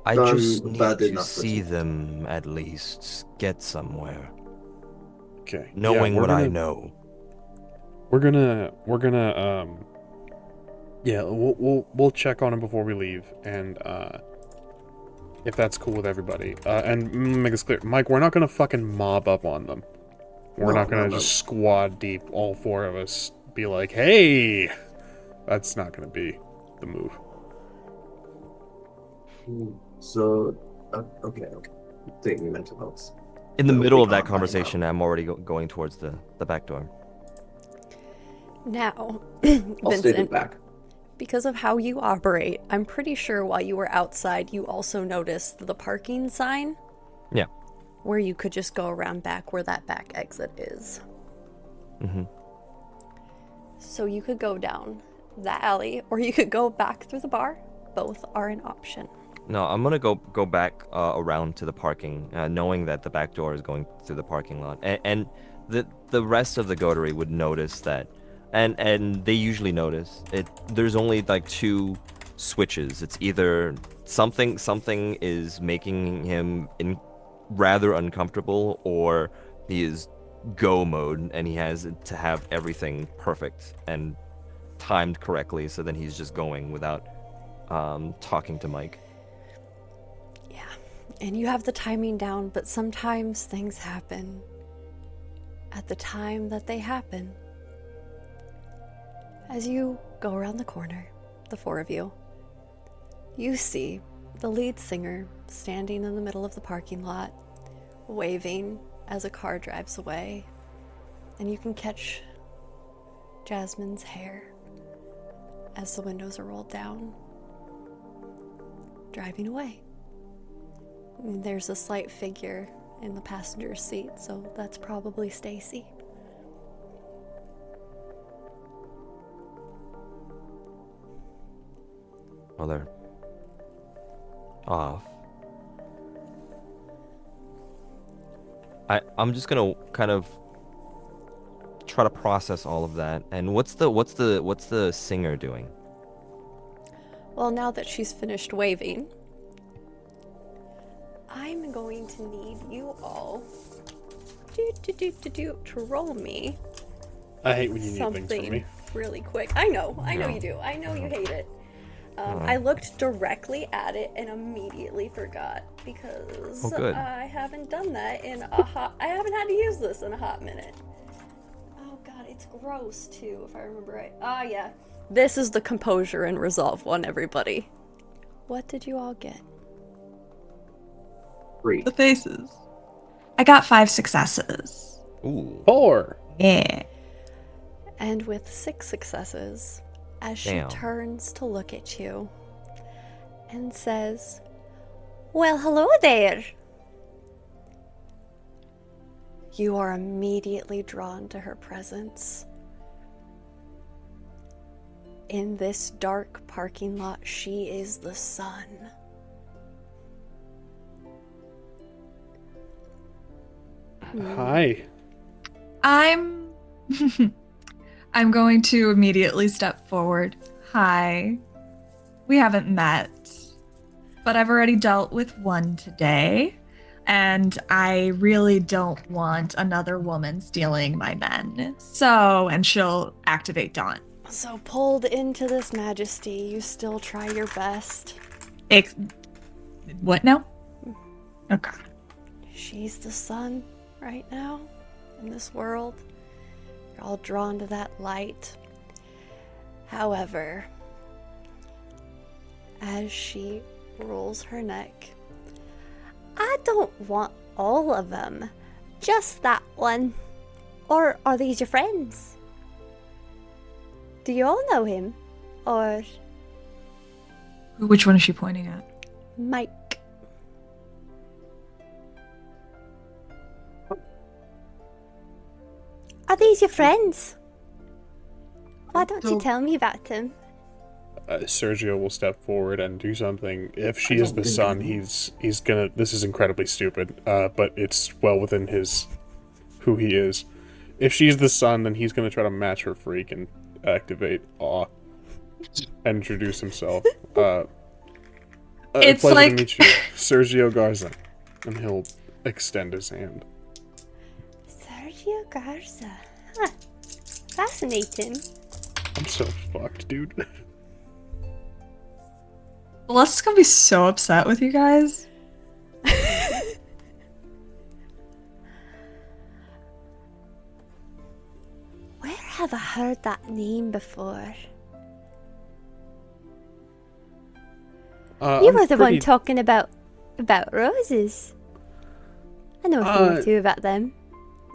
I done just need bad to enough for see tonight. them at least get somewhere. Okay. Knowing yeah, what I know. We're gonna yeah, we'll check on him before we leave, and if that's cool with everybody. And make this clear, Mike, we're not gonna fucking mob up on them. We're No, not gonna no. just squad deep, all 4 of us, be like, hey! That's not gonna be the move. So, okay. Taking mental health. In the No, middle we of that can't find conversation, I'm already going towards the back door. Now, I'll stay Vincent, back. because of how you operate, I'm pretty sure while you were outside, you also noticed the parking sign. Yeah. Where you could just go around back where that back exit is. Mm-hmm. So you could go down that alley, or you could go back through the bar. Both are an option. No, I'm gonna go back around to the parking, knowing that the back door is going through the parking lot, and the rest of the Goatery would notice that, and they usually notice it. There's only like 2 switches. It's either something is making him rather uncomfortable, or he is go mode and he has to have everything perfect and timed correctly, so then he's just going without talking to Mike. Yeah, and you have the timing down, but sometimes things happen at the time that they happen. As you go around the corner, the 4 of you, you see the lead singer standing in the middle of the parking lot, waving as a car drives away, and you can catch Jasmine's hair as the windows are rolled down, driving away. And there's a slight figure in the passenger seat, so that's probably Stacy. while they're off. I'm just gonna kind of try to process all of that. And what's the singer doing? Well, now that she's finished waving, I'm going to need you all to roll me I hate when you need things from something me. really quick. I know No. you do. I know you hate it. I looked directly at it and immediately forgot because Oh, good. I haven't done that in a hot. I haven't had to use this in a hot minute. Oh god, it's gross too, if I remember right. Ah, yeah. This is the composure and resolve one, everybody. What did you all get? 3. The faces. I got 5 successes. Ooh. 4. Yeah. And with 6 successes, as she Damn. turns to look at you and says, "Well, hello there." You are immediately drawn to her presence. In this dark parking lot, she is the sun. Hi. I'm going to immediately step forward. Hi. We haven't met, but I've already dealt with one today, and I really don't want another woman stealing my men. So, and she'll activate Dawn. So pulled into this majesty, you still try your best. What now? Okay. She's the sun right now in this world. You're all drawn to that light. However, as she rolls her neck, "I don't want all of them, just that one. Or are these your friends? Do you all know him? Or Which one is she pointing at? Mike?" Are these your friends? Why don't you tell me about them? Sergio will step forward and do something. If she I is don't the think son, I he's gonna. This is incredibly stupid, but it's well within his who he is. If she's the son, then he's gonna try to match her freak and activate awe and introduce himself. It's pleasure like- to meet you, Sergio Garza, and he'll extend his hand. Sergio Garza. Huh. Fascinating. I'm so fucked, dude. Celeste's gonna be so upset with you guys. Where have I heard that name before? You I'm were the one pretty- talking about roses. I know a thing or two about them.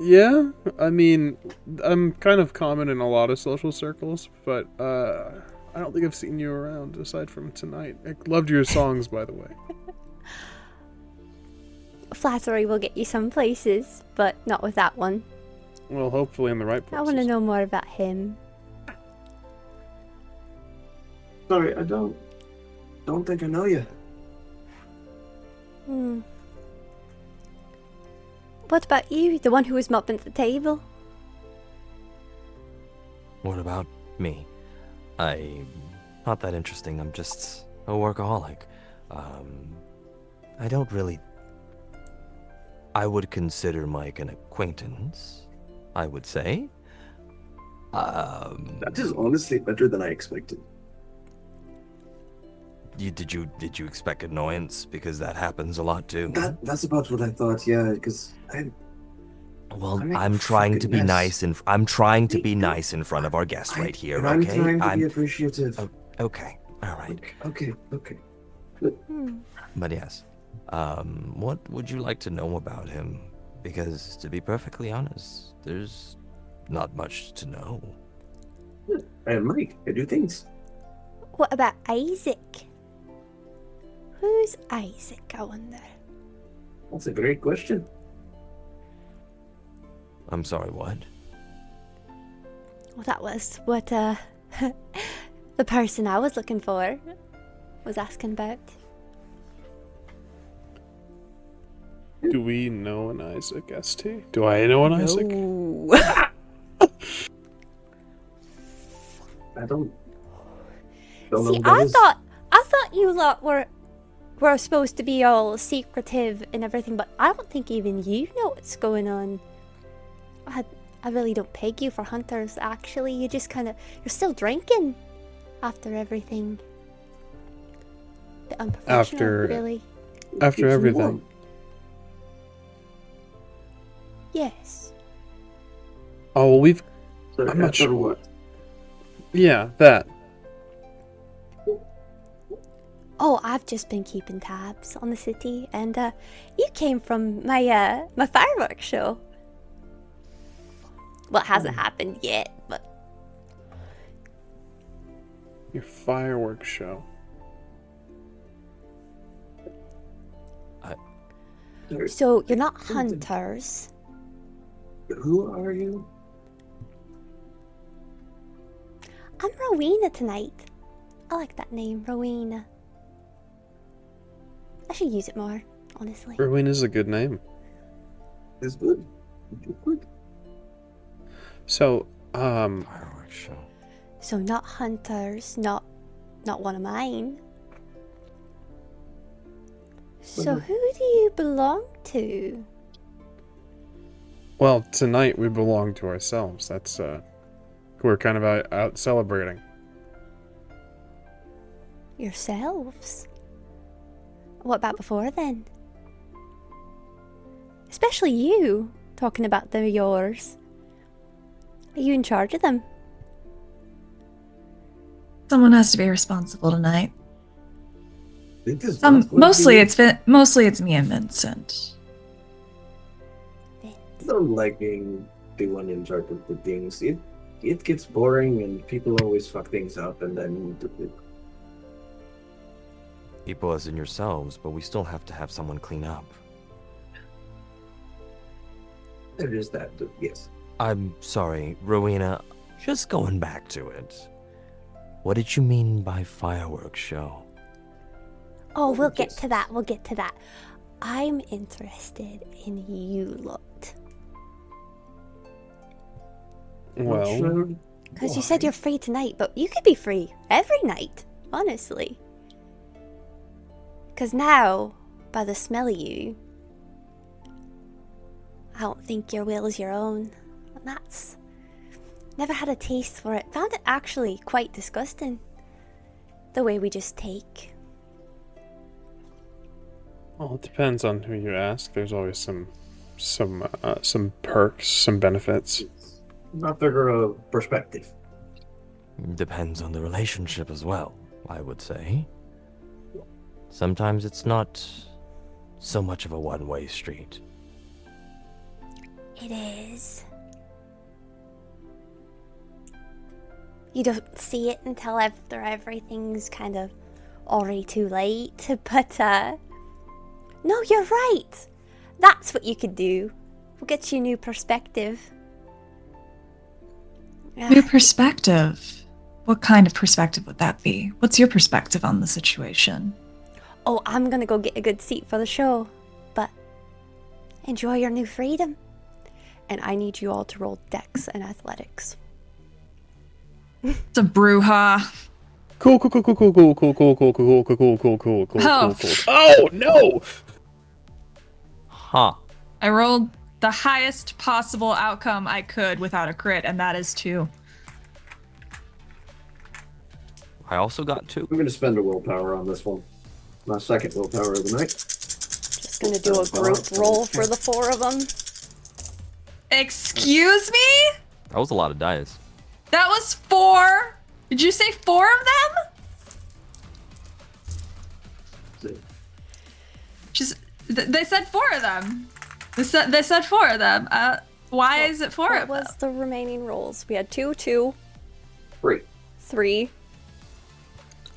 Yeah, I mean, I'm kind of common in a lot of social circles, but I don't think I've seen you around aside from tonight. I loved your songs, by the way. Flattery will get you some places, but not with that one. Well, hopefully in the right I places. want to know more about him. Sorry, I don't think I know you. Hmm. What about you, the one who was mopping the table? What about me? I'm not that interesting. I'm just a workaholic. I don't really. I would consider Mike an acquaintance, I would say. That is honestly better than I expected. Did you expect annoyance? Because that happens a lot too. That's about what I thought. Yeah, because Well, I make a I'm trying to fucking be mess. nice, and I'm trying to be nice in front of our guest right here. And I'm Okay, trying to be appreciative. okay. All right. Okay. But yes, what would you like to know about him? Because to be perfectly honest, there's not much to know. I am Mike. I do things. What about Isaac? Who's Isaac, I wonder? That's a great question. I'm sorry, what? Well, that was what, the person I was looking for. was asking about. Do we know an Isaac, ST? Do I know an Isaac? No. I don't know See, who that is. I thought you lot were supposed to be all secretive and everything, but I don't think even you know what's going on. I really don't peg you for hunters, actually. You just you're still drinking after everything. Bit unprofessional, really. After It's everything. warm. Yes. Oh, well, So I'm not after sure. what? Yeah, that. Oh, I've just been keeping tabs on the city, and you came from my my fireworks show. Well, it hasn't happened yet, but Your fireworks show. so you're not hunters. Who are you? I'm Rowena tonight. I like that name, Rowena. I should use it more, honestly. Erwin is a good name. It's good. It's good. So, Fireworks show. So not hunters, not one of mine. So Mhm. who do you belong to? well, tonight we belong to ourselves. That's, we're kind of out celebrating. Yourselves? What about before then? Especially you, talking about them yours. Are you in charge of them? Someone has to be responsible tonight. It is not going to Mostly be- it's me and Vincent. I don't like being the one in charge of the things. It gets boring and people always fuck things up and then People as in yourselves, but we still have to have someone clean up. there is that too, yes. I'm sorry, Rowena, just going back to it. What did you mean by fireworks show? Oh, we'll get Yes. to that. We'll get to that. I'm interested in you lot. Well, Sure. Because you said Why? you're free tonight, but you could be free every night, honestly. Because now, by the smell of you, I don't think your will is your own. And that's... Never had a taste for it. Found it actually quite disgusting. The way we just take. well, it depends on who you ask. There's always some perks, some benefits. Not their perspective. Depends on the relationship as well, I would say. Sometimes it's not so much of a one-way street. It is. You don't see it until after everything's kind of already too late, but no, you're right. That's what you could do. We'll get you a new perspective. New perspective. What kind of perspective would that be? What's your perspective on the situation? Oh, I'm gonna go get a good seat for the show, but enjoy your new freedom. And I need you all to roll dex and athletics. It's a brouhaha. Cool. Oh. Oh no! Huh. I rolled the highest possible outcome I could without a crit, and that is 2. I also got 2. I'm going to spend a willpower on this one. My second willpower of the night. Just gonna do a group roll for the 4 of them. Excuse me? That was a lot of dice. That was 4. Did you say 4 of them? They said 4 of them. They said 4 of them. Why is it 4 What of them? was the remaining rolls? We had 2, 2, Great. 3.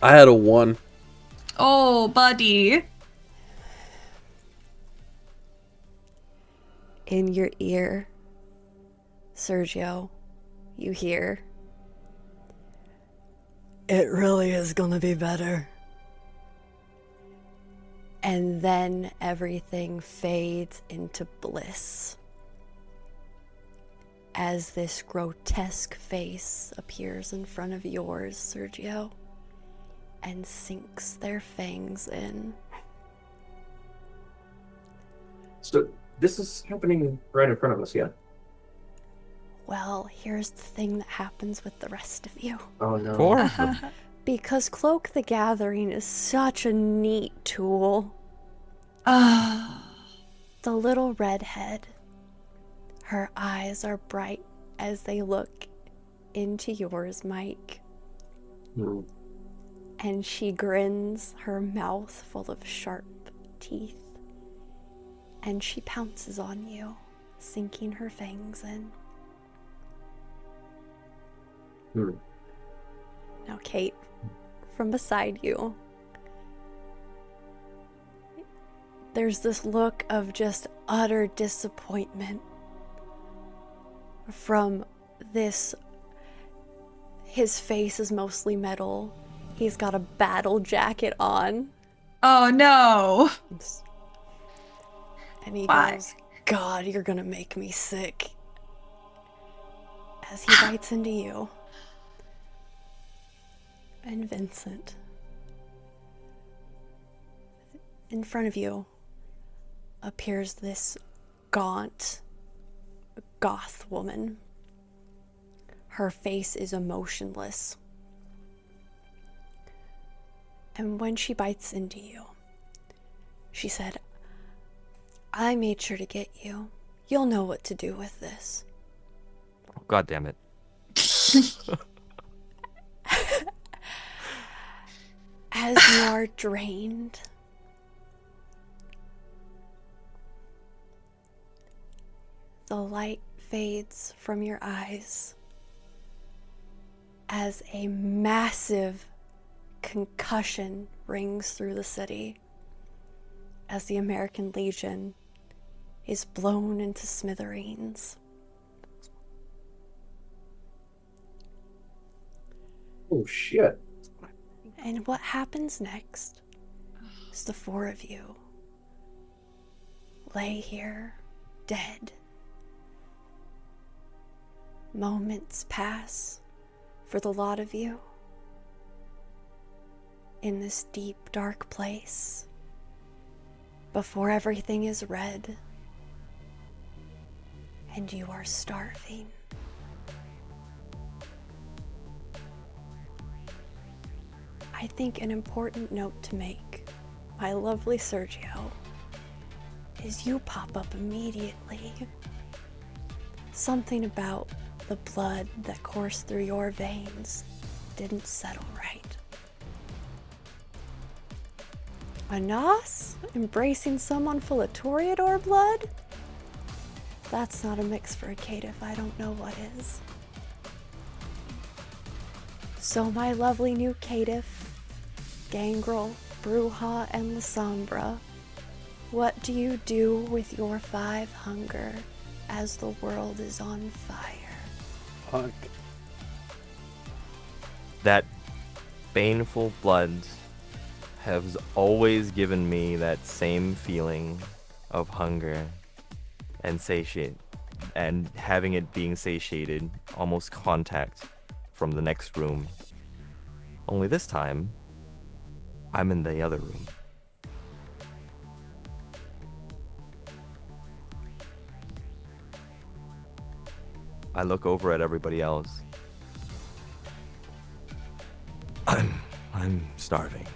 I had a 1. Oh, buddy. In your ear, Sergio, you hear, "It really is gonna be better And then everything fades into bliss as this grotesque face appears in front of yours, Sergio, and sinks their fangs in. So this is happening right in front of us, yeah? Well, here's the thing that happens with the rest of you. Oh no. Four of them. Because Cloak the Gathering is such a neat tool. Oh. The little redhead, her eyes are bright as they look into yours, Mike. Hmm. And she grins, her mouth full of sharp teeth. And she pounces on you, sinking her fangs in. Hmm. Now, Kate, from beside you, there's this look of just utter disappointment from this. His face is mostly metal. He's got a battle jacket on. Oh no. And he Why? goes, God, you're gonna make me sick. As he bites into you. And Vincent. In front of you appears this gaunt, goth woman. Her face is emotionless. And when she bites into you, she said, I made sure to get you. You'll know what to do with this. Oh, God damn it. As you are drained, the light fades from your eyes as a massive concussion rings through the city as the American Legion is blown into smithereens. Oh shit. And what happens next is the four of you lay here dead. Moments pass for the lot of you in this deep, dark place before everything is red and you are starving. I think an important note to make, my lovely Sergio, is you pop up immediately. Something about the blood that coursed through your veins didn't settle right. A nos? Embracing someone full of Toreador blood? That's not a mix for a caitiff, I don't know what is. So my lovely new caitiff, Gangrel, Bruja, and Lasombra, what do you do with your 5 hunger as the world is on fire? Fuck. That baneful blood has always given me that same feeling of hunger and satiate, and having it being satiated, almost contact from the next room. Only this time, I'm in the other room. I look over at everybody else. I'm starving.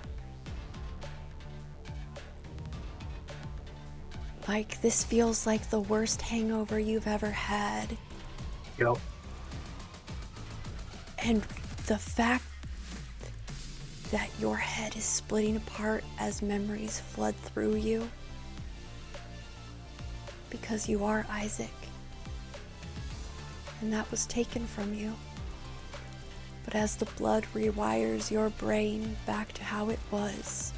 Like, this feels like the worst hangover you've ever had. Yep. And the fact that your head is splitting apart as memories flood through you. Because you are Isaac. And that was taken from you. But as the blood rewires your brain back to how it was,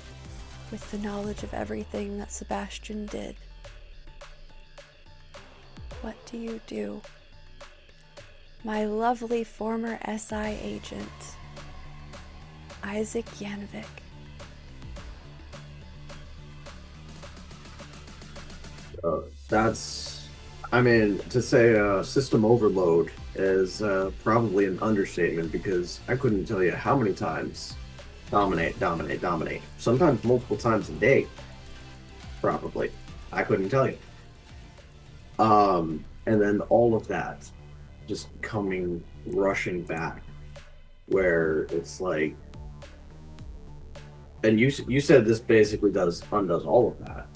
with the knowledge of everything that Sebastian did, what do you do? My lovely former SI agent, Isaac Yanovic. I mean, to say system overload is probably an understatement because I couldn't tell you how many times dominate, dominate, dominate. Sometimes multiple times a day, probably. I couldn't tell you. And then all of that just coming rushing back, where it's like, and you said this basically undoes all of that.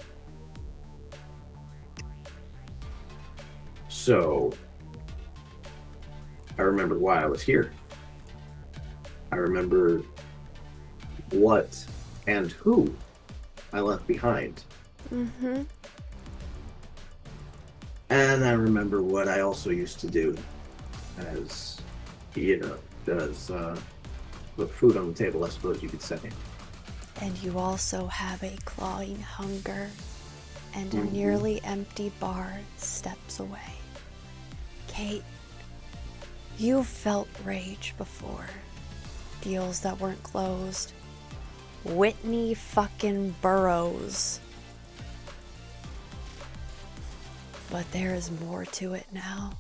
So I remember why I was here. I remember what and who I left behind. Mm-hmm. And I remember what I also used to do as, does put food on the table, I suppose you could say. And you also have a clawing hunger and a Mhm. nearly empty bar steps away. Kate, you've felt rage before. Deals that weren't closed. Whitney fucking Burroughs. But there is more to it now.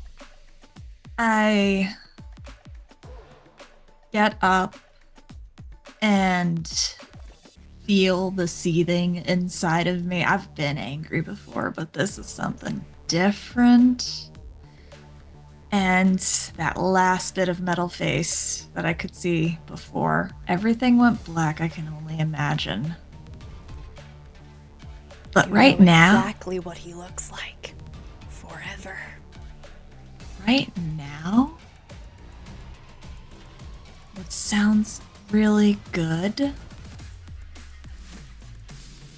I get up and feel the seething inside of me. I've been angry before, but this is something different. And that last bit of metal face that I could see before, everything went black, I can only imagine. But You right know now, exactly what he looks like. Forever. right now, what sounds really good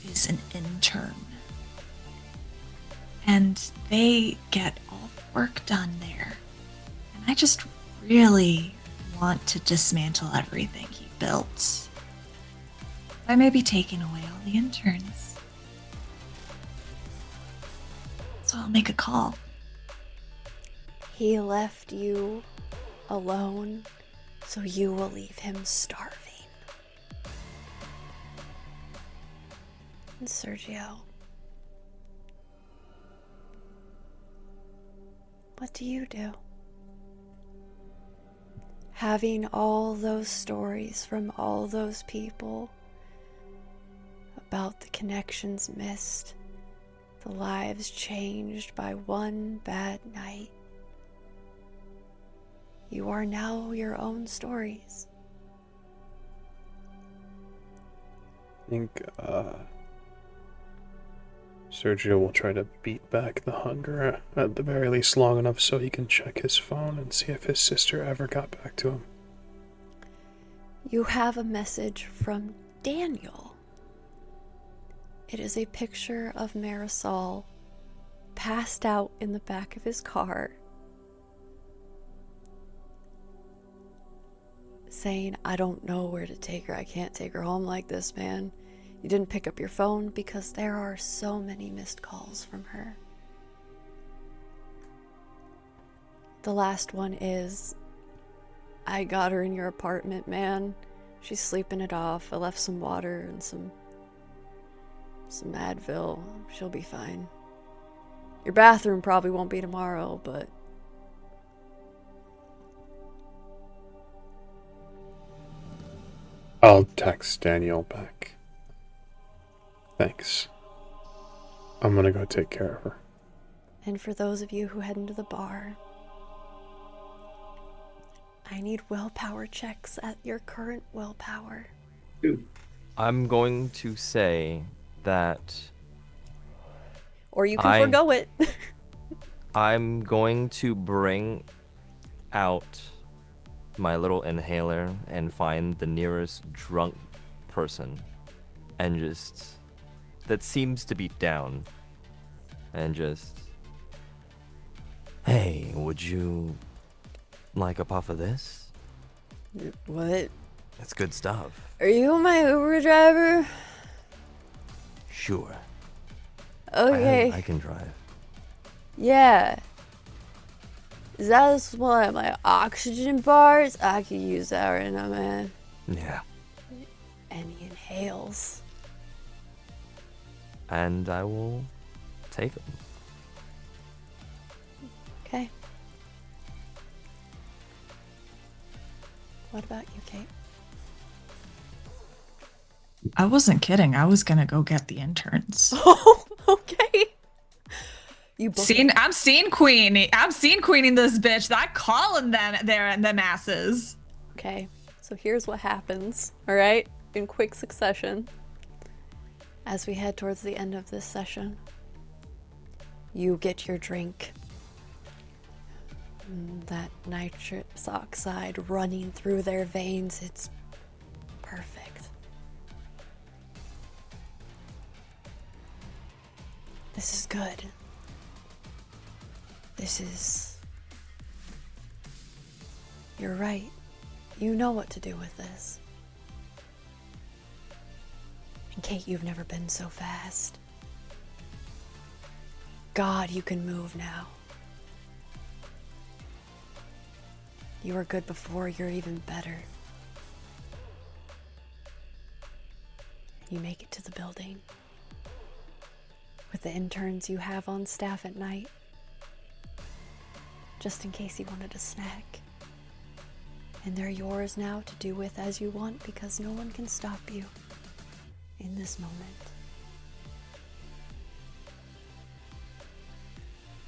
is an intern. And they get all the work done there. And I just really want to dismantle everything he built by maybe taking away all the interns. So I'll make a call. He left you alone, so you will leave him starving. And Sergio, what do you do? Having all those stories from all those people about the connections missed, the lives changed by one bad night. You are now your own stories. I think Sergio will try to beat back the hunger at the very least long enough so he can check his phone and see if his sister ever got back to him. You have a message from Daniel. It is a picture of Marisol passed out in the back of his car, saying, I don't know where to take her. I can't take her home like this, man. You didn't pick up your phone because there are so many missed calls from her. The last one is, I got her in your apartment, man. She's sleeping it off. I left some water and some Advil. She'll be fine. Your bathroom probably won't be tomorrow, but I'll text Daniel back. Thanks. I'm gonna go take care of her. And for those of you who head into the bar, I need willpower checks at your current willpower. I'm going to say that Or you can forgo it. I'm going to bring out my little inhaler and find the nearest drunk person and just that seems to be down and just, hey, would you like a puff of this? What? It's good stuff. Are you my Uber driver? Sure. Okay. I can drive. Yeah. Is that one of my oxygen bars? I could use that right now, man. Yeah. And he inhales. And I will take them. Okay. What about you, Kate? I wasn't kidding. I was gonna go get the interns. Oh, okay. You book it. I'm seeing Queenie. I'm seeing Queening this bitch. I'm calling them there and the masses. Okay, so here's what happens, all right, in quick succession. As we head towards the end of this session, you get your drink. That nitrous oxide running through their veins, it's perfect. This is good. This is... You're right. You know what to do with this. And Kate, you've never been so fast. God, you can move now. You were good before, you're even better. You make it to the building. With the interns you have on staff at night. Just in case you wanted a snack. And they're yours now to do with as you want because no one can stop you in this moment.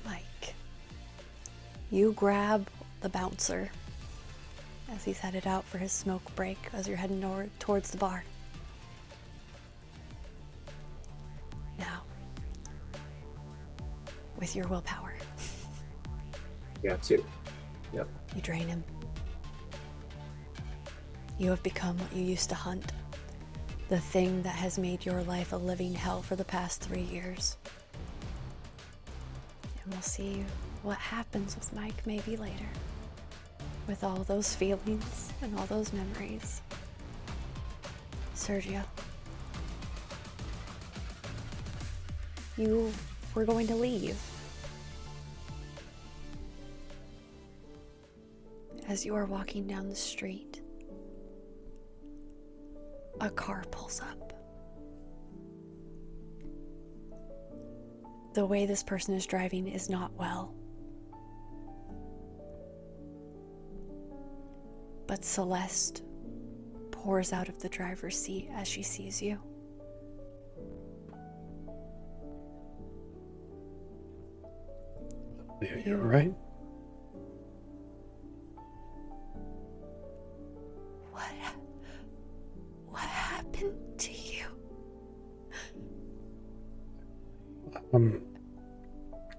Mike, you grab the bouncer as he's headed out for his smoke break as you're heading towards the bar. Now, with your willpower, Got to. Yep. you drain him. You have become what you used to hunt. The thing that has made your life a living hell for the past 3 years. And we'll see what happens with Mike maybe later. With all those feelings and all those memories. Sergio. You were going to leave. As you are walking down the street, a car pulls up. The way this person is driving is not well. But Celeste pours out of the driver's seat as she sees you. Yeah, you're right. What happened to you?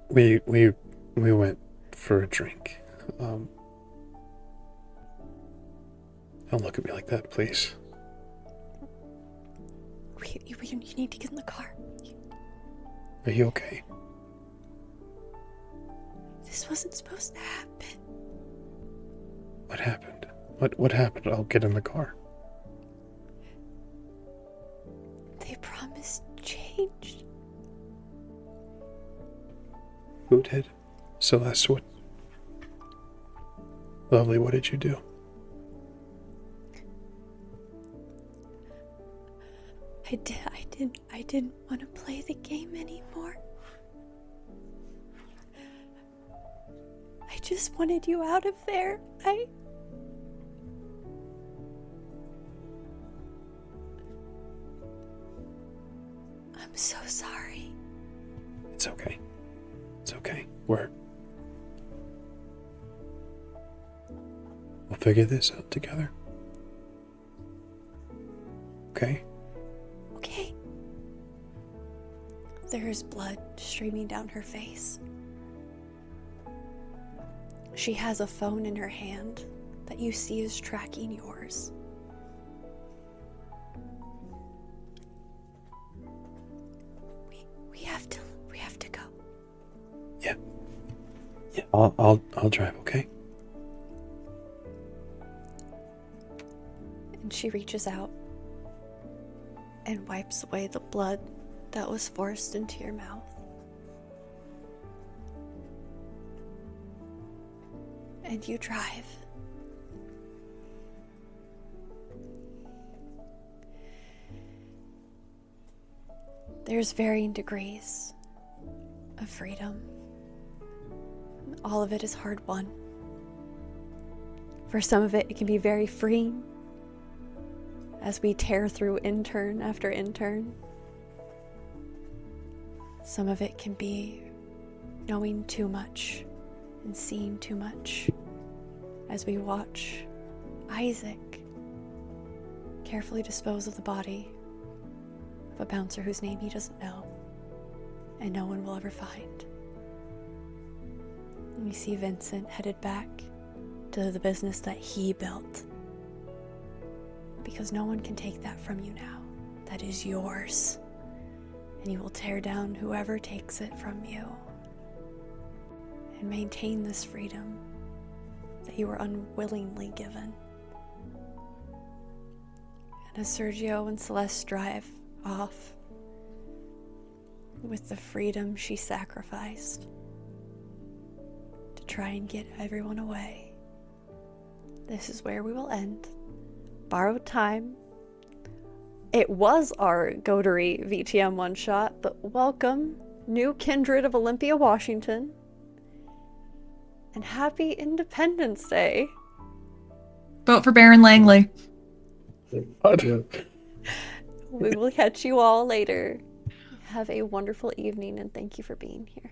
We went for a drink. Don't look at me like that, please. You need to get in the car. Are you okay? This wasn't supposed to happen. What happened? What happened? I'll get in the car. They promised change. Who did? Celeste, what? Lovely, what did you do? I didn't want to play the game anymore. I just wanted you out of there. I'm so sorry. It's okay. It's okay. We'll figure this out together. Okay? Okay. There's blood streaming down her face. She has a phone in her hand that you see is tracking yours. We have to go. Yeah. Yeah, I'll drive, okay? And she reaches out and wipes away the blood that was forced into your mouth. And you drive. There's varying degrees of freedom. All of it is hard won. For some of it, it can be very freeing as we tear through intern after intern. Some of it can be knowing too much and seeing too much as we watch Isaac carefully dispose of the body of a bouncer whose name he doesn't know and no one will ever find. And we see Vincent headed back to the business that he built. Because no one can take that from you now. That is yours. And you will tear down whoever takes it from you. And maintain this freedom that you were unwillingly given. And as Sergio and Celeste drive off with the freedom she sacrificed to try and get everyone away, this is where we will end. Borrowed time. It was our Goatery VTM one-shot, but welcome, new kindred of Olympia, Washington. And happy Independence Day. Vote for Baron Langley. We will catch you all later. Have a wonderful evening and thank you for being here.